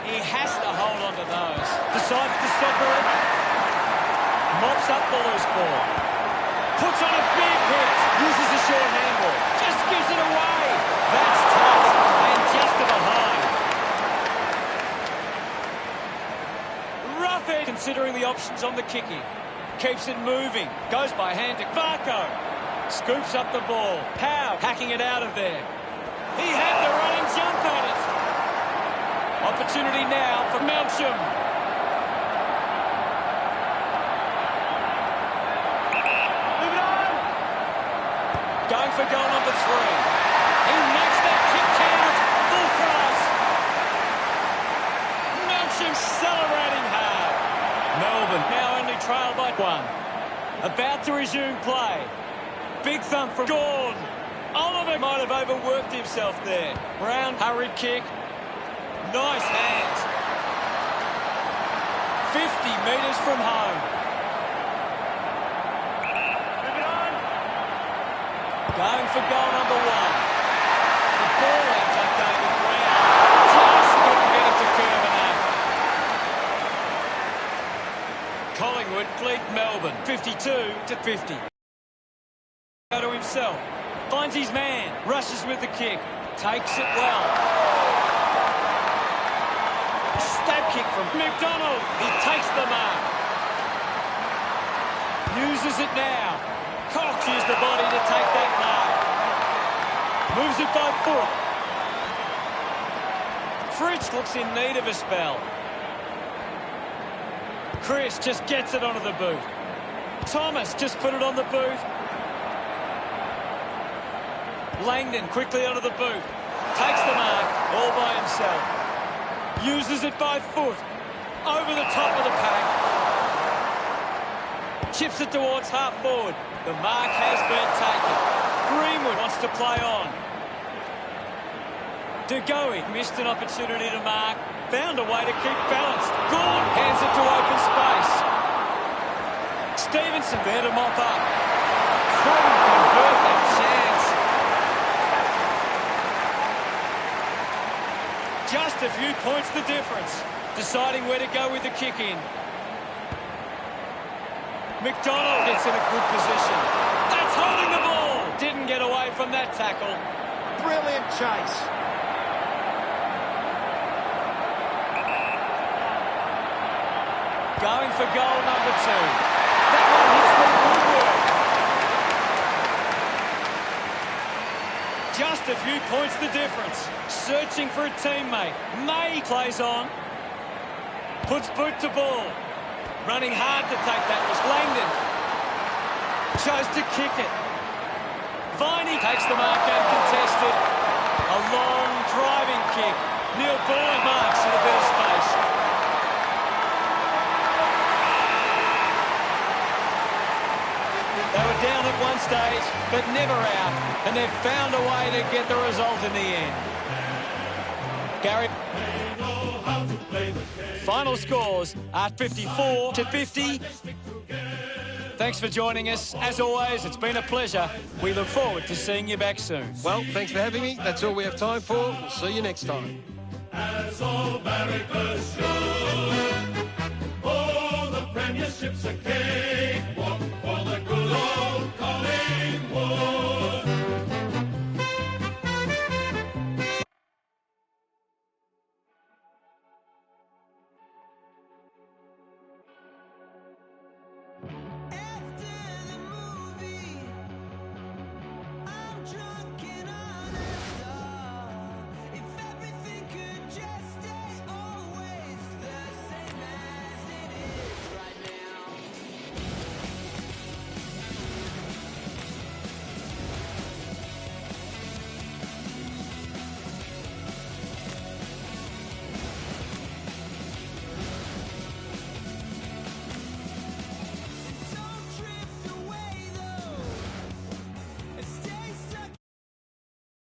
He has to hold on to those. Decides to soccer it. Mops up the loose ball. Puts on a big hit. Uses a short handball. Just gives it away. That's tough. And just to behind. Rough it, considering the options on the kicking. Keeps it moving. Goes by hand to Varco. Scoops up the ball. Howe hacking it out of there. He had the running jump at it. Opportunity now for Melchuk. Going for goal number 3. He makes that kick count. Full price. Melchuk celebrating hard. Melbourne now only trailed by 1. About to resume play. Big thump from Gawn. Oliver might have overworked himself there. Brown hurried kick. Nice hands. 50 metres from home. Going for goal number 1. The ball ends up going to Brown. Just couldn't get it to curve enough. Collingwood lead Melbourne 52-50. To himself. Finds his man. Rushes with the kick. Takes it well. Stab kick from McDonald. He takes the mark. Uses it now. Cox used the body to take that mark. Moves it by foot. Fritsch looks in need of a spell. Chris just gets it onto the boot. Thomas just put it on the boot. Langdon quickly onto the boot. Takes the mark all by himself. Uses it by foot. Over the top of the pack. Chips it towards half forward. The mark has been taken. Greenwood wants to play on. De Goey missed an opportunity to mark. Found a way to keep balanced. Gawn hands it to open space. Stevenson there to mop up. Couldn't convert that chance. Just a few points the difference. Deciding where to go with the kick in. McDonald gets in a good position. That's holding the ball. Didn't get away from that tackle. Brilliant chase. Going for goal number 2. That one hits the woodwork. Just a few points the difference. Searching for a teammate. May plays on. Puts boot to ball. Running hard to take that was Langdon. Chose to kick it. Viney takes the mark uncontested. A long driving kick. Neil Bourne marks in a bit of space. They were down at one stage, but never out, and they've found a way to get the result in the end. Gary. Final scores are 54-50. Thanks for joining us. As always, it's been a pleasure. We look forward to seeing you back soon. Well, thanks for having me. That's all we have time for. We'll see you next time. As all America's should. Oh, the premiership's a